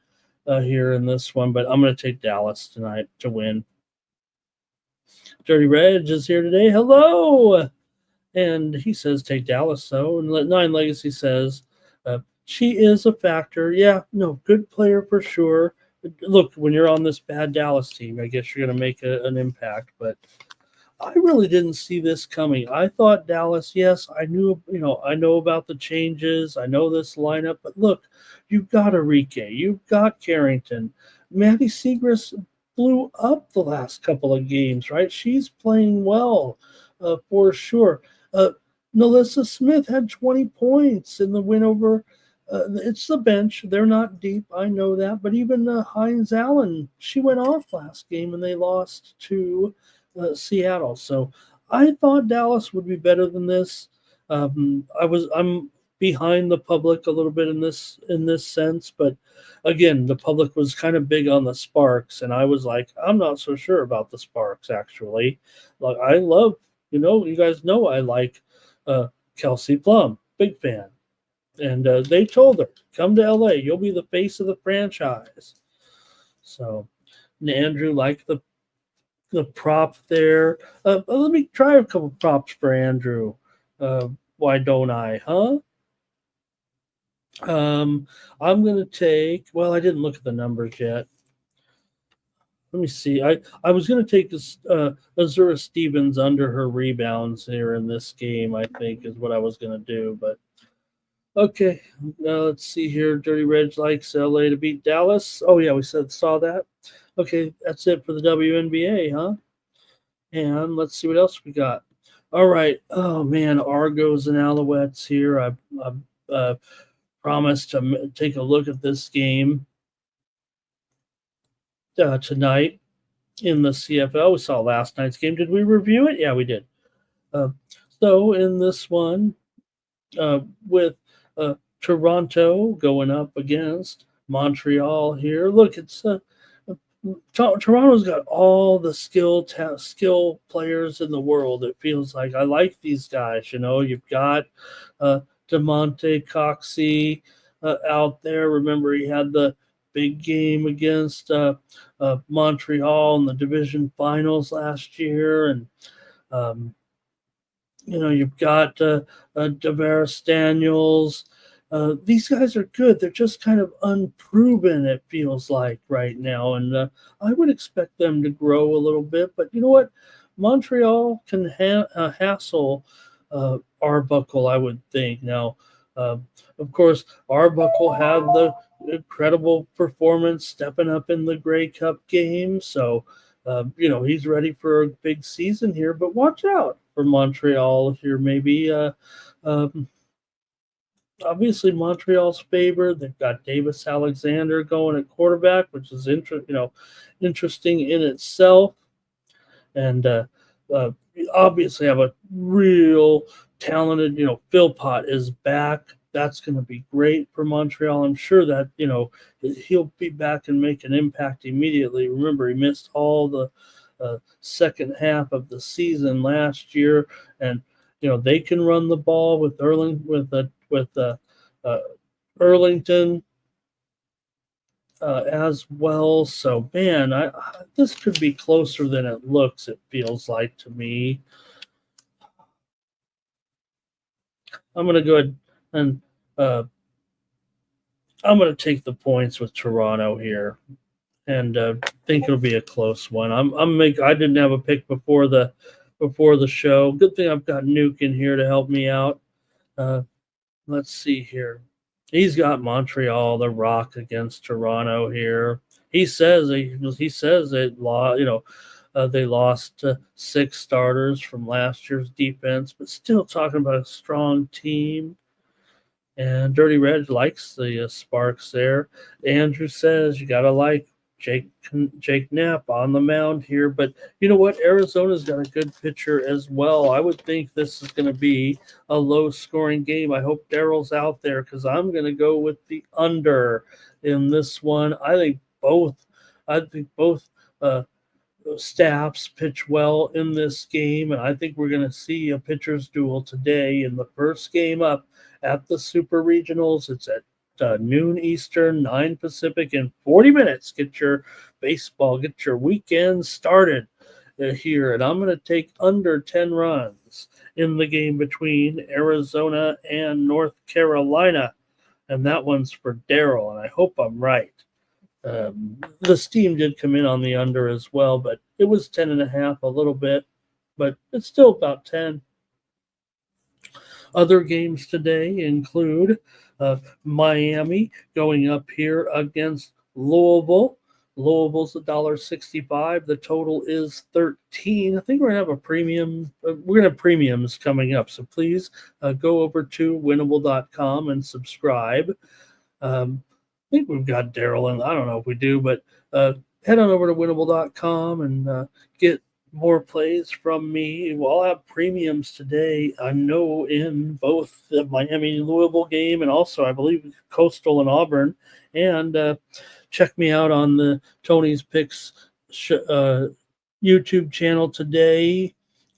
[SPEAKER 2] here in this one. But I'm going to take Dallas tonight to win. Dirty Reg is here today. Hello, and he says take Dallas. So, and Nine Legacy says she is a factor. Yeah, no, good player for sure. Look, when you're on this bad Dallas team, I guess you're going to make an impact. But I really didn't see this coming. I thought Dallas, yes, I knew, I know about the changes. I know this lineup. But look, you've got Enrique. You've got Carrington. Maddie Segrist blew up the last couple of games, right? She's playing well for sure. Nalissa Smith had 20 points in the win over it's the bench. They're not deep. I know that. But even Hines Allen, she went off last game and they lost to Seattle. So I thought Dallas would be better than this. I'm behind the public a little bit in this sense, but again, the public was kind of big on the Sparks, and I was like, I'm not so sure about the Sparks actually. Like I love, you guys know I like Kelsey Plum, big fan. And they told her, come to LA. You'll be the face of the franchise. So, Andrew liked the prop there. Let me try a couple props for Andrew. Why don't I, huh? I'm going to take, well, I didn't look at the numbers yet. Let me see. I was going to take this Azura Stevens under her rebounds here in this game, I think, is what I was going to do. But okay, now let's see here. Dirty Reg likes LA to beat Dallas. Oh, yeah, we saw that. Okay, that's it for the WNBA, huh? And let's see what else we got. All right. Oh, man, Argos and Alouettes here. I promised to take a look at this game tonight in the CFL. We saw last night's game. Did we review it? Yeah, we did. So in this one, with Toronto going up against Montreal here. Look, it's Toronto's got all the skill players in the world. It feels like I like these guys. You've got DeMonte Coxey out there. Remember, he had the big game against Montreal in the division finals last year, and you've got Davaris Daniels. These guys are good. They're just kind of unproven, it feels like, right now. And I would expect them to grow a little bit. But you know what? Montreal can hassle Arbuckle, I would think. Now, of course, Arbuckle had the incredible performance stepping up in the Grey Cup game. So he's ready for a big season here, but watch out for Montreal here. Maybe obviously Montreal's favored. They've got Davis Alexander going at quarterback, which is interesting in itself. And uh, obviously have a real talented, Philpott is back. That's going to be great for Montreal. I'm sure that, he'll be back and make an impact immediately. Remember, he missed all the second half of the season last year, and they can run the ball with Erlington as well. So, man, this could be closer than it looks. It feels like to me. I'm going to go ahead and I'm going to take the points with Toronto here, and think it'll be a close one. I didn't have a pick before the show. Good thing I've got Nuke in here to help me out. Let's see here. He's got Montreal, the Rock against Toronto here. He says they lost 6 starters from last year's defense, but still talking about a strong team. And Dirty Red likes the Sparks there. Andrew says you gotta like Jake Knapp on the mound here, but you know what? Arizona's got a good pitcher as well. I would think this is going to be a low-scoring game. I hope Daryl's out there because I'm going to go with the under in this one. I think both staffs pitch well in this game, and I think we're going to see a pitcher's duel today in the first game up at the Super Regionals. It's at noon Eastern, 9 Pacific, in 40 minutes. Get your baseball, get your weekend started here. And I'm going to take under 10 runs in the game between Arizona and North Carolina. And that one's for Daryl, and I hope I'm right. The steam did come in on the under as well, but it was 10.5 a little bit, but it's still about 10. Other games today include Miami going up here against Louisville. Louisville's $1.65. The total is 13. I think we're going to have a premium. We're going to have premiums coming up. So please go over to winnable.com and subscribe. I think we've got Daryl in. I don't know if we do, but head on over to winnable.com and get more plays from me. We'll have premiums today, I know, in both the Miami Louisville game and also, I believe, Coastal and Auburn. And check me out on the Tony's Picks YouTube channel today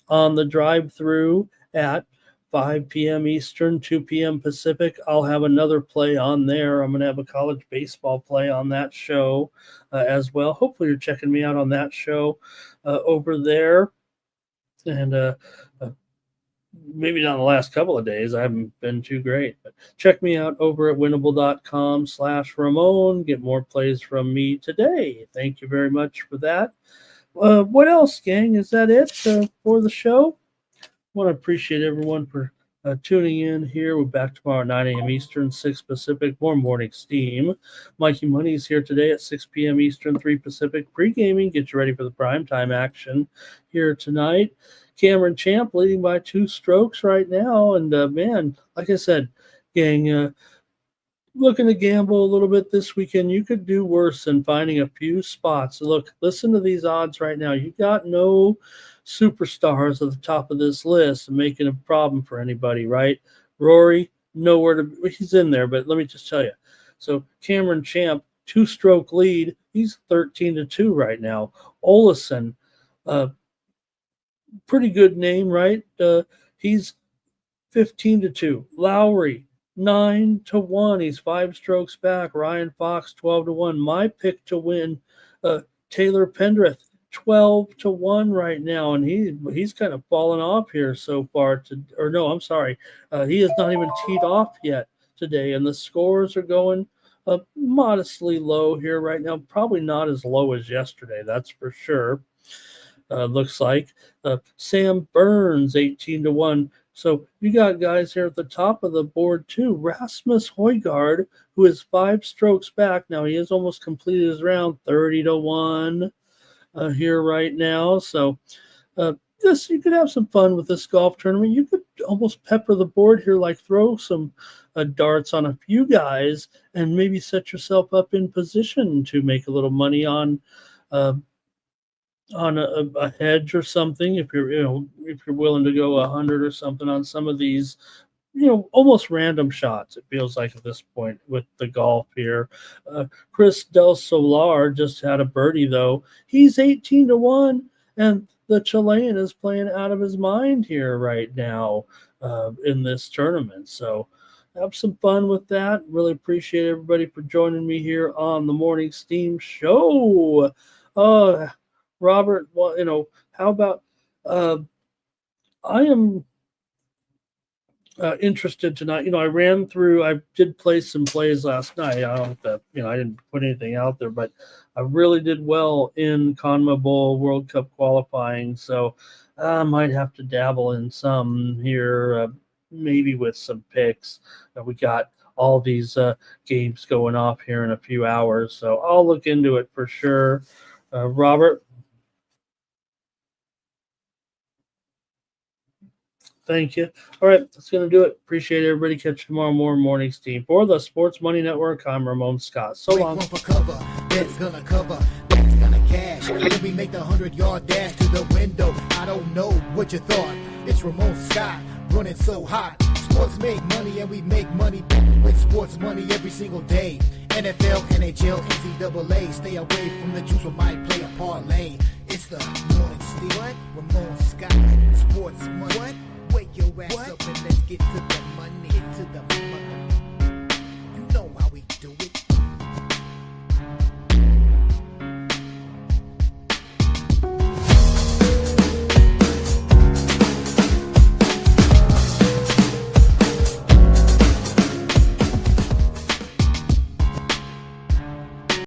[SPEAKER 2] on the drive-through at 5 p.m. Eastern, 2 p.m. Pacific. I'll have another play on there. I'm going to have a college baseball play on that show as well. Hopefully you're checking me out on that show over there. And maybe not the last couple of days. I haven't been too great. But check me out over at winnable.com/Ramon. Get more plays from me today. Thank you very much for that. What else, gang? Is that it for the show? I want to appreciate everyone for tuning in here. We're back tomorrow at 9 a.m. Eastern, 6 Pacific, more morning steam. Mikey Money's here today at 6 p.m. Eastern, 3 Pacific. Pre-gaming, get you ready for the primetime action here tonight. Cameron Champ leading by 2 strokes right now. And, man, like I said, gang, looking to gamble a little bit this weekend, you could do worse than finding a few spots. Look, listen to these odds right now. You got no superstars at the top of this list and making a problem for anybody, right? Rory, nowhere to, he's in there, but let me just tell you. So Cameron Champ, 2-stroke lead. He's 13-2 right now. Olesen, pretty good name, right? He's 15-2. Lowry, 9-1. He's 5 strokes back. Ryan Fox, 12-1. My pick to win, Taylor Pendrith, 12-1 right now, and he's kind of fallen off here so far. He has not even teed off yet today, and the scores are going modestly low here right now. Probably not as low as yesterday, that's for sure. Looks like Sam Burns, 18-1. So you got guys here at the top of the board too. Rasmus Højgaard, who is 5 strokes back now. He has almost completed his round, 30-1. here right now. So this, you could have some fun with this golf tournament. You could almost pepper the board here, like throw some darts on a few guys and maybe set yourself up in position to make a little money on a hedge or something. If you're willing to go 100 or something on some of these, almost random shots, it feels like at this point with the golf here. Chris Del Solar just had a birdie, though. He's 18-1, and the Chilean is playing out of his mind here right now in this tournament. So have some fun with that. Really appreciate everybody for joining me here on the Morning Steam Show. Robert, well, how about I am interested tonight. I did play some plays last night. I didn't put anything out there, but I really did well in CONMEBOL World Cup qualifying. So I might have to dabble in some here, maybe with some picks. We got all these games going off here in a few hours, so I'll look into it for sure. Robert? Thank you. All right, that's going to do it. Appreciate everybody. Catch you tomorrow morning, Steve. For the Sports Money Network, I'm Ramon Scott. So long.
[SPEAKER 1] One for cover, that's gonna cover, that's gonna cash. Then we make the 100-yard dash to the window. I don't know what you thought. It's Ramon Scott, running so hot. Sports make money and we make money with sports money every single day. NFL, NHL, NCAA. Stay away from the juice, we might play a parlay. It's the Morning Steve. What? Ramon Scott, sports money. What? Wake your ass up and let's get to the money. Get to the money.